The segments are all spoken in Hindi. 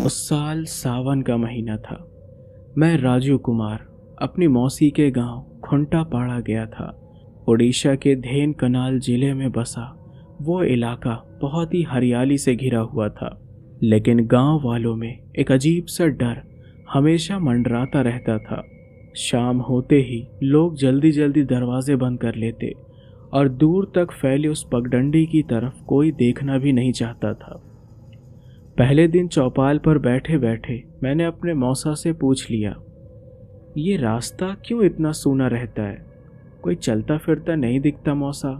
उस साल सावन का महीना था। मैं राजू कुमार अपनी मौसी के गांव खुंटापाड़ा गया था। उड़ीसा के धेन कनाल जिले में बसा वो इलाका बहुत ही हरियाली से घिरा हुआ था, लेकिन गांव वालों में एक अजीब सा डर हमेशा मंडराता रहता था। शाम होते ही लोग जल्दी जल्दी दरवाजे बंद कर लेते और दूर तक फैले उस पगडंडी की तरफ कोई देखना भी नहीं चाहता था। पहले दिन चौपाल पर बैठे बैठे मैंने अपने मौसा से पूछ लिया, ये रास्ता क्यों इतना सूना रहता है? कोई चलता फिरता नहीं दिखता मौसा।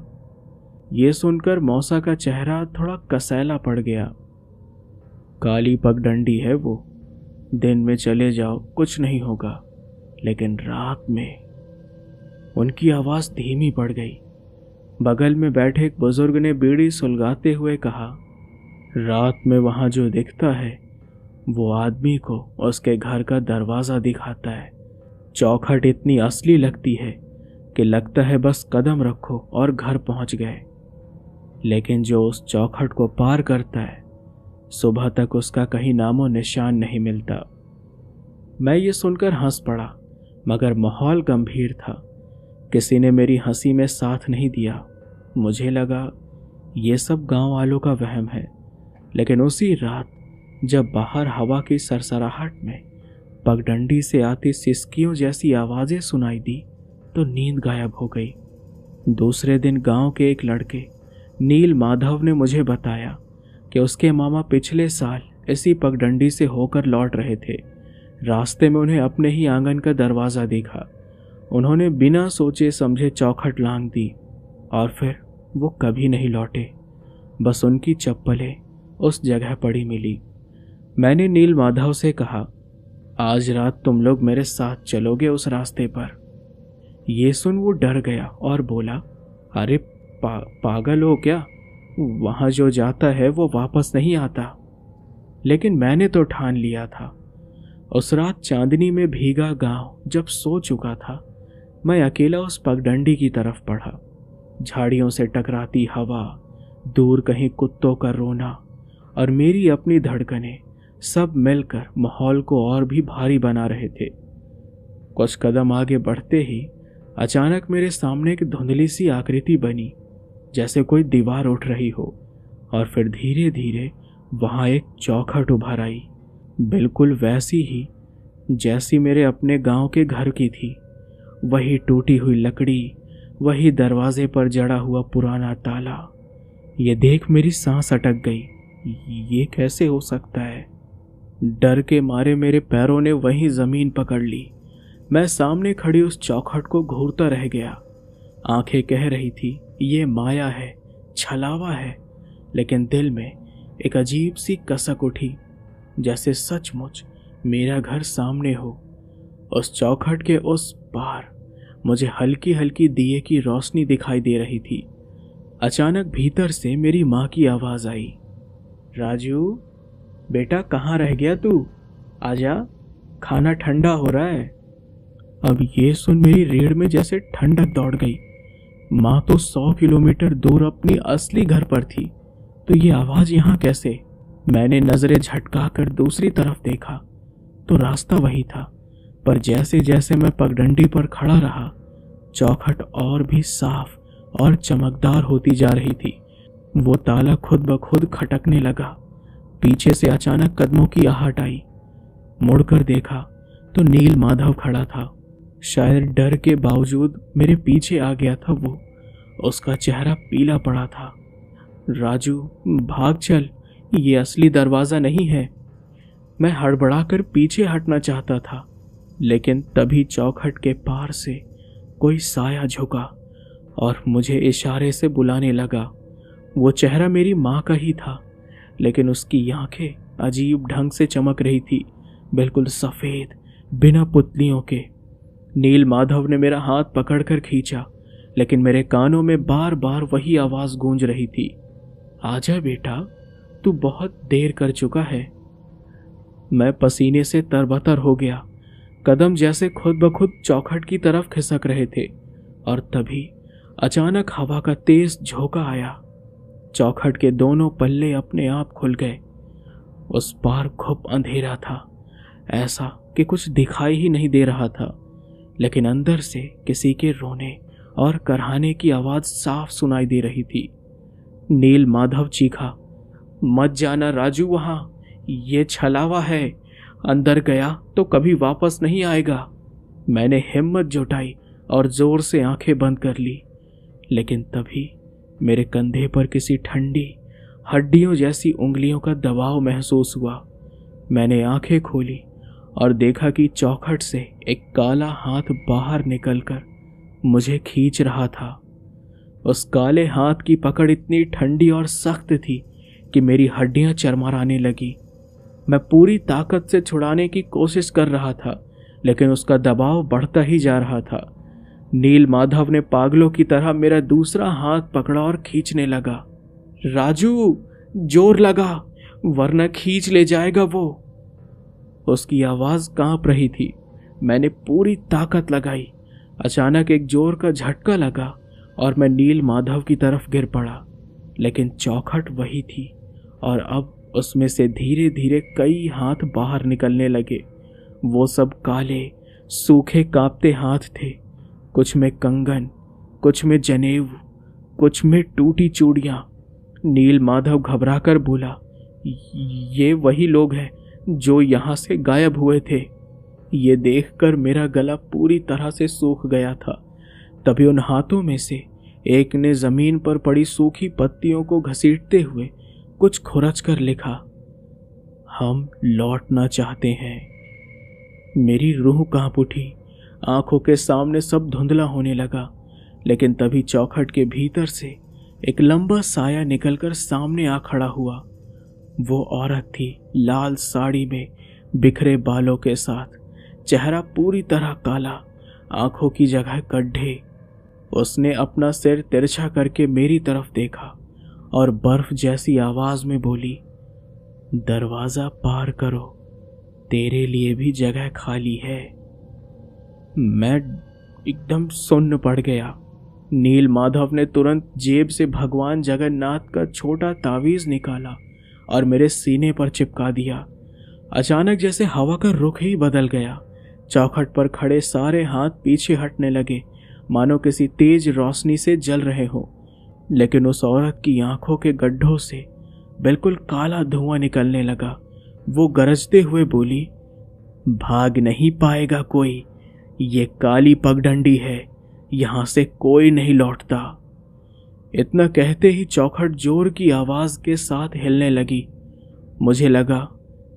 ये सुनकर मौसा का चेहरा थोड़ा कसैला पड़ गया। काली पगडंडी है वो, दिन में चले जाओ कुछ नहीं होगा, लेकिन रात में। उनकी आवाज़ धीमी पड़ गई। बगल में बैठे एक बुजुर्ग ने बीड़ी सुलगाते हुए कहा, रात में वहाँ जो दिखता है वो आदमी को उसके घर का दरवाज़ा दिखाता है। चौखट इतनी असली लगती है कि लगता है बस कदम रखो और घर पहुँच गए, लेकिन जो उस चौखट को पार करता है सुबह तक उसका कहीं नामो निशान नहीं मिलता। मैं ये सुनकर हंस पड़ा, मगर माहौल गंभीर था। किसी ने मेरी हंसी में साथ नहीं दिया। मुझे लगा ये सब गांव वालों का वहम है, लेकिन उसी रात जब बाहर हवा की सरसराहट में पगडंडी से आती सिसकियों जैसी आवाज़ें सुनाई दी तो नींद गायब हो गई। दूसरे दिन गांव के एक लड़के नील माधव ने मुझे बताया कि उसके मामा पिछले साल इसी पगडंडी से होकर लौट रहे थे। रास्ते में उन्हें अपने ही आंगन का दरवाज़ा देखा। उन्होंने बिना सोचे समझे चौखट लांघ दी और फिर वो कभी नहीं लौटे। बस उनकी चप्पलें उस जगह पड़ी मिली। मैंने नील माधव से कहा, आज रात तुम लोग मेरे साथ चलोगे उस रास्ते पर? ये सुन वो डर गया और बोला, अरे पागल हो क्या? वहाँ जो जाता है वो वापस नहीं आता। लेकिन मैंने तो ठान लिया था। उस रात चांदनी में भीगा गांव जब सो चुका था, मैं अकेला उस पगडंडी की तरफ बढ़ा। झाड़ियों से टकराती हवा, दूर कहीं कुत्तों का रोना और मेरी अपनी धड़कनें सब मिलकर माहौल को और भी भारी बना रहे थे। कुछ कदम आगे बढ़ते ही अचानक मेरे सामने एक धुंधली सी आकृति बनी, जैसे कोई दीवार उठ रही हो, और फिर धीरे धीरे वहाँ एक चौखट उभर आई, बिल्कुल वैसी ही जैसी मेरे अपने गांव के घर की थी। वही टूटी हुई लकड़ी, वही दरवाजे पर जड़ा हुआ पुराना ताला। ये देख मेरी सांस अटक गई। ये कैसे हो सकता है? डर के मारे मेरे पैरों ने वहीं जमीन पकड़ ली। मैं सामने खड़ी उस चौखट को घूरता रह गया। आंखें कह रही थी ये माया है, छलावा है, लेकिन दिल में एक अजीब सी कसक उठी, जैसे सचमुच मेरा घर सामने हो। उस चौखट के उस पार मुझे हल्की हल्की दिए की रोशनी दिखाई दे रही थी। अचानक भीतर से मेरी माँ की आवाज़ आई, राजू बेटा कहाँ रह गया तू? आजा, खाना ठंडा हो रहा है। अब ये सुन मेरी रीढ़ में जैसे ठंडक दौड़ गई। माँ तो 100 किलोमीटर दूर अपनी असली घर पर थी, तो ये आवाज़ यहाँ कैसे? मैंने नज़रें झटकाकर दूसरी तरफ देखा तो रास्ता वही था, पर जैसे जैसे मैं पगडंडी पर खड़ा रहा, चौखट और भी साफ और चमकदार होती जा रही थी। वो ताला खुद ब खुद खटकने लगा। पीछे से अचानक कदमों की आहट आई। मुड़कर देखा तो नील माधव खड़ा था। शायद डर के बावजूद मेरे पीछे आ गया था वो। उसका चेहरा पीला पड़ा था। राजू भाग चल, ये असली दरवाज़ा नहीं है। मैं हड़बड़ाकर पीछे हटना चाहता था, लेकिन तभी चौखट के पार से कोई साया झुका और मुझे इशारे से बुलाने लगा। वो चेहरा मेरी माँ का ही था, लेकिन उसकी आंखें अजीब ढंग से चमक रही थी, बिल्कुल सफ़ेद, बिना पुतलियों के। नील माधव ने मेरा हाथ पकड़कर खींचा, लेकिन मेरे कानों में बार बार वही आवाज़ गूंज रही थी, आजा बेटा, तू बहुत देर कर चुका है। मैं पसीने से तरबतर हो गया। कदम जैसे खुद ब खुद चौखट की तरफ खिसक रहे थे, और तभी अचानक हवा का तेज झोंका आया। चौखट के दोनों पल्ले अपने आप खुल गए। उस पार खूब अंधेरा था, ऐसा कि कुछ दिखाई ही नहीं दे रहा था, लेकिन अंदर से किसी के रोने और कराहने की आवाज साफ सुनाई दे रही थी। नील माधव चीखा, मत जाना राजू, वहां ये छलावा है, अंदर गया तो कभी वापस नहीं आएगा। मैंने हिम्मत जुटाई और जोर से आंखें बंद कर ली, लेकिन तभी मेरे कंधे पर किसी ठंडी हड्डियों जैसी उंगलियों का दबाव महसूस हुआ। मैंने आंखें खोली और देखा कि चौखट से एक काला हाथ बाहर निकलकर मुझे खींच रहा था। उस काले हाथ की पकड़ इतनी ठंडी और सख्त थी कि मेरी हड्डियां चरमराने लगी। मैं पूरी ताकत से छुड़ाने की कोशिश कर रहा था, लेकिन उसका दबाव बढ़ता ही जा रहा था। नील माधव ने पागलों की तरह मेरा दूसरा हाथ पकड़ा और खींचने लगा। राजू, जोर लगा वरना खींच ले जाएगा वो। उसकी आवाज कांप रही थी। मैंने पूरी ताकत लगाई। अचानक एक जोर का झटका लगा और मैं नील माधव की तरफ गिर पड़ा, लेकिन चौखट वही थी और अब उसमें से धीरे धीरे कई हाथ बाहर निकलने लगे। वो सब काले सूखे कांपते हाथ थे, कुछ में कंगन, कुछ में जनेऊ, कुछ में टूटी चूड़ियां। नील माधव घबराकर बोला, ये वही लोग हैं जो यहां से गायब हुए थे। ये देखकर मेरा गला पूरी तरह से सूख गया था। तभी उन हाथों में से एक ने जमीन पर पड़ी सूखी पत्तियों को घसीटते हुए कुछ खुरच कर लिखा, हम लौटना चाहते हैं। मेरी रूह कांप उठी। आंखों के सामने सब धुंधला होने लगा, लेकिन तभी चौखट के भीतर से एक लंबा साया निकलकर सामने आ खड़ा हुआ। वो औरत थी, लाल साड़ी में, बिखरे बालों के साथ, चेहरा पूरी तरह काला, आंखों की जगह गड्ढे। उसने अपना सिर तिरछा करके मेरी तरफ देखा और बर्फ जैसी आवाज में बोली, दरवाजा पार करो, तेरे लिए भी जगह खाली है। मैं एकदम सुन्न पड़ गया। नील माधव ने तुरंत जेब से भगवान जगन्नाथ का छोटा तावीज निकाला और मेरे सीने पर चिपका दिया। अचानक जैसे हवा का रुख ही बदल गया। चौखट पर खड़े सारे हाथ पीछे हटने लगे, मानो किसी तेज रोशनी से जल रहे हो। लेकिन उस औरत की आंखों के गड्ढों से बिल्कुल काला धुआं निकलने लगा। वो गरजते हुए बोली, भाग नहीं पाएगा कोई, ये काली पगडंडी है, यहां से कोई नहीं लौटता। इतना कहते ही चौखट जोर की आवाज के साथ हिलने लगी। मुझे लगा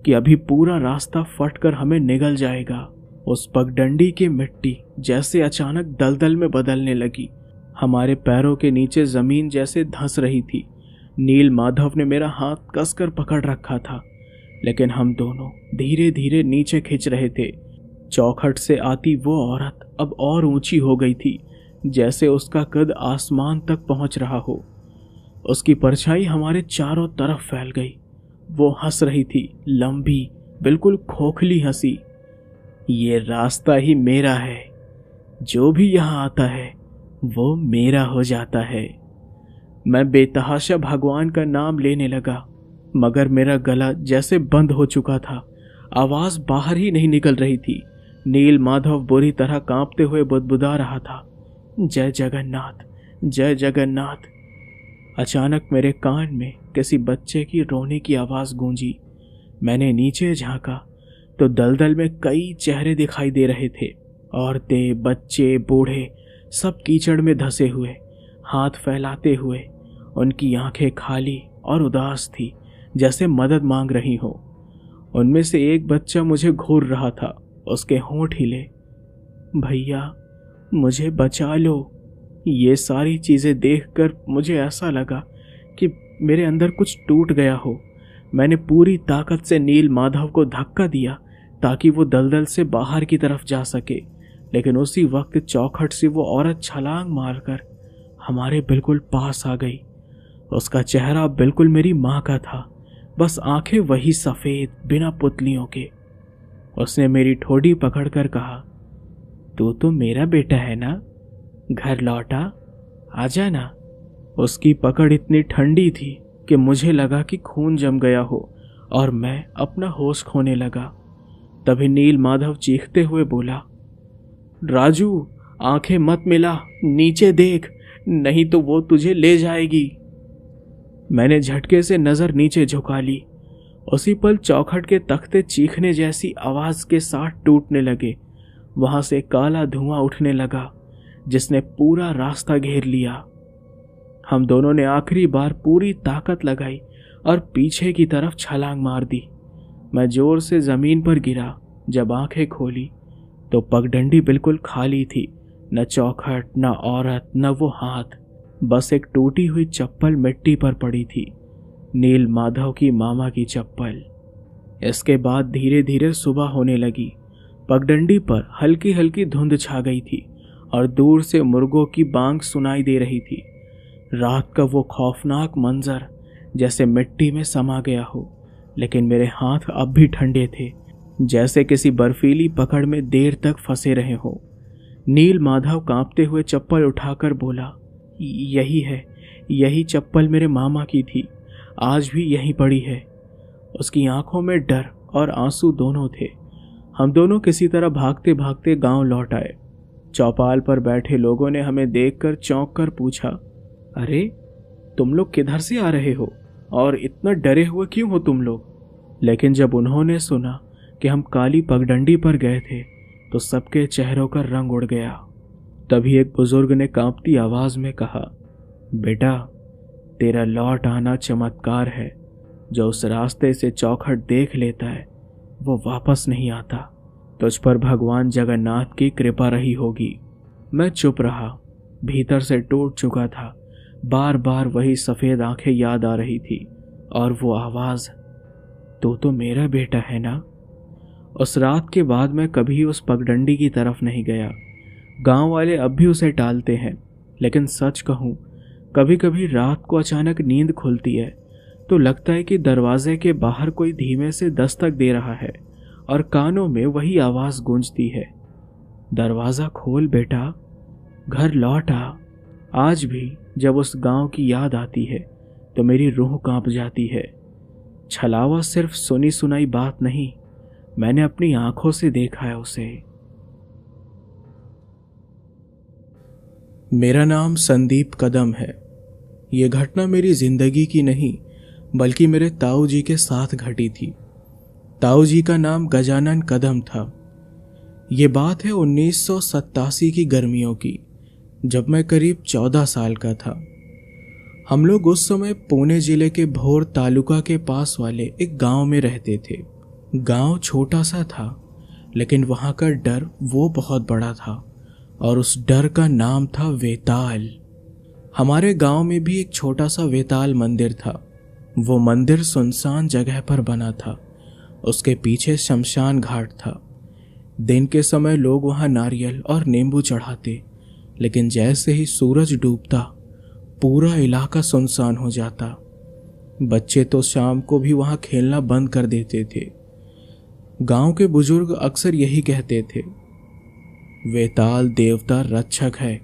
कि अभी पूरा रास्ता फटकर हमें निगल जाएगा। उस पगडंडी की मिट्टी जैसे अचानक दलदल में बदलने लगी। हमारे पैरों के नीचे जमीन जैसे धंस रही थी। नील माधव ने मेरा हाथ कसकर पकड़ रखा था, लेकिन हम दोनों धीरे धीरे नीचे खिंच रहे थे। चौखट से आती वो औरत अब और ऊंची हो गई थी, जैसे उसका कद आसमान तक पहुंच रहा हो। उसकी परछाई हमारे चारों तरफ फैल गई। वो हंस रही थी, लंबी, बिल्कुल खोखली हंसी। ये रास्ता ही मेरा है, जो भी यहाँ आता है वो मेरा हो जाता है। मैं बेतहाशा भगवान का नाम लेने लगा, मगर मेरा गला जैसे बंद हो चुका था। आवाज बाहर ही नहीं निकल रही थी। नील माधव बुरी तरह कांपते हुए बुदबुदा रहा था, जय जगन्नाथ, जय जगन्नाथ। अचानक मेरे कान में किसी बच्चे की रोने की आवाज गूंजी। मैंने नीचे झांका तो दलदल में कई चेहरे दिखाई दे रहे थे। औरतें, बच्चे, बूढ़े, सब कीचड़ में धंसे हुए, हाथ फैलाते हुए। उनकी आंखें खाली और उदास थी, जैसे मदद मांग रही हो। उनमें से एक बच्चा मुझे घूर रहा था। उसके होंठ हिले, भैया मुझे बचा लो। ये सारी चीजें देखकर मुझे ऐसा लगा कि मेरे अंदर कुछ टूट गया हो। मैंने पूरी ताकत से नील माधव को धक्का दिया ताकि वो दलदल से बाहर की तरफ जा सके, लेकिन उसी वक्त चौखट से वो औरत छलांग मारकर हमारे बिल्कुल पास आ गई। उसका चेहरा बिल्कुल मेरी माँ का था, बस आंखें वही सफेद, बिना पुतलियों के। उसने मेरी ठोड़ी पकड़कर कहा, तू तो मेरा बेटा है ना, घर लौटा, आजा ना। उसकी पकड़ इतनी ठंडी थी कि मुझे लगा कि खून जम गया हो और मैं अपना होश खोने लगा। तभी नील माधव चीखते हुए बोला, राजू, आंखें मत मिला, नीचे देख, नहीं तो वो तुझे ले जाएगी। मैंने झटके से नजर नीचे झुका ली। उसी पल चौखट के तख्ते चीखने जैसी आवाज के साथ टूटने लगे। वहां से काला धुआं उठने लगा जिसने पूरा रास्ता घेर लिया। हम दोनों ने आखिरी बार पूरी ताकत लगाई और पीछे की तरफ छलांग मार दी। मैं जोर से जमीन पर गिरा। जब आंखें खोली तो पगडंडी बिल्कुल खाली थी। न चौखट, न औरत, न वो हाथ, बस एक टूटी हुई चप्पल मिट्टी पर पड़ी थी। नील माधव की मामा की चप्पल। इसके बाद धीरे धीरे सुबह होने लगी। पगडंडी पर हल्की हल्की धुंध छा गई थी और दूर से मुर्गों की बांग सुनाई दे रही थी। रात का वो खौफनाक मंजर जैसे मिट्टी में समा गया हो, लेकिन मेरे हाथ अब भी ठंडे थे, जैसे किसी बर्फीली पकड़ में देर तक फंसे रहे हो। नील माधव कांपते हुए चप्पल उठाकर बोला, यही है, यही चप्पल मेरे मामा की थी, आज भी यहीं पड़ी है। उसकी आंखों में डर और आंसू दोनों थे। हम दोनों किसी तरह भागते भागते गांव लौट आए। चौपाल पर बैठे लोगों ने हमें देखकर चौंक कर पूछा, अरे तुम लोग किधर से आ रहे हो और इतना डरे हुए क्यों हो तुम लोग? लेकिन जब उन्होंने सुना कि हम काली पगडंडी पर गए थे तो सबके चेहरों का रंग उड़ गया। तभी एक बुजुर्ग ने कांपती आवाज में कहा, बेटा, तेरा लौट आना चमत्कार है। जो उस रास्ते से चौखट देख लेता है वो वापस नहीं आता। तुझ पर भगवान जगन्नाथ की कृपा रही होगी। मैं चुप रहा। भीतर से टूट चुका था। बार बार वही सफेद आंखें याद आ रही थी और वो आवाज, तू तो मेरा बेटा है ना? उस रात के बाद मैं कभी उस पगडंडी की तरफ नहीं गया। गांव वाले अब भी उसे टालते हैं, लेकिन सच कहूं, कभी कभी रात को अचानक नींद खुलती है तो लगता है कि दरवाजे के बाहर कोई धीमे से दस्तक दे रहा है और कानों में वही आवाज गूंजती है, दरवाजा खोल बेटा, घर लौट आ। आज भी जब उस गांव की याद आती है तो मेरी रूह कांप जाती है। छलावा सिर्फ सुनी सुनाई बात नहीं, मैंने अपनी आंखों से देखा है उसे। मेरा नाम संदीप कदम है। यह घटना मेरी जिंदगी की नहीं बल्कि मेरे ताऊ जी के साथ घटी थी। ताऊ जी का नाम गजानन कदम था। ये बात है 1987 की गर्मियों की, जब मैं करीब 14 साल का था। हम लोग उस समय पुणे जिले के भोर तालुका के पास वाले एक गांव में रहते थे। गांव छोटा सा था, लेकिन वहां का डर वो बहुत बड़ा था और उस डर का नाम था वेताल। हमारे गांव में भी एक छोटा सा वेताल मंदिर था। वो मंदिर सुनसान जगह पर बना था। उसके पीछे शमशान घाट था। दिन के समय लोग वहां नारियल और नींबू चढ़ाते, लेकिन जैसे ही सूरज डूबता पूरा इलाका सुनसान हो जाता। बच्चे तो शाम को भी वहां खेलना बंद कर देते थे। गांव के बुजुर्ग अक्सर यही कहते थे, वेताल देवता रक्षक है,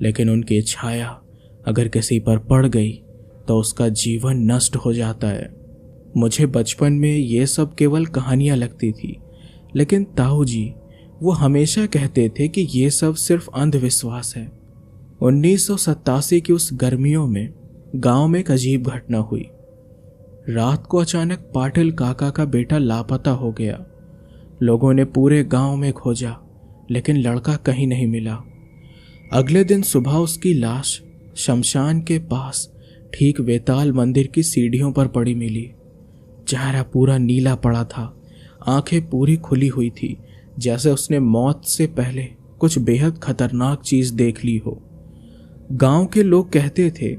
लेकिन उनकी छाया अगर किसी पर पड़ गई तो उसका जीवन नष्ट हो जाता है। मुझे बचपन में ये सब केवल कहानियां लगती थी, लेकिन ताऊ जी वो हमेशा कहते थे कि ये सब सिर्फ अंधविश्वास है। 1987 की उस गर्मियों में गांव में एक अजीब घटना हुई। रात को अचानक पाटिल काका का बेटा लापता हो गया। लोगों ने पूरे गांव में खोजा, लेकिन लड़का कहीं नहीं मिला। अगले दिन सुबह उसकी लाश शमशान के पास ठीक वेताल मंदिर की सीढ़ियों पर पड़ी मिली। चेहरा पूरा नीला पड़ा था, आंखें पूरी खुली हुई थी, जैसे उसने मौत से पहले कुछ बेहद खतरनाक चीज देख ली हो। गांव के लोग कहते थे,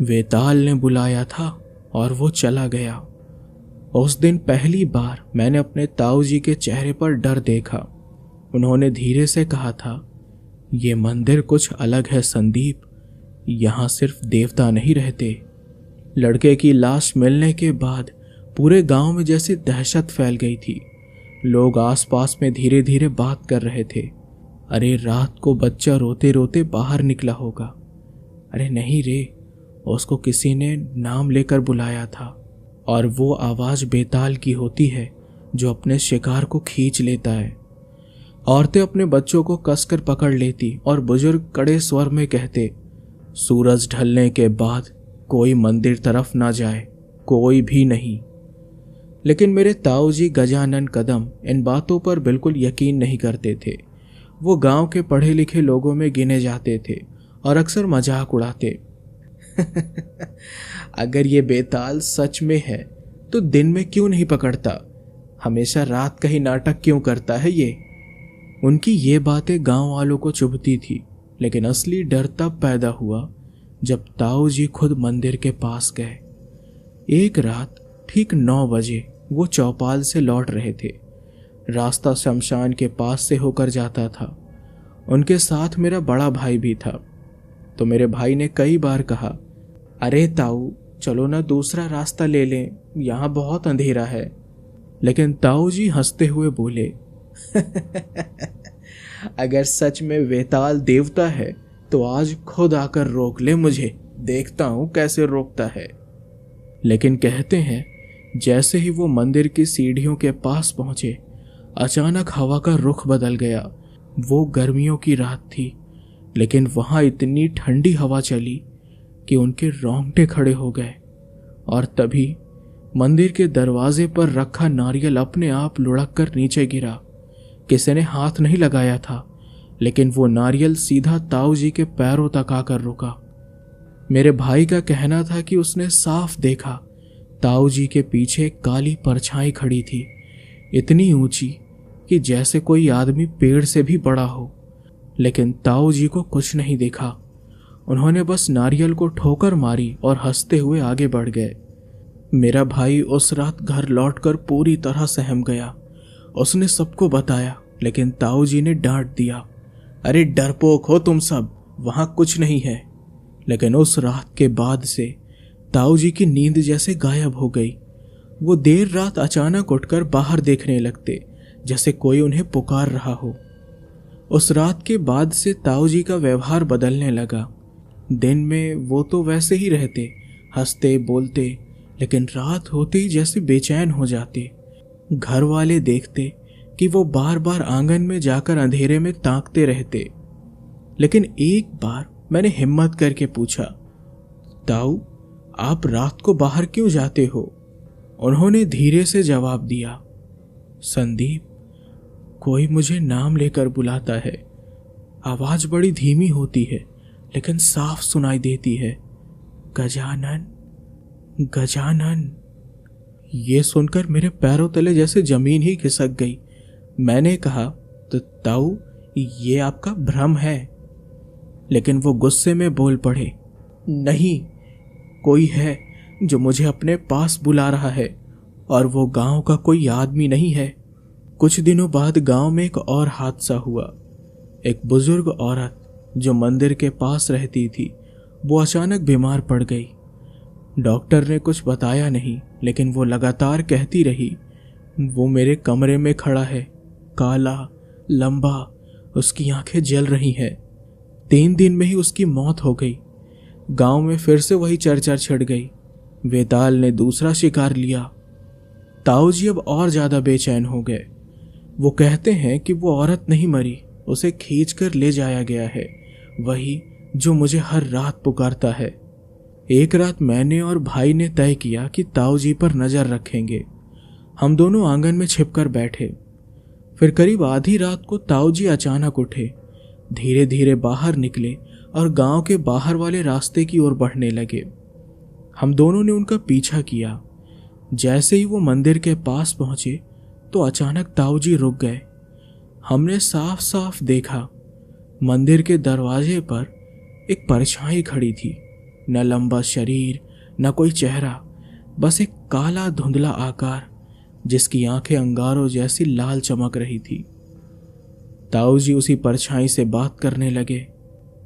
वेताल ने बुलाया था और वो चला गया। उस दिन पहली बार मैंने अपने ताऊ जी के चेहरे पर डर देखा। उन्होंने धीरे से कहा था, ये मंदिर कुछ अलग है संदीप, यहाँ सिर्फ देवता नहीं रहते। लड़के की लाश मिलने के बाद पूरे गांव में जैसे दहशत फैल गई थी। लोग आसपास में धीरे धीरे बात कर रहे थे, अरे रात को बच्चा रोते रोते बाहर निकला होगा। अरे नहीं रे, उसको किसी ने नाम लेकर बुलाया था और वो आवाज़ बेताल की होती है जो अपने शिकार को खींच लेता है। औरतें अपने बच्चों को कसकर पकड़ लेती और बुजुर्ग कड़े स्वर में कहते, सूरज ढलने के बाद कोई मंदिर तरफ ना जाए, कोई भी नहीं। लेकिन मेरे ताऊ जी गजानन कदम इन बातों पर बिल्कुल यकीन नहीं करते थे। वो गांव के पढ़े लिखे लोगों में गिने जाते थे और अक्सर मजाक उड़ाते। अगर ये बेताल सच में है तो दिन में क्यों नहीं पकड़ता, हमेशा रात का ही नाटक क्यों करता है ये। उनकी ये बातें गांव वालों को चुभती थी, लेकिन असली डर तब पैदा हुआ जब ताऊ जी खुद मंदिर के पास गए। एक रात ठीक 9 बजे वो चौपाल से लौट रहे थे। रास्ता शमशान के पास से होकर जाता था। उनके साथ मेरा बड़ा भाई भी था। तो मेरे भाई ने कई बार कहा, अरे ताऊ चलो ना दूसरा रास्ता ले लें, यहाँ बहुत अंधेरा है। लेकिन ताऊ जी हंसते हुए बोले, अगर सच में वेताल देवता है तो आज खुद आकर रोक ले मुझे, देखता हूं कैसे रोकता है। लेकिन कहते हैं जैसे ही वो मंदिर की सीढ़ियों के पास पहुंचे, अचानक हवा का रुख बदल गया। वो गर्मियों की रात थी, लेकिन वहां इतनी ठंडी हवा चली कि उनके रोंगटे खड़े हो गए। और तभी मंदिर के दरवाजे पर रखा नारियल अपने आप लुढ़क कर नीचे गिरा। किसी ने हाथ नहीं लगाया था, लेकिन वो नारियल सीधा ताऊ जी के पैरों तक आकर रुका। मेरे भाई का कहना था कि उसने साफ देखा ताऊ जी के पीछे एक काली परछाई खड़ी थी, इतनी ऊंची कि जैसे कोई आदमी पेड़ से भी बड़ा हो। लेकिन ताऊ जी को कुछ नहीं देखा। उन्होंने बस नारियल को ठोकर मारी और हंसते हुए आगे बढ़ गए। मेरा भाई उस रात घर लौटकर पूरी तरह सहम गया। उसने सबको बताया, लेकिन ताऊ जी ने डांट दिया, अरे डरपोक हो तुम सब, वहां कुछ नहीं है। लेकिन उस रात के बाद से ताऊ जी की नींद जैसे गायब हो गई। वो देर रात अचानक उठकर बाहर देखने लगते, जैसे कोई उन्हें पुकार रहा हो। उस रात के बाद से ताऊ जी का व्यवहार बदलने लगा। दिन में वो तो वैसे ही रहते, हंसते बोलते, लेकिन रात होते ही जैसे बेचैन हो जाते। घर वाले देखते कि वो बार बार आंगन में जाकर अंधेरे में ताकते रहते। लेकिन एक बार मैंने हिम्मत करके पूछा, ताऊ आप रात को बाहर क्यों जाते हो? उन्होंने धीरे से जवाब दिया, संदीप कोई मुझे नाम लेकर बुलाता है। आवाज बड़ी धीमी होती है, लेकिन साफ सुनाई देती है, गजानन गजानन। ये सुनकर मेरे पैरों तले जैसे जमीन ही खिसक गई। मैंने कहा, तो ताऊ ये आपका भ्रम है। लेकिन वो गुस्से में बोल पड़े, नहीं, कोई है जो मुझे अपने पास बुला रहा है, और वो गांव का कोई आदमी नहीं है। कुछ दिनों बाद गांव में एक और हादसा हुआ। एक बुजुर्ग औरत जो मंदिर के पास रहती थी, वो अचानक बीमार पड़ गई। डॉक्टर ने कुछ बताया नहीं, लेकिन वो लगातार कहती रही, वो मेरे कमरे में खड़ा है, काला लंबा, उसकी आंखें जल रही हैं। 3 दिन में ही उसकी मौत हो गई। गांव में फिर से वही चर्चा छिड़ गई। वेताल ने दूसरा शिकार लिया। ताऊ जी अब और ज्यादा बेचैन हो गए। वो कहते हैं कि वो औरत नहीं मरी, उसे खींचकर ले जाया गया है, वही जो मुझे हर रात पुकारता है। एक रात मैंने और भाई ने तय किया कि ताऊ जी पर नजर रखेंगे। हम दोनों आंगन में छिपकर बैठे। फिर करीब आधी रात को ताऊ जी अचानक उठे, धीरे धीरे बाहर निकले और गांव के बाहर वाले रास्ते की ओर बढ़ने लगे। हम दोनों ने उनका पीछा किया। जैसे ही वो मंदिर के पास पहुंचे तो अचानक ताऊ जी रुक गए। हमने साफ साफ देखा, मंदिर के दरवाजे पर एक परछाई खड़ी थी। न लंबा शरीर, न कोई चेहरा, बस एक काला धुंधला आकार जिसकी आंखें अंगारों जैसी लाल चमक रही थी। ताऊ जी उसी परछाई से बात करने लगे,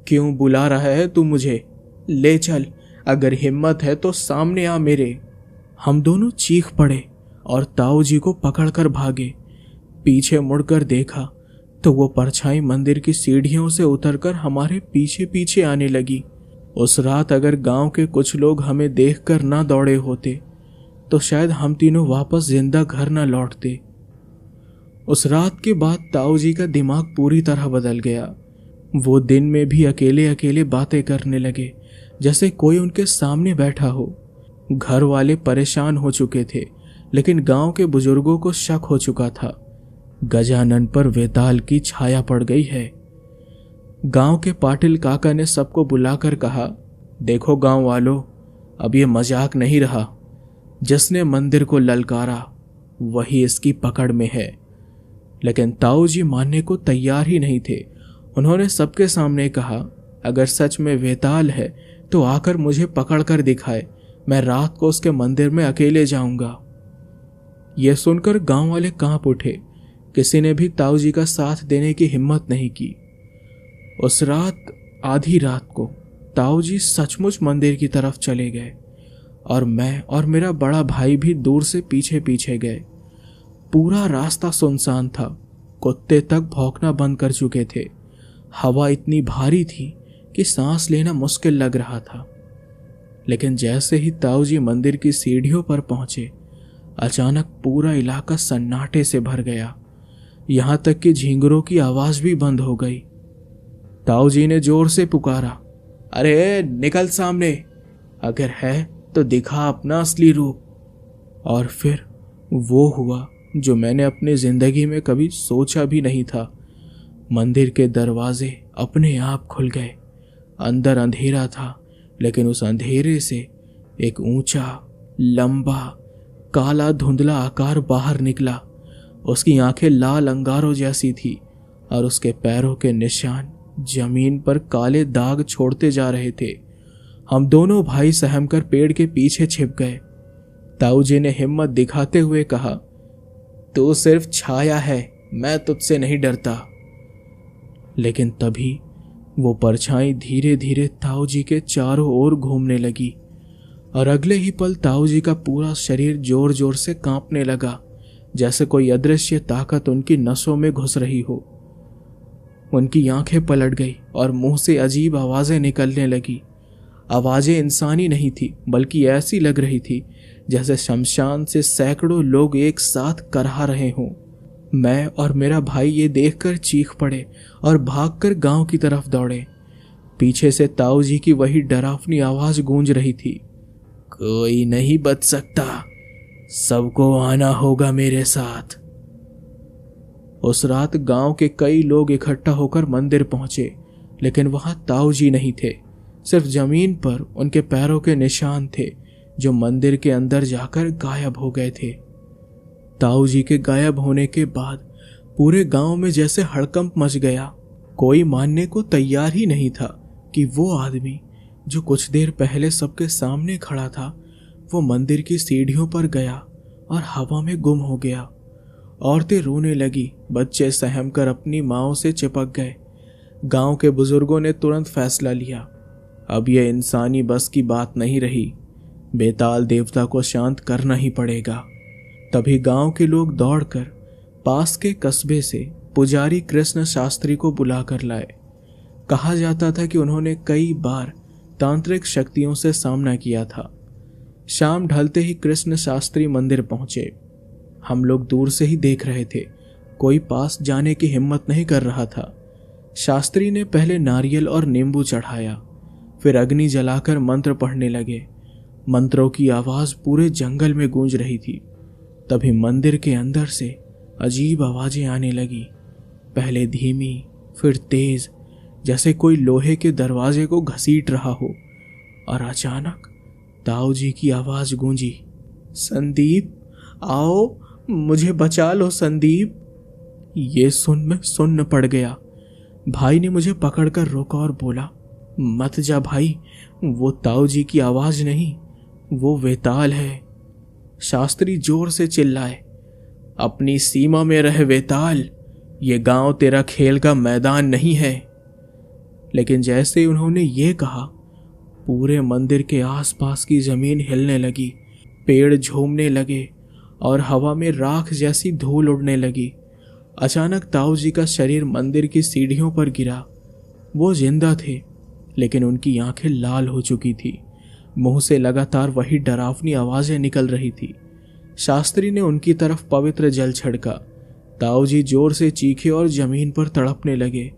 क्यों बुला रहा है तू मुझे? ले चल, अगर हिम्मत है तो सामने आ मेरे। हम दोनों चीख पड़े और ताऊ जी को पकड़कर भागे। पीछे मुड़कर देखा तो वो परछाई मंदिर की सीढ़ियों से उतरकर हमारे पीछे पीछे आने लगी। उस रात अगर गांव के कुछ लोग हमें देखकर ना दौड़े होते तो शायद हम तीनों वापस जिंदा घर न लौटते। उस रात के बाद ताऊ जी का दिमाग पूरी तरह बदल गया। वो दिन में भी अकेले अकेले बातें करने लगे, जैसे कोई उनके सामने बैठा हो। घर वाले परेशान हो चुके थे, लेकिन गांव के बुजुर्गों को शक हो चुका था, गजानन पर वेताल की छाया पड़ गई है। गांव के पाटिल काका ने सबको बुलाकर कहा, देखो गांव वालों, अब ये मजाक नहीं रहा। जिसने मंदिर को ललकारा वही इसकी पकड़ में है। लेकिन ताऊ जी मानने को तैयार ही नहीं थे। उन्होंने सबके सामने कहा, अगर सच में वेताल है तो आकर मुझे पकड़ कर दिखाए, मैं रात को उसके मंदिर में अकेले जाऊंगा। यह सुनकर गांव वाले कांप उठे। किसी ने भी ताऊ जी का साथ देने की हिम्मत नहीं की। उस रात आधी रात को ताऊ जी सचमुच मंदिर की तरफ चले गए और मैं और मेरा बड़ा भाई भी दूर से पीछे पीछे गए। पूरा रास्ता सुनसान था। कुत्ते तक भौंकना बंद कर चुके थे। हवा इतनी भारी थी कि सांस लेना मुश्किल लग रहा था। लेकिन जैसे ही ताऊ जी मंदिर की सीढ़ियों पर पहुंचे, अचानक पूरा इलाका सन्नाटे से भर गया। यहां तक कि झींगरों की आवाज भी बंद हो गई। ताऊ जी ने जोर से पुकारा, अरे निकल सामने, अगर है तो दिखा अपना असली रूप। और फिर वो हुआ जो मैंने अपनी जिंदगी में कभी सोचा भी नहीं था। मंदिर के दरवाजे अपने आप खुल गए। अंदर अंधेरा था, लेकिन उस अंधेरे से एक ऊंचा, लंबा, काला धुंधला आकार बाहर निकला। उसकी आंखें लाल अंगारों जैसी थी और उसके पैरों के निशान जमीन पर काले दाग छोड़ते जा रहे थे। हम दोनों भाई सहमकर पेड़ के पीछे छिप गए। ताऊ जी ने हिम्मत दिखाते हुए कहा, तू सिर्फ छाया है, मैं तुझसे नहीं डरता। लेकिन तभी वो परछाई धीरे धीरे ताऊ जी के चारों ओर घूमने लगी और अगले ही पल ताऊ जी का पूरा शरीर जोर जोर से कांपने लगा, जैसे कोई अदृश्य ताकत उनकी नसों में घुस रही हो। उनकी आंखें पलट गई और मुंह से अजीब आवाजें निकलने लगी। आवाजें इंसानी नहीं थी, बल्कि ऐसी लग रही थी जैसे शमशान से सैकड़ों लोग एक साथ करहा रहे हों। मैं और मेरा भाई ये देखकर चीख पड़े और भागकर गांव की तरफ दौड़े। पीछे से ताऊ जी की वही डरावनी आवाज गूंज रही थी, कोई नहीं बच सकता, सबको आना होगा मेरे साथ। उस रात गांव के कई लोग इकट्ठा होकर मंदिर पहुंचे, लेकिन वहां ताऊ जी नहीं थे। सिर्फ जमीन पर उनके पैरों के निशान थे जो मंदिर के अंदर जाकर गायब हो गए थे। ताऊ जी के गायब होने के बाद पूरे गांव में जैसे हड़कंप मच गया। कोई मानने को तैयार ही नहीं था कि वो आदमी जो कुछ देर पहले सबके सामने खड़ा था, वो मंदिर की सीढ़ियों पर गया और हवा में गुम हो गया। औरतें रोने लगी, बच्चे सहमकर अपनी माँओं से चिपक गए। गांव के बुजुर्गों ने तुरंत फैसला लिया, अब यह इंसानी बस की बात नहीं रही, बेताल देवता को शांत करना ही पड़ेगा। तभी गांव के लोग दौड़कर पास के कस्बे से पुजारी कृष्ण शास्त्री को बुलाकर लाए। कहा जाता था कि उन्होंने कई बार तांत्रिक शक्तियों से सामना किया था। शाम ढलते ही कृष्ण शास्त्री मंदिर पहुंचे। हम लोग दूर से ही देख रहे थे, कोई पास जाने की हिम्मत नहीं कर रहा था। शास्त्री ने पहले नारियल और नींबू चढ़ाया, फिर अग्नि जलाकर मंत्र पढ़ने लगे। मंत्रों की आवाज पूरे जंगल में गूंज रही थी। तभी मंदिर के अंदर से अजीब आवाजें आने लगी, पहले धीमी, फिर तेज, जैसे कोई लोहे के दरवाजे को घसीट रहा हो। और अचानक ताऊ जी की आवाज गूंजी, संदीप आओ, मुझे बचा लो संदीप। ये सुन मैं सुन्न पड़ गया। भाई ने मुझे पकड़कर रोका और बोला, मत जा भाई, वो ताऊ जी की आवाज नहीं, वो वेताल है। शास्त्री जोर से चिल्लाए, अपनी सीमा में रह वेताल, ये गांव तेरा खेल का मैदान नहीं है। लेकिन जैसे ही उन्होंने ये कहा, पूरे मंदिर के आसपास की जमीन हिलने लगी, पेड़ झूमने लगे और हवा में राख जैसी धूल उड़ने लगी। अचानक ताऊ जी का शरीर मंदिर की सीढ़ियों पर गिरा। वो जिंदा थे, लेकिन उनकी आंखें लाल हो चुकी थी। मुंह से लगातार वही डरावनी आवाजें निकल रही थी। शास्त्री ने उनकी तरफ पवित्र जल छिड़का। ताऊ जी जोर से चीखे और जमीन पर तड़पने लगे।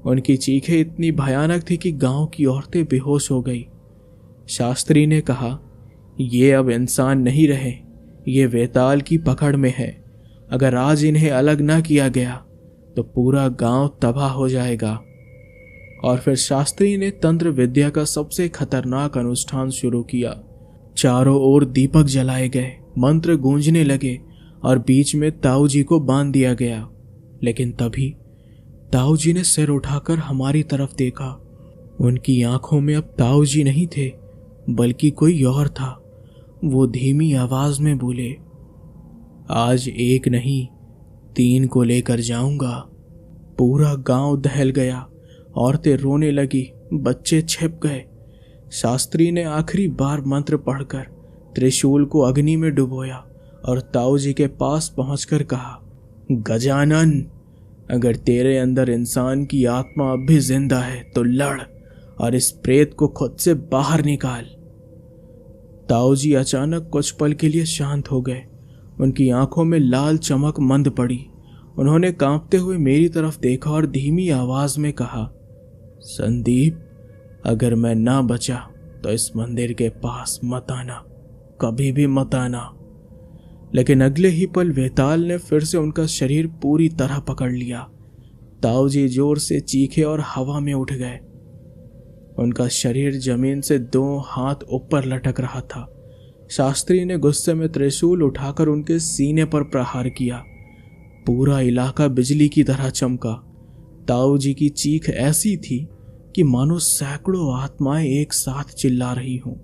उनकी चीखें इतनी भयानक थी कि गांव की औरतें बेहोश हो गई। शास्त्री ने कहा, ये अब इंसान नहीं रहे, ये वेताल की पकड़ में है। अगर आज इन्हें अलग ना किया गया तो पूरा गांव तबाह हो जाएगा। और फिर शास्त्री ने तंत्र विद्या का सबसे खतरनाक अनुष्ठान शुरू किया। चारों ओर दीपक जलाए गए, मंत्र गूंजने लगे और बीच में ताऊ जी को बांध दिया गया। लेकिन तभी ताऊ जी ने सिर उठाकर हमारी तरफ देखा। उनकी आंखों में अब ताऊ जी नहीं थे, बल्कि कोई और था। वो धीमी आवाज में बोले, आज एक नहीं 3 को लेकर जाऊंगा। पूरा गांव दहल गया, औरतें रोने लगी, बच्चे छिप गए। शास्त्री ने आखिरी बार मंत्र पढ़कर त्रिशूल को अग्नि में डुबोया और ताऊ जी के पास पहुंचकर कहा, गजानन, अगर तेरे अंदर इंसान की आत्मा अब भी जिंदा है तो लड़ और इस प्रेत को खुद से बाहर निकाल। ताऊ जी अचानक कुछ पल के लिए शांत हो गए। उनकी आंखों में लाल चमक मंद पड़ी। उन्होंने कांपते हुए मेरी तरफ देखा और धीमी आवाज में कहा, संदीप, अगर मैं ना बचा तो इस मंदिर के पास मत आना, कभी भी मत आना। लेकिन अगले ही पल वेताल ने फिर से उनका शरीर पूरी तरह पकड़ लिया। ताऊ जी जोर से चीखे और हवा में उठ गए। उनका शरीर जमीन से 2 हाथ ऊपर लटक रहा था। शास्त्री ने गुस्से में त्रिशूल उठाकर उनके सीने पर प्रहार किया। पूरा इलाका बिजली की तरह चमका। ताऊ जी की चीख ऐसी थी कि मानो सैकड़ों आत्माएं एक साथ चिल्ला रही हों।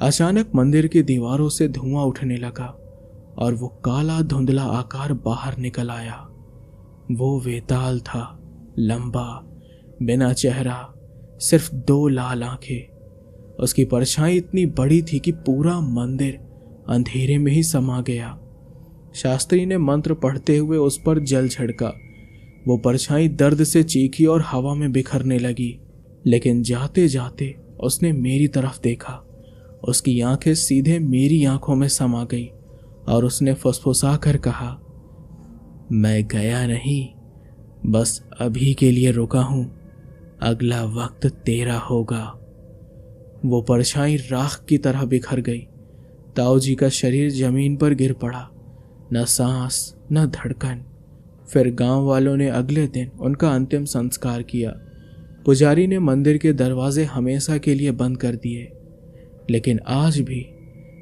अचानक मंदिर की दीवारों से धुआं उठने लगा और वो काला धुंधला आकार बाहर निकल आया। वो वेताल था, लंबा, बिना चेहरा, सिर्फ 2 लाल आंखें। उसकी परछाई इतनी बड़ी थी कि पूरा मंदिर अंधेरे में ही समा गया। शास्त्री ने मंत्र पढ़ते हुए उस पर जल छिड़का। वो परछाई दर्द से चीखी और हवा में बिखरने लगी। लेकिन जाते जाते उसने मेरी तरफ देखा। उसकी आंखें सीधे मेरी आंखों में समा गई और उसने फुसफुसा कर कहा, मैं गया नहीं, बस अभी के लिए रुका हूं, अगला वक्त तेरा होगा। वो परछाई राख की तरह बिखर गई। ताऊ जी का शरीर जमीन पर गिर पड़ा, न सांस न धड़कन। फिर गांव वालों ने अगले दिन उनका अंतिम संस्कार किया। पुजारी ने मंदिर के दरवाजे हमेशा के लिए बंद कर दिए। लेकिन आज भी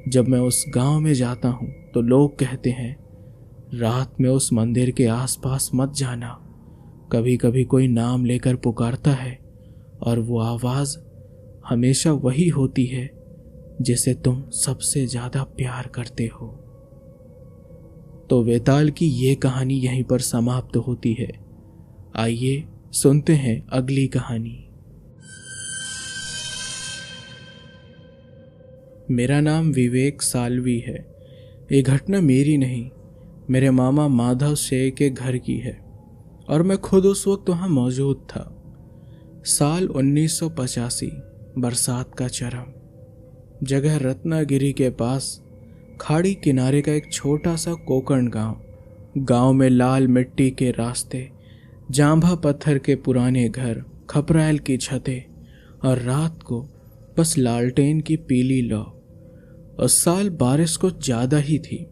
जब मैं उस गांव में जाता हूं तो लोग कहते हैं, रात में उस मंदिर के आसपास मत जाना। कभी कभी कोई नाम लेकर पुकारता है और वो आवाज हमेशा वही होती है जिसे तुम सबसे ज्यादा प्यार करते हो। तो वेताल की ये कहानी यहीं पर समाप्त होती है। आइए सुनते हैं अगली कहानी। मेरा नाम विवेक सालवी है। ये घटना मेरी नहीं, मेरे मामा माधव शेख के घर की है और मैं खुद उस वक्त वहां मौजूद था। साल 1985, बरसात का चरम। जगह रत्नागिरी के पास खाड़ी किनारे का एक छोटा सा कोकण गांव। गांव में लाल मिट्टी के रास्ते, जांभा पत्थर के पुराने घर, खपरैल की छतें और रात को बस लालटेन की पीली लौ। उस साल बारिश कुछ ज़्यादा ही थी।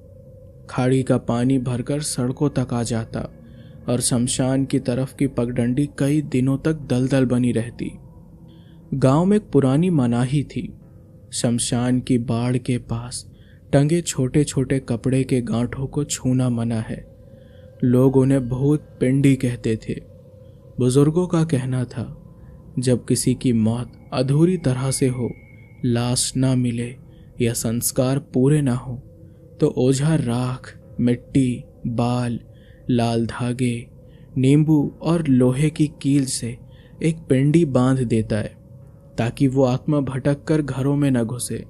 खाड़ी का पानी भरकर सड़कों तक आ जाता और शमशान की तरफ की पगडंडी कई दिनों तक दलदल बनी रहती। गांव में एक पुरानी मनाही थी। शमशान की बाड़ के पास टंगे छोटे छोटे कपड़े के गांठों को छूना मना है। लोग उन्हें भूत पिंडी कहते थे। बुजुर्गों का कहना था, जब किसी की मौत अधूरी तरह से हो, लाश ना मिले या संस्कार पूरे ना हो, तो ओझा राख, मिट्टी, बाल, लाल धागे, नींबू और लोहे की कील से एक पिंडी बांध देता है ताकि वो आत्मा भटक कर घरों में न घुसे।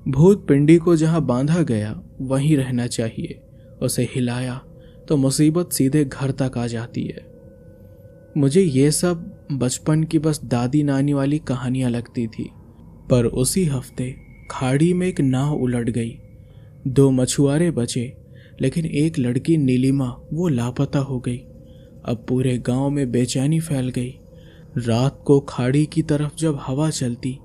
भूत पिंडी को जहां बांधा गया वहीं रहना चाहिए। उसे हिलाया तो मुसीबत सीधे घर तक आ जाती है। मुझे ये सब बचपन की बस दादी नानी वाली कहानियां लगती थी। पर उसी हफ्ते खाड़ी में एक नाव उलट गई। 2 मछुआरे बचे, लेकिन एक लड़की नीलिमा वो लापता हो गई। अब पूरे गांव में बेचैनी फैल गई। रात को खाड़ी की तरफ जब हवा चलती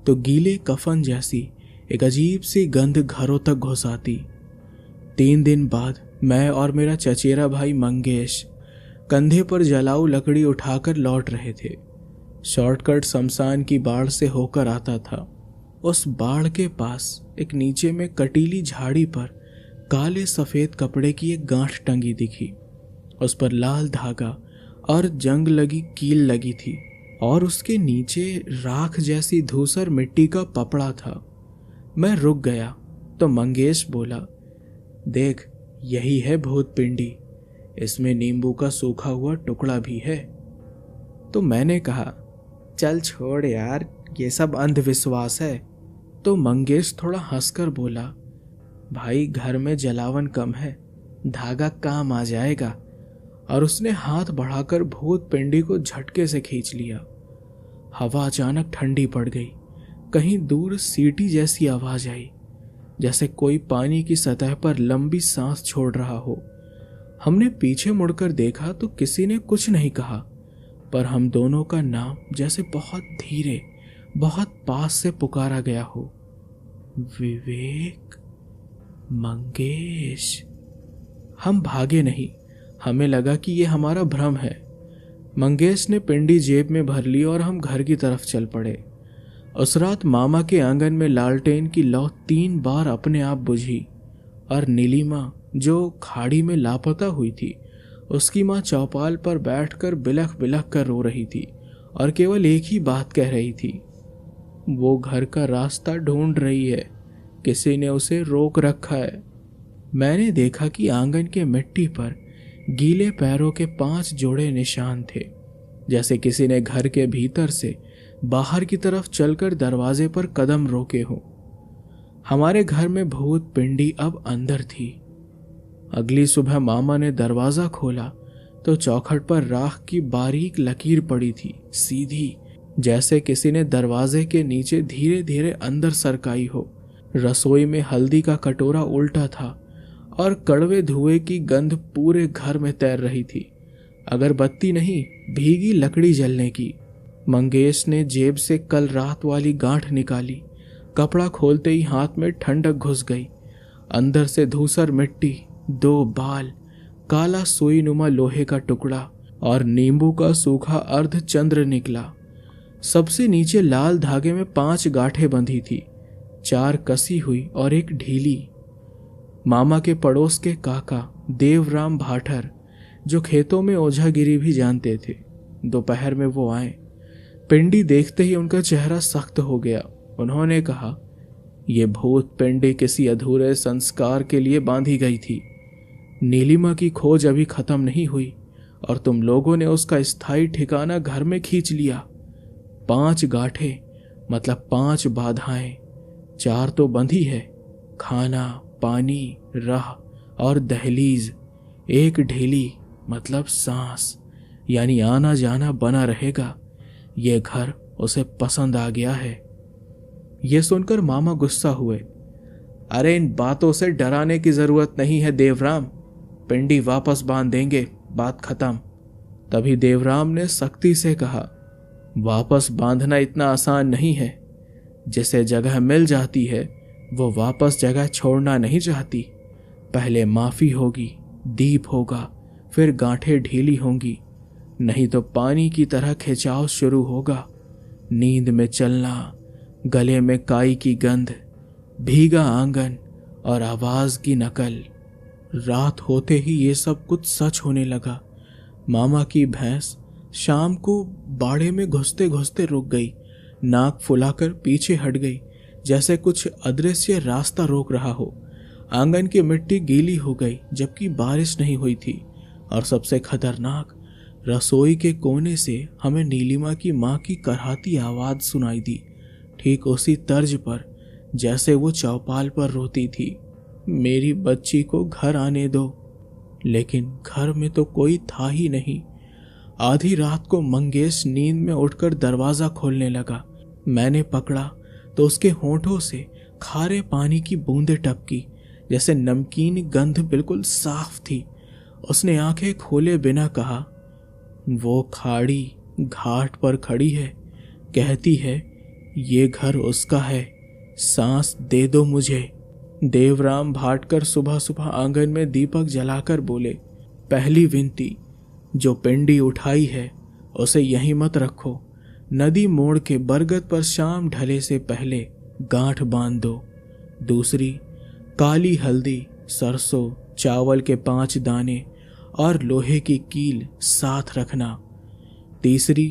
तो गीले कफन जैसी एक अजीब सी गंध घरों तक घुस आती। 3 दिन बाद मैं और मेरा चचेरा भाई मंगेश कंधे पर जलाऊ लकड़ी उठाकर लौट रहे थे। शॉर्टकट शमशान की बाड़ से होकर आता था। उस बाड़ के पास एक नीचे में कटीली झाड़ी पर काले सफेद कपड़े की एक गांठ टंगी दिखी। उस पर लाल धागा और जंग लगी कील लगी थी और उसके नीचे राख जैसी धूसर मिट्टी का पपड़ा था। मैं रुक गया तो मंगेश बोला, देख यही है भूत पिंडी, इसमें नींबू का सूखा हुआ टुकड़ा भी है। तो मैंने कहा, चल छोड़ यार, ये सब अंधविश्वास है। तो मंगेश थोड़ा हंसकर बोला, भाई घर में जलावन कम है, धागा काम आ जाएगा। और उसने हाथ बढ़ाकर भूत पिंडी को झटके से खींच लिया। हवा अचानक ठंडी पड़ गई। कहीं दूर सीटी जैसी आवाज आई, जैसे कोई पानी की सतह पर लंबी सांस छोड़ रहा हो। हमने पीछे मुड़कर देखा तो किसी ने कुछ नहीं कहा, पर हम दोनों का नाम जैसे बहुत धीरे, बहुत पास से पुकारा गया हो, विवेक, मंगेश। हम भागे नहीं, हमें लगा कि ये हमारा भ्रम है। मंगेश ने पिंडी जेब में भर ली और हम घर की तरफ चल पड़े। उस रात मामा के आंगन में लालटेन की लौ 3 बार अपने आप बुझी और नीलिमा जो खाड़ी में लापता हुई थी, उसकी माँ चौपाल पर बैठकर बिलख बिलख कर रो रही थी और केवल एक ही बात कह रही थी, वो घर का रास्ता ढूंढ रही है, किसी ने उसे रोक रखा है। मैंने देखा कि आंगन के मिट्टी पर गीले पैरों के 5 जोड़े निशान थे, जैसे किसी ने घर के भीतर से बाहर की तरफ चलकर दरवाजे पर कदम रोके हों। हमारे घर में भूत पिंडी अब अंदर थी। अगली सुबह मामा ने दरवाजा खोला तो चौखट पर राख की बारीक लकीर पड़ी थी, सीधी, जैसे किसी ने दरवाजे के नीचे धीरे धीरे अंदर सरकाई हो। रसोई में हल्दी का कटोरा उल्टा था और कड़वे धुएं की गंध पूरे घर में तैर रही थी। अगरबत्ती नहीं, भीगी लकड़ी जलने की। मंगेश ने जेब से कल रात वाली गांठ निकाली। कपड़ा खोलते ही हाथ में ठंडक घुस गई। अंदर से धूसर मिट्टी, 2 बाल, काला सुई नुमा लोहे का टुकड़ा और नींबू का सूखा अर्ध चंद्र निकला। सबसे नीचे लाल धागे में 5 गांठें बंधी थी, 4 कसी हुई और 1 ढीली। मामा के पड़ोस के काका देवराम भाटर, जो खेतों में ओझागिरी भी जानते थे, दोपहर में वो आए। पिंडी देखते ही उनका चेहरा सख्त हो गया। उन्होंने कहा, ये भूत पिंडी किसी अधूरे संस्कार के लिए बांधी गई थी। नीलिमा की खोज अभी खत्म नहीं हुई और तुम लोगों ने उसका स्थायी ठिकाना घर में खींच लिया। 5 गांठें मतलब 5 बाधाएं, 4 तो बंधी है, खाना, पानी, राह और दहलीज। 1 ढीली मतलब सांस, यानी आना जाना बना रहेगा। यह घर उसे पसंद आ गया है। यह सुनकर मामा गुस्सा हुए। अरे इन बातों से डराने की जरूरत नहीं है देवराम, पिंडी वापस बांध देंगे, बात खत्म। तभी देवराम ने सख्ती से कहा, वापस बांधना इतना आसान नहीं है। जिसे जगह मिल जाती है वो वापस जगह छोड़ना नहीं चाहती। पहले माफी होगी, दीप होगा, फिर गांठें ढीली होंगी, नहीं तो पानी की तरह खिंचाव शुरू होगा। नींद में चलना, गले में काई की गंध, भीगा आंगन और आवाज की नकल। रात होते ही ये सब कुछ सच होने लगा। मामा की भैंस शाम को बाड़े में घुसते घुसते रुक गई, नाक फुलाकर पीछे हट गई, जैसे कुछ अदृश्य रास्ता रोक रहा हो। आंगन की मिट्टी गीली हो गई जबकि बारिश नहीं हुई थी। और सबसे खतरनाक, रसोई के कोने से हमें नीलिमा की माँ की करहाती आवाज सुनाई दी, ठीक उसी तर्ज पर जैसे वो चौपाल पर रोती थी, मेरी बच्ची को घर आने दो। लेकिन घर में तो कोई था ही नहीं। आधी रात को मंगेश नींद में उठकर दरवाजा खोलने लगा। मैंने पकड़ा तो उसके होंठों से खारे पानी की बूंदें टपकी, जैसे नमकीन गंध बिल्कुल साफ थी। उसने आंखें खोले बिना कहा, वो खाड़ी घाट पर खड़ी है, कहती है ये घर उसका है, सांस दे दो मुझे। देवराम भाटकर सुबह सुबह आंगन में दीपक जलाकर बोले, पहली विनती, जो पिंडी उठाई है उसे यहीं मत रखो, नदी मोड़ के बरगद पर शाम ढले से पहले गांठ बांध दो। दूसरी, काली हल्दी, सरसों, चावल के 5 दाने और लोहे की कील साथ रखना। तीसरी,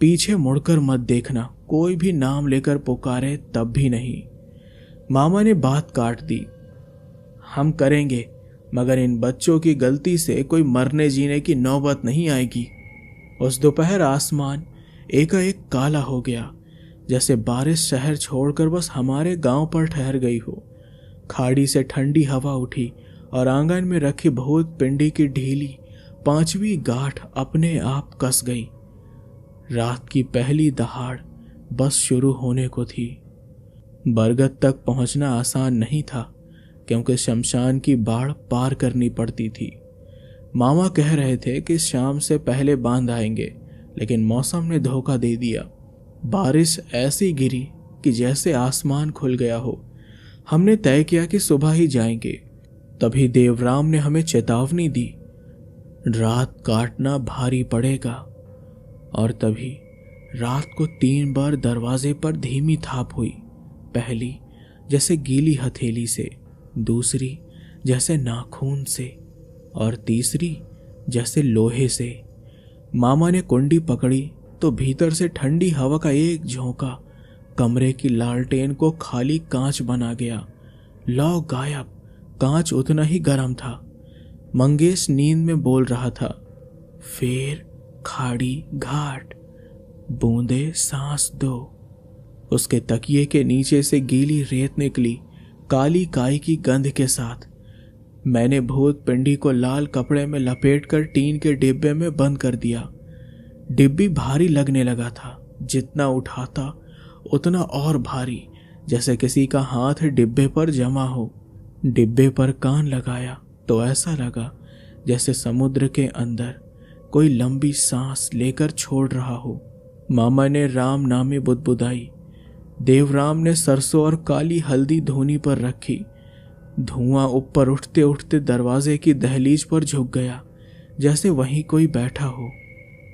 पीछे मुड़कर मत देखना, कोई भी नाम लेकर पुकारे तब भी नहीं। मामा ने बात काट दी, हम करेंगे, मगर इन बच्चों की गलती से कोई मरने जीने की नौबत नहीं आएगी। उस दोपहर आसमान एकाएक काला हो गया, जैसे बारिश शहर छोड़कर बस हमारे गांव पर ठहर गई हो। खाड़ी से ठंडी हवा उठी और आंगन में रखी भूत पिंडी की ढीली 5वीं गांठ अपने आप कस गई। रात की पहली दहाड़ बस शुरू होने को थी। बरगद तक पहुंचना आसान नहीं था, क्योंकि शमशान की बाढ़ पार करनी पड़ती थी। मामा कह रहे थे कि शाम से पहले बांध आएंगे, लेकिन मौसम ने धोखा दे दिया। बारिश ऐसी गिरी कि जैसे आसमान खुल गया हो। हमने तय किया कि सुबह ही जाएंगे। तभी देवराम ने हमें चेतावनी दी, रात काटना भारी पड़ेगा। और तभी रात को 3 बार दरवाजे पर धीमी थाप हुई। पहली जैसे गीली हथेली से, दूसरी जैसे नाखून से, और तीसरी जैसे लोहे से। मामा ने कुंडी पकड़ी तो भीतर से ठंडी हवा का एक झोंका कमरे की लालटेन को खाली कांच बना गया। लौ गायब, कांच उतना ही गर्म था। मंगेश नींद में बोल रहा था, फेर खाड़ी घाट, बूंदे सांस दो। उसके तकिए के नीचे से गीली रेत निकली, काली काई की गंध के साथ। मैंने भूत पिंडी को लाल कपड़े में लपेटकर टीन के डिब्बे में बंद कर दिया। डिब्बी भारी लगने लगा था, जितना उठाता उतना और भारी, जैसे किसी का हाथ डिब्बे पर जमा हो। डिब्बे पर कान लगाया तो ऐसा लगा जैसे समुद्र के अंदर कोई लंबी सांस लेकर छोड़ रहा हो। मामा ने राम नामे बुदबुदाई। देवराम ने सरसों और काली हल्दी धूनी पर रखी। धुआं ऊपर उठते उठते दरवाजे की दहलीज पर झुक गया, जैसे वहीं कोई बैठा हो।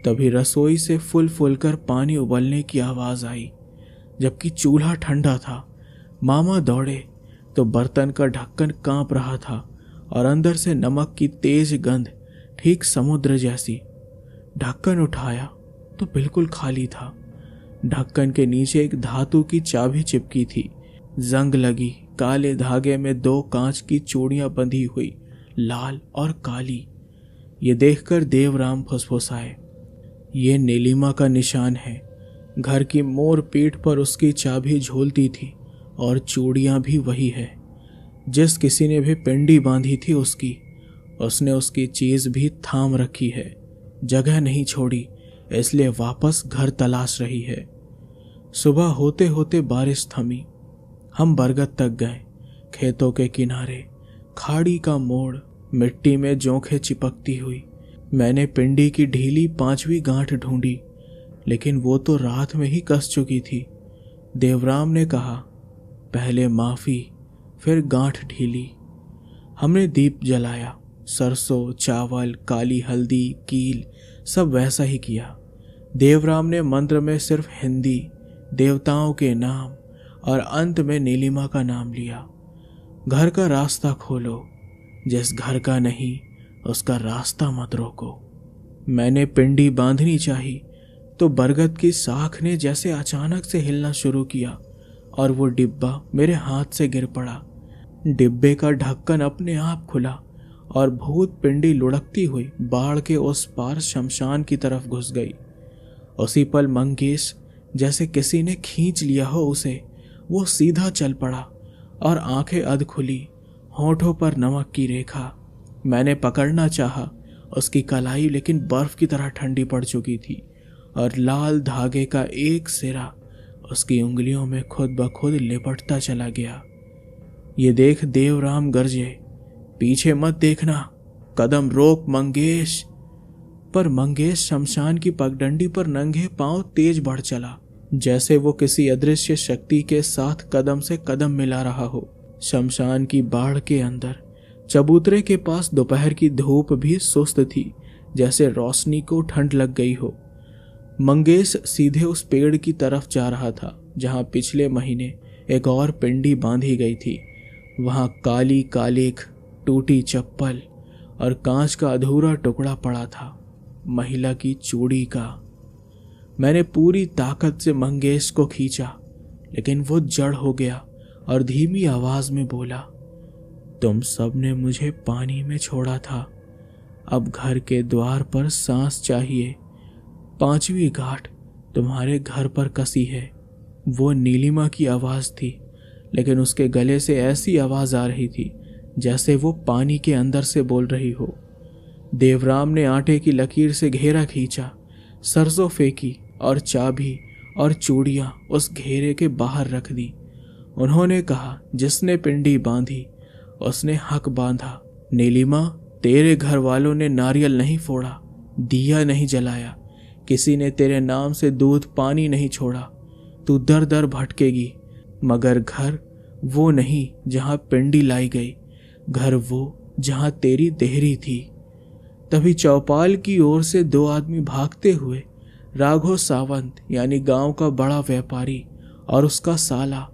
तभी रसोई से फुल फुल कर पानी उबलने की आवाज आई, जबकि चूल्हा ठंडा था। मामा दौड़े तो बर्तन का ढक्कन कांप रहा था और अंदर से नमक की तेज गंध, ठीक समुद्र जैसी। ढक्कन उठाया तो बिल्कुल खाली था। ढक्कन के नीचे एक धातु की चाबी चिपकी थी, जंग लगी। काले धागे में 2 कांच की चूड़ियां बंधी हुई, लाल और काली। ये देखकर देवराम फुसफुसाए, ये नीलिमा का निशान है। घर की मोर पीठ पर उसकी चाबी झूलती थी और चूड़ियां भी वही है। जिस किसी ने भी पिंडी बांधी थी उसने उसकी चीज भी थाम रखी है, जगह नहीं छोड़ी, इसलिए वापस घर तलाश रही है। सुबह होते होते बारिश थमी। हम बरगद तक गए। खेतों के किनारे खाड़ी का मोड़, मिट्टी में जोंखें चिपकती हुई। मैंने पिंडी की ढीली 5वीं गांठ ढूंढी, लेकिन वो तो रात में ही कस चुकी थी। देवराम ने कहा, पहले माफी, फिर गांठ ढीली। हमने दीप जलाया। सरसों, चावल, काली हल्दी, कील, सब वैसा ही किया। देवराम ने मंत्र में सिर्फ हिंदी, देवताओं के नाम और अंत में नीलिमा का नाम लिया। घर का रास्ता खोलो, जिस घर का नहीं उसका रास्ता मत रोको। मैंने पिंडी बांधनी चाही तो बरगद की साख ने जैसे अचानक से हिलना शुरू किया और वो डिब्बा मेरे हाथ से गिर पड़ा। डिब्बे का ढक्कन अपने आप खुला और भूत पिंडी लुढ़कती हुई बाढ़ के उस पार शमशान की तरफ घुस गई। उसी पल मंगेश, जैसे किसी ने खींच लिया हो उसे, वो सीधा चल पड़ा और आंखें अध खुली, होठों पर नमक की रेखा। मैंने पकड़ना चाहा उसकी कलाई, लेकिन बर्फ की तरह ठंडी पड़ चुकी थी और लाल धागे का एक सिरा उसकी उंगलियों में खुद ब खुद लिपटता चला गया। ये देख देवराम गरजे, पीछे मत देखना, कदम रोक मंगेश। पर मंगेश शमशान की पगडंडी पर नंगे पांव तेज बढ़ चला, जैसे वो किसी अदृश्य शक्ति के साथ कदम से कदम मिला रहा हो। शमशान की बाढ़ के अंदर चबूतरे के पास दोपहर की धूप भी सुस्त थी, जैसे रोशनी को ठंड लग गई हो। मंगेश सीधे उस पेड़ की तरफ जा रहा था जहां पिछले महीने एक और पिंडी बांधी गई थी। वहां काली कालिख, टूटी चप्पल और कांच का अधूरा टुकड़ा पड़ा था, महिला की चूड़ी का। मैंने पूरी ताकत से मंगेश को खींचा, लेकिन वो जड़ हो गया और धीमी आवाज में बोला, तुम सब ने मुझे पानी में छोड़ा था, अब घर के द्वार पर सांस चाहिए। 5वीं गांठ तुम्हारे घर पर कसी है। वो नीलिमा की आवाज थी, लेकिन उसके गले से ऐसी आवाज आ रही थी जैसे वो पानी के अंदर से बोल रही हो। देवराम ने आटे की लकीर से घेरा खींचा, सरसों फेंकी और चाबी और चूड़ियां उस घेरे के बाहर रख दी। उन्होंने कहा, जिसने पिंडी बांधी उसने हक बांधा। नीलिमा, तेरे घर वालों ने नारियल नहीं फोड़ा, दिया नहीं जलाया, किसी ने तेरे नाम से दूध पानी नहीं छोड़ा। तू दर दर भटकेगी, मगर घर वो नहीं जहां पिंडी लाई गई, घर वो जहां तेरी देहरी थी। तभी चौपाल की ओर से 2 आदमी भागते हुए राघव सावंत यानी गांव का बड़ा व्यापारी और उसका साला,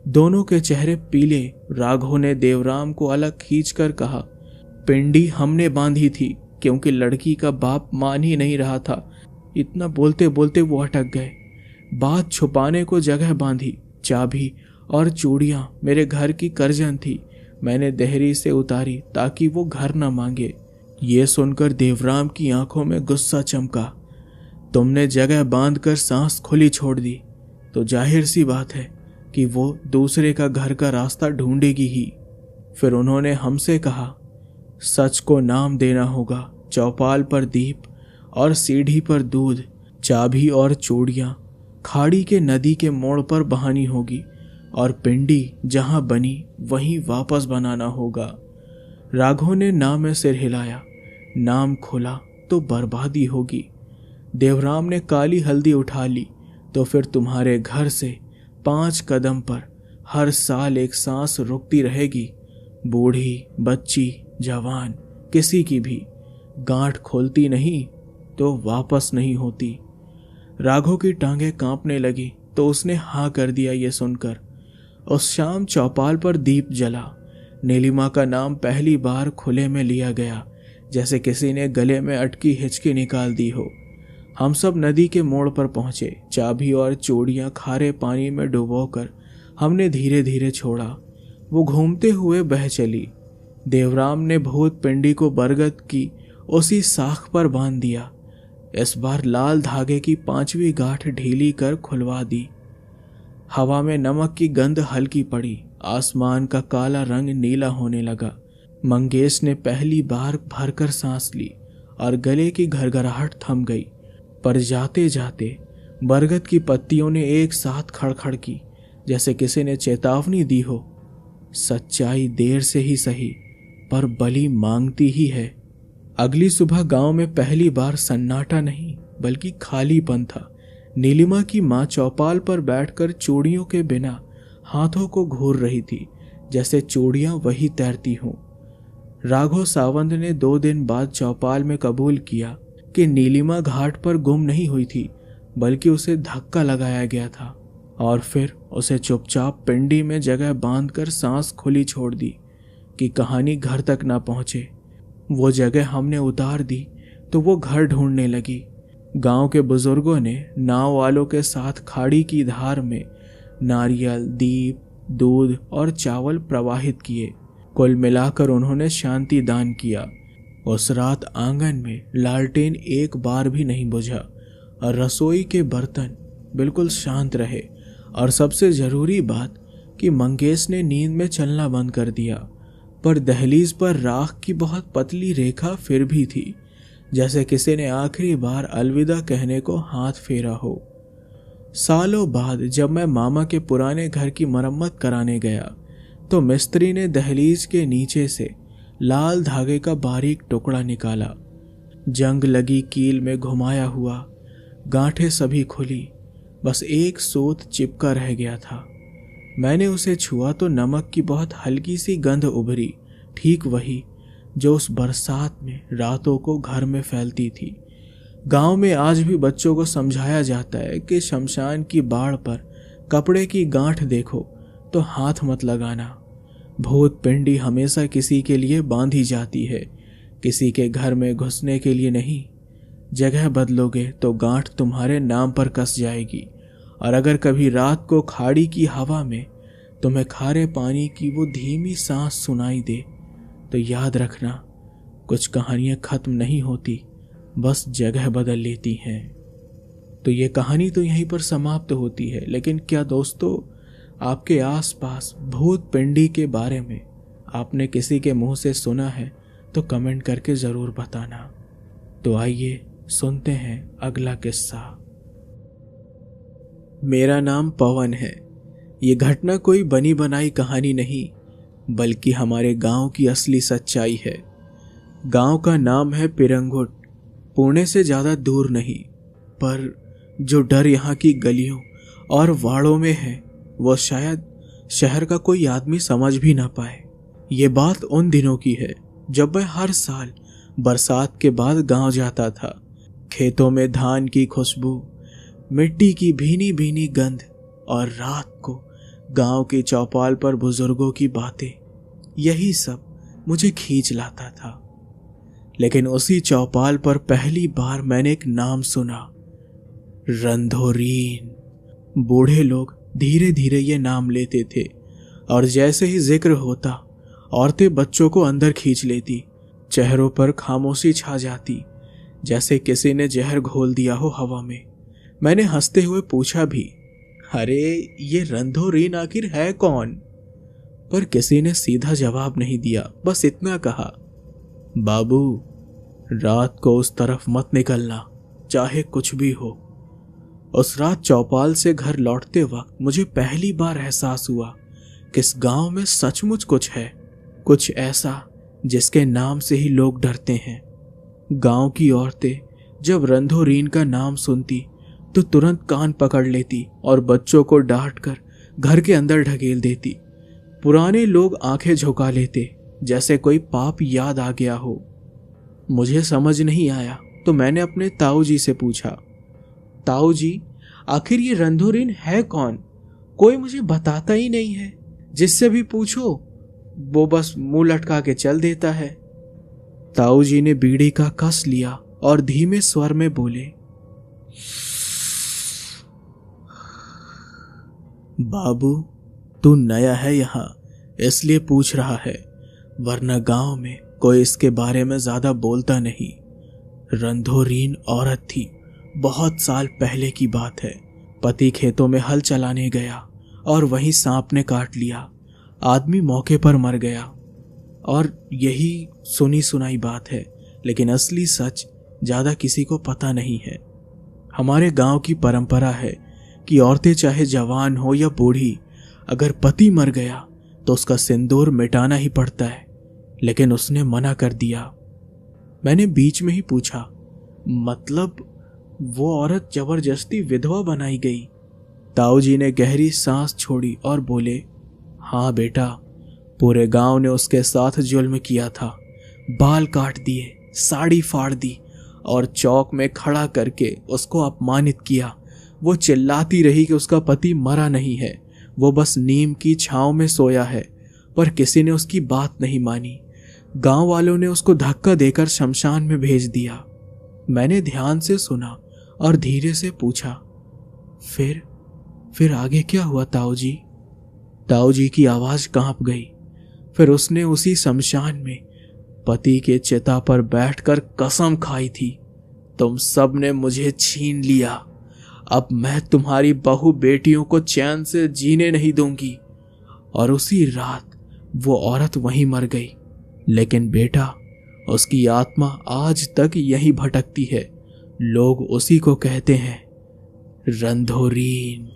दोनों के चेहरे पीले। राघव ने देवराम को अलग खींचकर कहा, पिंडी हमने बांधी थी क्योंकि लड़की का बाप मान ही नहीं रहा था। इतना बोलते बोलते वो अटक गए। बात छुपाने को जगह बांधी। चाबी और चूड़ियां मेरे घर की करजन थी, मैंने देहरी से उतारी ताकि वो घर न मांगे। ये सुनकर देवराम की आंखों में गुस्सा चमका। तुमने जगह बांधकर सांस खुली छोड़ दी तो जाहिर सी बात है कि वो दूसरे का घर का रास्ता ढूंढेगी ही। फिर उन्होंने हमसे कहा, सच को नाम देना होगा। चौपाल पर दीप और सीढ़ी पर दूध, चाबी और चूड़ियां खाड़ी के नदी के मोड़ पर बहानी होगी और पिंडी जहां बनी वहीं वापस बनाना होगा। राघव ने ना में सिर हिलाया। नाम खुला तो बर्बादी होगी। देवराम ने काली हल्दी उठा ली तो फिर तुम्हारे घर से 5 कदम पर हर साल एक सांस रुकती रहेगी। बूढ़ी, बच्ची, जवान, किसी की भी गांठ खोलती नहीं तो वापस नहीं होती। राघव की टांगें कांपने लगी तो उसने हाँ कर दिया। ये सुनकर उस शाम चौपाल पर दीप जला। नीलिमा का नाम पहली बार खुले में लिया गया, जैसे किसी ने गले में अटकी हिचकी निकाल दी हो। हम सब नदी के मोड़ पर पहुंचे। चाबी और चूड़ियां खारे पानी में डुबोकर हमने धीरे धीरे छोड़ा। वो घूमते हुए बह चली। देवराम ने भूत पिंडी को बरगद की उसी साख पर बांध दिया। इस बार लाल धागे की 5वीं गांठ ढीली कर खुलवा दी। हवा में नमक की गंध हल्की पड़ी। आसमान का काला रंग नीला होने लगा। मंगेश ने पहली बार भरकर सांस ली और गले की घरघराहट थम गई। पर जाते जाते बरगद की पत्तियों ने एक साथ खड़खड़ की, जैसे किसी ने चेतावनी दी हो। सच्चाई देर से ही सही पर बलि मांगती ही है। अगली सुबह गांव में पहली बार सन्नाटा नहीं बल्कि खालीपन था। नीलिमा की मां चौपाल पर बैठकर चूड़ियों के बिना हाथों को घूर रही थी, जैसे चूड़ियां वही तैरती हों। राघव सावंत ने 2 दिन बाद चौपाल में कबूल किया कि नीलिमा घाट पर गुम नहीं हुई थी, बल्कि उसे धक्का लगाया गया था और फिर उसे चुपचाप पिंडी में जगह बांधकर सांस खुली छोड़ दी कि कहानी घर तक ना पहुंचे। वो जगह हमने उतार दी तो वो घर ढूंढने लगी। गांव के बुजुर्गों ने नाव वालों के साथ खाड़ी की धार में नारियल, दीप, दूध और चावल प्रवाहित किए। कुल मिलाकर उन्होंने शांति दान किया। उस रात आंगन में लालटेन एक बार भी नहीं बुझा और रसोई के बर्तन बिल्कुल शांत रहे। और सबसे जरूरी बात कि मंगेश ने नींद में चलना बंद कर दिया, पर दहलीज पर राख की बहुत पतली रेखा फिर भी थी, जैसे किसी ने आखिरी बार अलविदा कहने को हाथ फेरा हो। सालों बाद जब मैं मामा के पुराने घर की मरम्मत कराने गया तो मिस्त्री ने दहलीज के नीचे से लाल धागे का बारीक टुकड़ा निकाला। जंग लगी कील में घुमाया हुआ, गांठें सभी खुली, बस एक सोत चिपका रह गया था। मैंने उसे छुआ तो नमक की बहुत हल्की सी गंध उभरी, ठीक वही जो उस बरसात में रातों को घर में फैलती थी। गांव में आज भी बच्चों को समझाया जाता है कि शमशान की बाड़ पर कपड़े की गांठ देखो तो हाथ मत लगाना। भूत पिंडी हमेशा किसी के लिए बांधी जाती है, किसी के घर में घुसने के लिए नहीं। जगह बदलोगे तो गांठ तुम्हारे नाम पर कस जाएगी। और अगर कभी रात को खाड़ी की हवा में तुम्हें खारे पानी की वो धीमी सांस सुनाई दे तो याद रखना, कुछ कहानियां खत्म नहीं होती, बस जगह बदल लेती हैं। तो ये कहानी तो यहीं पर समाप्त होती है, लेकिन क्या दोस्तों आपके आसपास भूत पिंडी के बारे में आपने किसी के मुंह से सुना है तो कमेंट करके ज़रूर बताना। तो आइए सुनते हैं अगला किस्सा। मेरा नाम पवन है। ये घटना कोई बनी बनाई कहानी नहीं, बल्कि हमारे गांव की असली सच्चाई है। गांव का नाम है पिरंगुट। पुणे से ज़्यादा दूर नहीं, पर जो डर यहाँ की गलियों और वाड़ों में है वो शायद शहर का कोई आदमी समझ भी ना पाए। ये बात उन दिनों की है जब मैं हर साल बरसात के बाद गांव जाता था। खेतों में धान की खुशबू, मिट्टी की भीनी भीनी गंध और रात को गांव की चौपाल पर बुजुर्गों की बातें, यही सब मुझे खींच लाता था। लेकिन उसी चौपाल पर पहली बार मैंने एक नाम सुना, रंधोरीन। बूढ़े लोग धीरे धीरे ये नाम लेते थे और जैसे ही जिक्र होता औरतें बच्चों को अंदर खींच लेती। चेहरों पर खामोशी छा जाती, जैसे किसी ने जहर घोल दिया हो हवा में। मैंने हंसते हुए पूछा भी, अरे ये रंधोरीन आखिर है कौन? पर किसी ने सीधा जवाब नहीं दिया, बस इतना कहा, बाबू रात को उस तरफ मत निकलना, चाहे कुछ भी हो। उस रात चौपाल से घर लौटते वक्त मुझे पहली बार एहसास हुआ कि इस गांव में सचमुच कुछ है, कुछ ऐसा जिसके नाम से ही लोग डरते हैं। गांव की औरतें जब रंधोरीन का नाम सुनती तो तुरंत कान पकड़ लेती और बच्चों को डांट कर घर के अंदर ढकेल देती। पुराने लोग आंखें झुका लेते, जैसे कोई पाप याद आ गया हो। मुझे समझ नहीं आया तो मैंने अपने ताऊ जी से पूछा, ताऊ जी आखिर ये रंधोरीन है कौन? कोई मुझे बताता ही नहीं है। जिससे भी पूछो वो बस मुंह लटका के चल देता है। ताऊ जी ने बीड़ी का कस लिया और धीमे स्वर में बोले, बाबू तू नया है यहाँ इसलिए पूछ रहा है, वरना गांव में कोई इसके बारे में ज्यादा बोलता नहीं। रंधोरीन औरत थी, बहुत साल पहले की बात है। पति खेतों में हल चलाने गया और वहीं सांप ने काट लिया। आदमी मौके पर मर गया। और यही सुनी सुनाई बात है, लेकिन असली सच ज्यादा किसी को पता नहीं है। हमारे गांव की परंपरा है कि औरतें चाहे जवान हो या बूढ़ी, अगर पति मर गया तो उसका सिंदूर मिटाना ही पड़ता है, लेकिन उसने मना कर दिया। मैंने बीच में ही पूछा, मतलब वो औरत जबरदस्ती विधवा बनाई गई? ताऊ जी ने गहरी सांस छोड़ी और बोले, हाँ बेटा, पूरे गांव ने उसके साथ जुल्म किया था। बाल काट दिए, साड़ी फाड़ दी और चौक में खड़ा करके उसको अपमानित किया। वो चिल्लाती रही कि उसका पति मरा नहीं है, वो बस नीम की छांव में सोया है, पर किसी ने उसकी बात नहीं मानी। गांव वालों ने उसको धक्का देकर शमशान में भेज दिया। मैंने ध्यान से सुना और धीरे से पूछा, फिर आगे क्या हुआ ताऊ जी? ताऊ जी की आवाज कांप गई। फिर उसने उसी शमशान में पति के चिता पर बैठकर कसम खाई थी, तुम सब ने मुझे छीन लिया, अब मैं तुम्हारी बहू बेटियों को चैन से जीने नहीं दूंगी। और उसी रात वो औरत वहीं मर गई। लेकिन बेटा, उसकी आत्मा आज तक यहीं भटकती है। लोग उसी को कहते हैं रंधोरीन।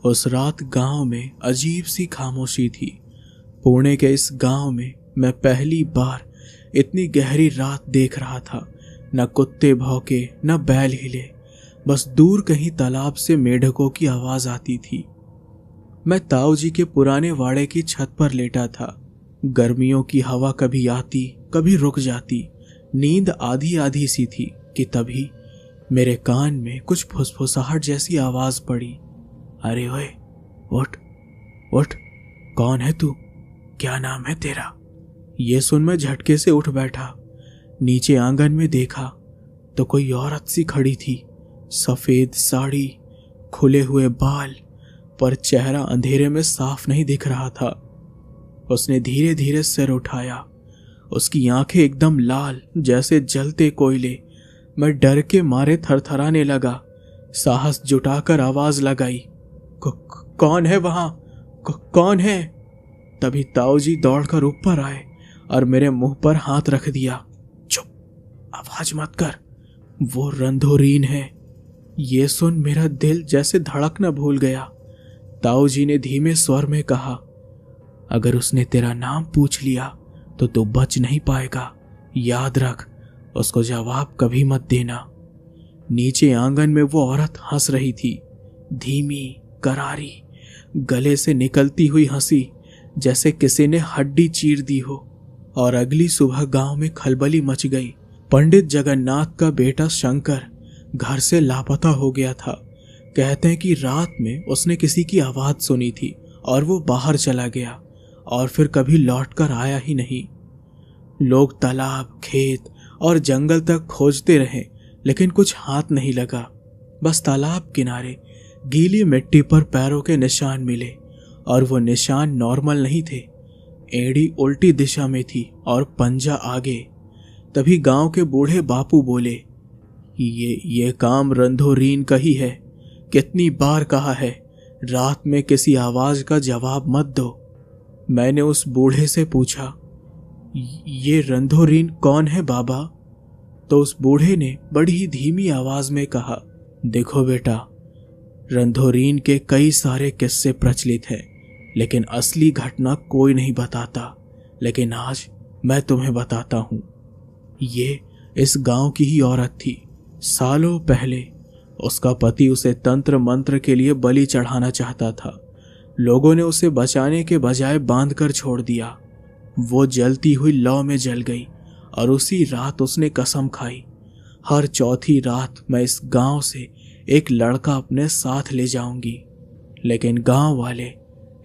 उस रात गांव में अजीब सी खामोशी थी। पुणे के इस गांव में मैं पहली बार इतनी गहरी रात देख रहा था। न कुत्ते भौंके, न बैल हिले, बस दूर कहीं तालाब से मेढकों की आवाज आती थी। मैं ताऊ जी के पुराने वाड़े की छत पर लेटा था। गर्मियों की हवा कभी आती, कभी रुक जाती। नींद आधी आधी सी थी कि तभी मेरे कान में कुछ फुसफुसाहट जैसी आवाज पड़ी। अरे ओए, उठ उठ, कौन है तू? क्या नाम है तेरा? ये सुन मैं झटके से उठ बैठा। नीचे आंगन में देखा तो कोई औरत सी खड़ी थी। सफेद साड़ी, खुले हुए बाल, पर चेहरा अंधेरे में साफ नहीं दिख रहा था। उसने धीरे धीरे सिर उठाया। उसकी आंखें एकदम लाल, जैसे जलते कोयले। मैं डर के मारे थरथराने लगा। साहस जुटाकर आवाज लगाई, कौन है वहां? कौन है? तभी ताऊ जी दौड़कर ऊपर आए और मेरे मुंह पर हाथ रख दिया। चुप, आवाज मत कर, वो रंधोरीन है। ये सुन मेरा दिल जैसे धड़कना भूल गया। ताऊ जी ने धीमे स्वर में कहा, अगर उसने तेरा नाम पूछ लिया तो तू बच नहीं पाएगा। याद रख, उसको जवाब कभी मत देना। नीचे आंगन में वो औरत हंस रही थी, धीमी, करारी, गले से निकलती हुई हंसी जैसे किसी ने हड्डी चीर दी हो। और अगली सुबह गांव में खलबली मच गई। पंडित जगन्नाथ का बेटा शंकर घर से लापता हो गया था। कहते हैं कि रात में उसने किसी की आवाज सुनी थी और वो बाहर चला गया और फिर कभी लौटकर आया ही नहीं। लोग तालाब, खेत और जंगल तक खोजते रहे, लेकिन कुछ हाथ नहीं लगा। बस तालाब किनारे गीली मिट्टी पर पैरों के निशान मिले, और वो निशान नॉर्मल नहीं थे। एड़ी उल्टी दिशा में थी और पंजा आगे। तभी गांव के बूढ़े बापू बोले, ये काम रंधोरीन का ही है। कितनी बार कहा है, रात में किसी आवाज का जवाब मत दो। मैंने उस बूढ़े से पूछा, ये रंधोरीन कौन है बाबा? तो उस बूढ़े ने बड़ी ही धीमी आवाज में कहा, देखो बेटा, रंधोरीन के कई सारे किस्से प्रचलित हैं, लेकिन असली घटना कोई नहीं बताता। लेकिन आज मैं तुम्हें बताता हूं। ये इस गांव की ही औरत थी। सालों पहले उसका पति उसे तंत्र मंत्र के लिए बलि चढ़ाना चाहता था। लोगों ने उसे बचाने के बजाय बांधकर छोड़ दिया। वो जलती हुई लौ में जल गई और उसी रात उसने कसम खाई, हर चौथी रात मैं इस गांव से एक लड़का अपने साथ ले जाऊंगी। लेकिन गांव वाले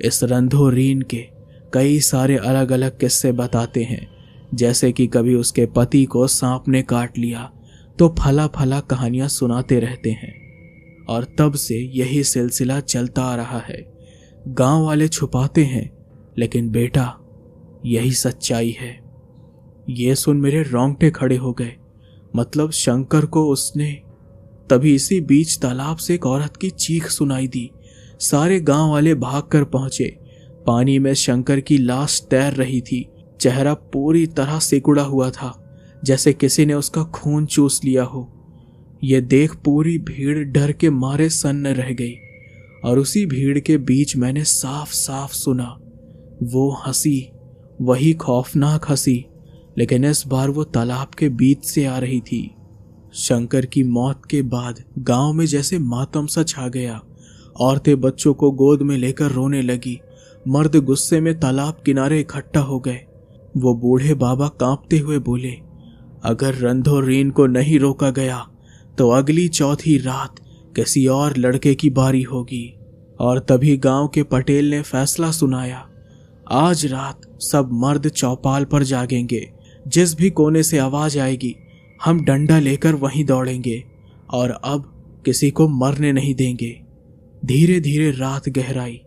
इस रंधोरीन के कई सारे अलग अलग किस्से बताते हैं, जैसे कि कभी उसके पति को सांप ने काट लिया, तो फला फला कहानियां सुनाते रहते हैं। और तब से यही सिलसिला चलता आ रहा है। गांव वाले छुपाते हैं, लेकिन बेटा यही सच्चाई है। ये सुन मेरे रोंगटे खड़े हो गए। मतलब शंकर को उसने। तभी इसी बीच तालाब से एक औरत की चीख सुनाई दी। सारे गांव वाले भागकर पहुंचे। पानी में शंकर की लाश तैर रही थी। चेहरा पूरी तरह सिकुड़ा हुआ था, जैसे किसी ने उसका खून चूस लिया हो। यह देख पूरी भीड़ डर के मारे सन्न रह गई। और उसी भीड़ के बीच मैंने साफ साफ सुना वो हंसी, वही खौफनाक हंसी, लेकिन इस बार वो तालाब के बीच से आ रही थी। शंकर की मौत के बाद गांव में जैसे मातम सा छा गया। औरतें बच्चों को गोद में लेकर रोने लगी। मर्द गुस्से में तालाब किनारे इकट्ठा हो गए। वो बूढ़े बाबा कांपते हुए बोले, अगर रंधोरीन को नहीं रोका गया तो अगली चौथी रात किसी और लड़के की बारी होगी। और तभी गांव के पटेल ने फैसला सुनाया, आज रात सब मर्द चौपाल पर जागेंगे। जिस भी कोने से आवाज आएगी हम डंडा लेकर वहीं दौड़ेंगे और अब किसी को मरने नहीं देंगे। धीरे धीरे रात गहराई।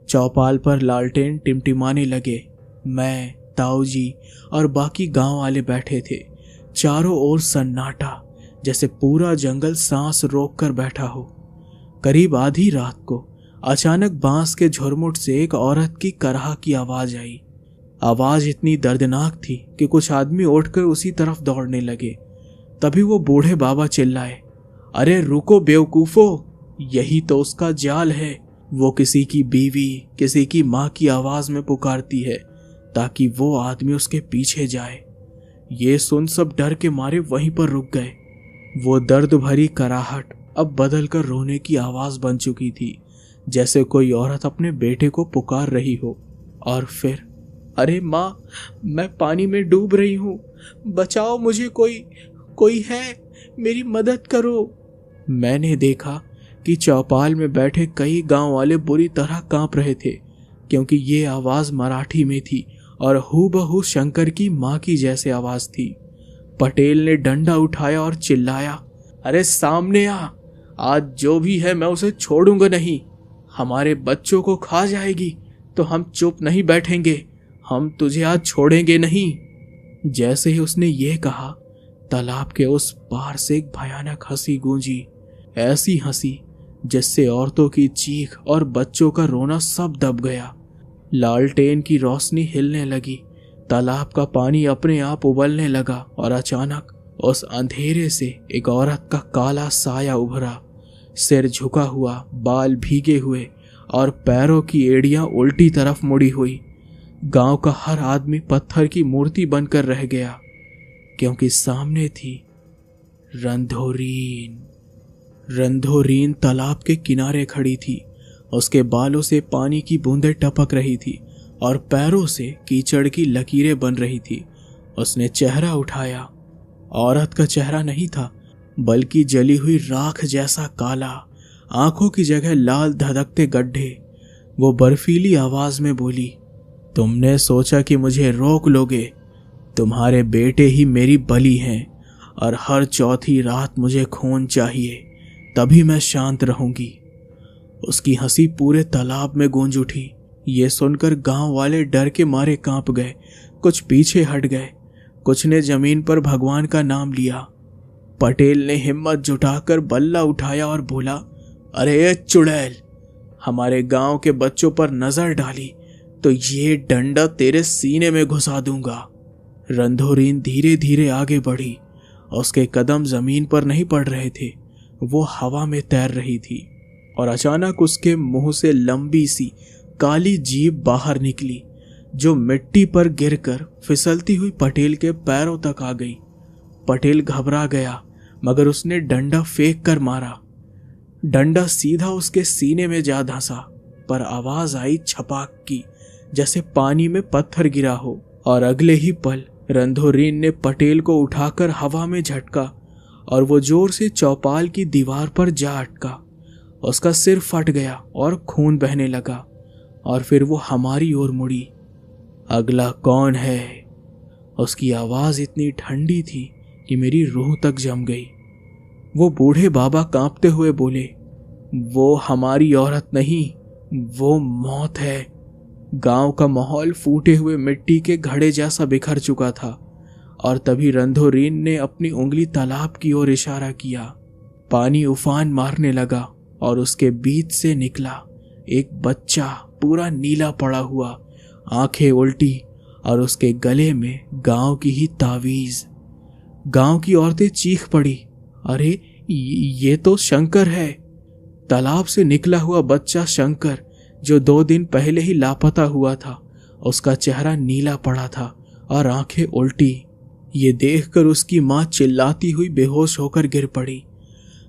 चौपाल पर लालटेन टिमटिमाने लगे। मैं, ताऊ जी और बाकी गांव वाले बैठे थे। चारों ओर सन्नाटा, जैसे पूरा जंगल सांस रोक कर बैठा हो। करीब आधी रात को अचानक बांस के झुरमुट से एक औरत की कराह की आवाज आई। आवाज इतनी दर्दनाक थी कि कुछ आदमी उठकर उसी तरफ दौड़ने लगे। तभी वो बूढ़े बाबा चिल्लाए, अरे रुको बेवकूफो, यही तो उसका जाल है। वो किसी की बीवी, किसी की माँ की आवाज में पुकारती है, ताकि वो आदमी उसके पीछे जाए। ये सुन सब डर के मारे वहीं पर रुक गए। वो दर्द भरी कराहट अब बदल कर रोने की आवाज बन चुकी थी, जैसे कोई औरत अपने बेटे को पुकार रही हो। और फिर, अरे माँ, मैं पानी में डूब रही हूँ, बचाओ मुझे, कोई है, मेरी मदद करो। मैंने देखा कि चौपाल में बैठे कई गांव वाले बुरी तरह कांप रहे थे, क्योंकि ये आवाज मराठी में थी और हूबहू शंकर की माँ की जैसे आवाज थी। पटेल ने डंडा उठाया और चिल्लाया, अरे सामने आ, आज जो भी है मैं उसे छोड़ूंगा नहीं। हमारे बच्चों को खा जाएगी तो हम चुप नहीं बैठेंगे, हम तुझे आज छोड़ेंगे नहीं। जैसे ही उसने ये कहा, तालाब के उस पार से एक भयानक हंसी गूंजी, ऐसी हंसी जिससे औरतों की चीख और बच्चों का रोना सब दब गया। लालटेन की रोशनी हिलने लगी, तालाब का पानी अपने आप उबलने लगा और अचानक उस अंधेरे से एक औरत का काला साया उभरा, सिर झुका हुआ, बाल भीगे हुए और पैरों की एड़ियां उल्टी तरफ मुड़ी हुई। गांव का हर आदमी पत्थर की मूर्ति बनकर रह गया, क्योंकि सामने थी रंधोरीन। रंधोरीन तालाब के किनारे खड़ी थी। उसके बालों से पानी की बूंदें टपक रही थी और पैरों से कीचड़ की लकीरें बन रही थी। उसने चेहरा उठाया। औरत का चेहरा नहीं था, बल्कि जली हुई राख जैसा काला, आंखों की जगह लाल धधकते गड्ढे। वो बर्फीली आवाज में बोली, तुमने सोचा कि मुझे रोक लोगे? तुम्हारे बेटे ही मेरी बलि हैं और हर चौथी रात मुझे खून चाहिए, तभी मैं शांत रहूंगी। उसकी हंसी पूरे तालाब में गूंज उठी। ये सुनकर गांव वाले डर के मारे कांप गए। कुछ पीछे हट गए, कुछ ने जमीन पर भगवान का नाम लिया। पटेल ने हिम्मत जुटाकर बल्ला उठाया और बोला, अरे चुड़ैल, हमारे गांव के बच्चों पर नजर डाली तो ये डंडा तेरे सीने में घुसा दूंगा। रंधोरीन धीरे धीरे आगे बढ़ी। उसके कदम जमीन पर नहीं पड़ रहे थे, वो हवा में तैर रही थी। और अचानक उसके मुंह से लंबी सी काली जीभ बाहर निकली, जो मिट्टी पर गिरकर फिसलती हुई पटेल के पैरों तक आ गई। पटेल घबरा गया, मगर उसने डंडा फेंक कर मारा। डंडा सीधा उसके सीने में जा धंसा, पर आवाज आई छपाक की, जैसे पानी में पत्थर गिरा हो। और अगले ही पल रंधोरीन ने पटेल को उठाकर हवा में झटका और वो जोर से चौपाल की दीवार पर जा अटका। उसका सिर फट गया और खून बहने लगा। और फिर वो हमारी ओर मुड़ी। अगला कौन है? उसकी आवाज इतनी ठंडी थी कि मेरी रूह तक जम गई। वो बूढ़े बाबा कांपते हुए बोले, वो हमारी औरत नहीं, वो मौत है। गांव का माहौल फूटे हुए मिट्टी के घड़े जैसा बिखर चुका था। और तभी रंधोरीन ने अपनी उंगली तालाब की ओर इशारा किया। पानी उफान मारने लगा और उसके बीच से निकला एक बच्चा, पूरा नीला पड़ा हुआ, आंखें उल्टी, और उसके गले में गांव की ही तावीज। गांव की औरतें चीख पड़ी, अरे ये तो शंकर है। तालाब से निकला हुआ बच्चा शंकर, जो 2 दिन पहले ही लापता हुआ था। उसका चेहरा नीला पड़ा था और आंखें उल्टी। ये देखकर उसकी मां चिल्लाती हुई बेहोश होकर गिर पड़ी।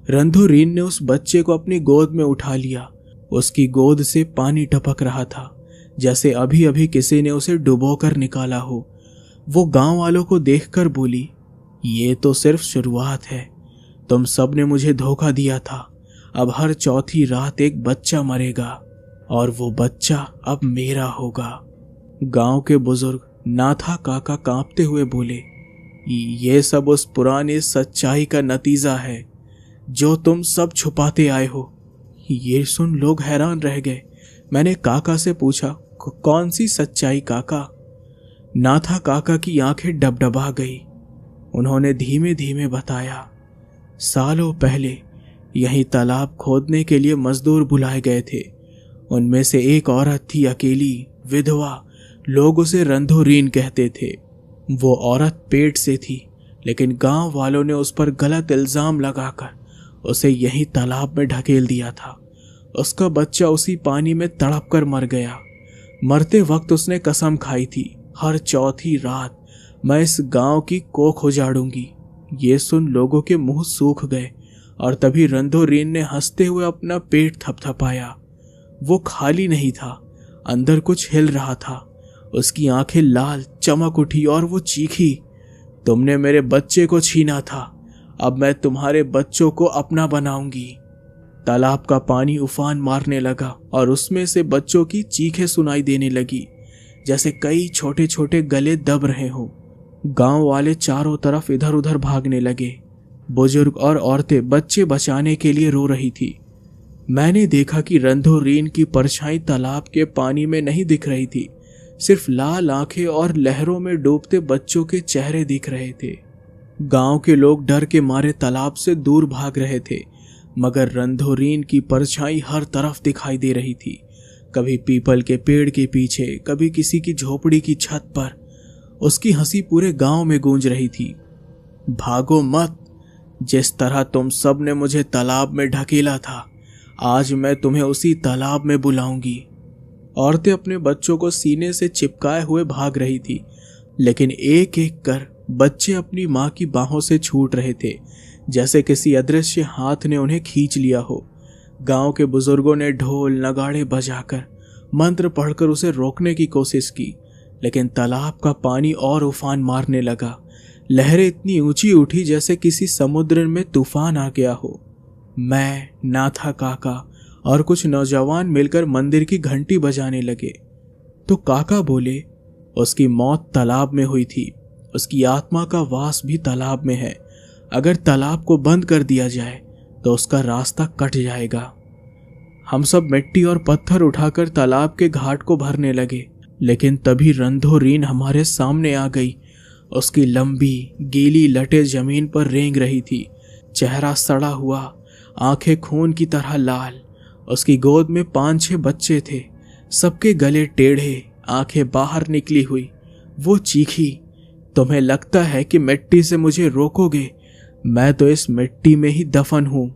रंधोरीन ने उस बच्चे को अपनी गोद में उठा लिया। उसकी गोद से पानी टपक रहा था, जैसे अभी अभी किसी ने उसे डुबोकर निकाला हो। वो गांव वालों को देखकर बोली, ये तो सिर्फ शुरुआत है। तुम सब ने मुझे धोखा दिया था। अब हर चौथी रात एक बच्चा मरेगा और वो बच्चा अब मेरा होगा। गांव के बुजुर्ग नाथा काका कांपते हुए बोले, ये सब उस पुरानी सच्चाई का नतीजा है जो तुम सब छुपाते आए हो। ये सुन लोग हैरान रह गए। मैंने काका से पूछा, कौन सी सच्चाई काका? नाथा काका की आंखें डबडबा गई। उन्होंने धीमे धीमे बताया, सालों पहले यहीं तालाब खोदने के लिए मजदूर बुलाए गए थे। उनमें से एक औरत थी, अकेली, विधवा। लोग उसे रंधोरीन कहते थे। वो औरत पेट से थी, लेकिन गांव वालों ने उस पर गलत इल्जाम लगाकर उसे यहीं तालाब में ढकेल दिया था। उसका बच्चा उसी पानी में तड़प कर मर गया। मरते वक्त उसने कसम खाई थी हर चौथी रात मैं इस गांव की कोख उजाड़ूंगी। ये सुन लोगों के मुंह सूख गए और तभी रंधोरीन ने हंसते हुए अपना पेट थपथपाया। वो खाली नहीं था, अंदर कुछ हिल रहा था। उसकी आंखें लाल चमक उठी और वो चीखी, तुमने मेरे बच्चे को छीना था, अब मैं तुम्हारे बच्चों को अपना बनाऊंगी। तालाब का पानी उफान मारने लगा और उसमें से बच्चों की चीखें सुनाई देने लगी, जैसे कई छोटे छोटे गले दब रहे हो। गांव वाले चारों तरफ इधर उधर भागने लगे। बुजुर्ग और औरतें बच्चे बचाने के लिए रो रही थी। मैंने देखा कि रंधोरीन की परछाई तालाब के पानी में नहीं दिख रही थी, सिर्फ लाल आंखें और लहरों में डूबते बच्चों के चेहरे दिख रहे थे। गांव के लोग डर के मारे तालाब से दूर भाग रहे थे, मगर रंधोरीन की परछाई हर तरफ दिखाई दे रही थी। कभी पीपल के पेड़ के पीछे, कभी किसी की झोपड़ी की छत पर। उसकी हंसी पूरे गांव में गूंज रही थी। भागो मत, जिस तरह तुम सब ने मुझे तालाब में ढकेला था, आज मैं तुम्हें उसी तालाब में बुलाऊंगी। औरतें अपने बच्चों को सीने से चिपकाए हुए भाग रही थी, लेकिन एक एक कर बच्चे अपनी मां की बाहों से छूट रहे थे, जैसे किसी अदृश्य हाथ ने उन्हें खींच लिया हो। गांव के बुजुर्गों ने ढोल नगाड़े बजाकर मंत्र पढ़कर उसे रोकने की कोशिश की, लेकिन तालाब का पानी और उफान मारने लगा। लहरें इतनी ऊंची उठी जैसे किसी समुद्र में तूफान आ गया हो। मैं, नाथा काका और कुछ नौजवान मिलकर मंदिर की घंटी बजाने लगे। तो काका बोले, उसकी मौत तालाब में हुई थी, उसकी आत्मा का वास भी तालाब में है। अगर तालाब को बंद कर दिया जाए तो उसका रास्ता कट जाएगा। हम सब मिट्टी और पत्थर उठाकर तालाब के घाट को भरने लगे, लेकिन तभी रंधोरीन हमारे सामने आ गई। उसकी लंबी गीली लटें जमीन पर रेंग रही थी, चेहरा सड़ा हुआ, आंखें खून की तरह लाल। उसकी गोद में 5-6 बच्चे थे, सबके गले टेढ़े, आंखें बाहर निकली हुई। वो चीखी, तुम्हें लगता है कि मिट्टी से मुझे रोकोगे? मैं तो इस मिट्टी में ही दफन हूं।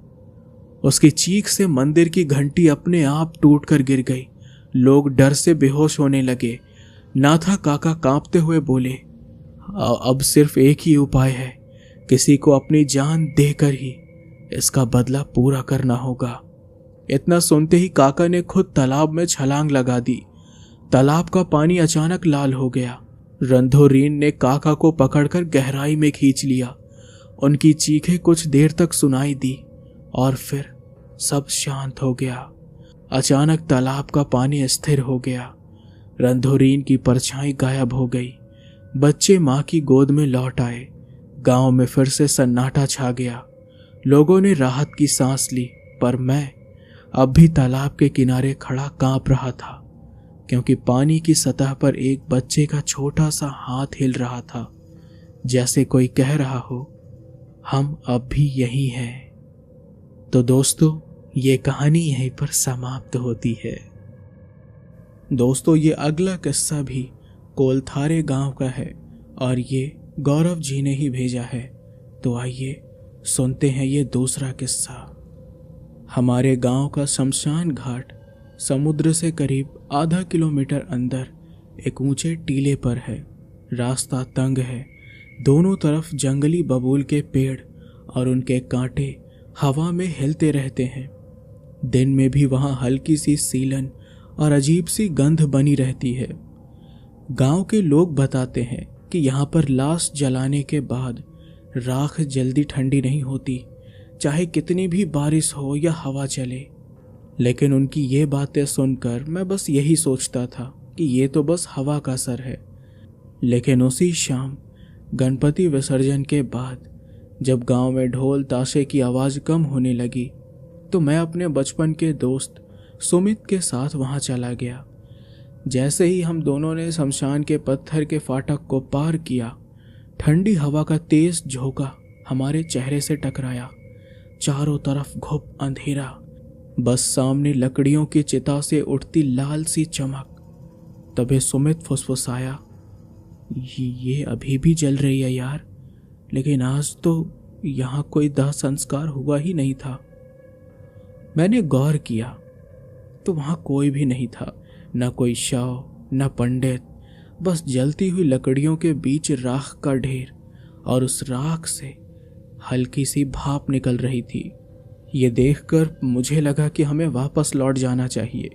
उसकी चीख से मंदिर की घंटी अपने आप टूटकर गिर गई। लोग डर से बेहोश होने लगे। नाथा काका कांपते हुए बोले, अब सिर्फ एक ही उपाय है, किसी को अपनी जान देकर ही इसका बदला पूरा करना होगा। इतना सुनते ही काका ने खुद तालाब में छलांग लगा दी। तालाब का पानी अचानक लाल हो गया। रंधोरीन ने काका को पकड़कर गहराई में खींच लिया। उनकी चीखें कुछ देर तक सुनाई दी और फिर सब शांत हो गया। अचानक तालाब का पानी स्थिर हो गया। रंधोरीन की परछाई गायब हो गई। बच्चे मां की गोद में लौट आए। गांव में फिर से सन्नाटा छा गया। लोगों ने राहत की सांस ली, पर मैं अब भी तालाब के किनारे खड़ा कांप रहा था, क्योंकि पानी की सतह पर एक बच्चे का छोटा सा हाथ हिल रहा था, जैसे कोई कह रहा हो, हम अब भी यही हैं। तो दोस्तों, ये कहानी यहीं पर समाप्त होती है। दोस्तों, ये अगला किस्सा भी कोलथारे गांव का है और ये गौरव जी ने ही भेजा है। तो आइए सुनते हैं ये दूसरा किस्सा। हमारे गांव का शमशान घाट समुद्र से करीब आधा किलोमीटर अंदर एक ऊंचे टीले पर है। रास्ता तंग है, दोनों तरफ जंगली बबूल के पेड़ और उनके कांटे हवा में हिलते रहते हैं। दिन में भी वहां हल्की सी सीलन और अजीब सी गंध बनी रहती है। गांव के लोग बताते हैं कि यहाँ पर लाश जलाने के बाद राख जल्दी ठंडी नहीं होती, चाहे कितनी भी बारिश हो या हवा चले। लेकिन उनकी ये बातें सुनकर मैं बस यही सोचता था कि ये तो बस हवा का असर है। लेकिन उसी शाम गणपति विसर्जन के बाद जब गांव में ढोल ताशे की आवाज़ कम होने लगी, तो मैं अपने बचपन के दोस्त सुमित के साथ वहां चला गया। जैसे ही हम दोनों ने शमशान के पत्थर के फाटक को पार किया, ठंडी हवा का तेज झोंका हमारे चेहरे से टकराया। चारों तरफ घुप अंधेरा, बस सामने लकड़ियों की चिता से उठती लाल सी चमक। तभी सुमित फुसफुसाया, ये अभी भी जल रही है यार, लेकिन आज तो यहाँ कोई दाह संस्कार हुआ ही नहीं था। मैंने गौर किया तो वहाँ कोई भी नहीं था, न कोई शव, न पंडित, बस जलती हुई लकड़ियों के बीच राख का ढेर, और उस राख से हल्की सी भाप निकल रही थी। ये देखकर मुझे लगा कि हमें वापस लौट जाना चाहिए,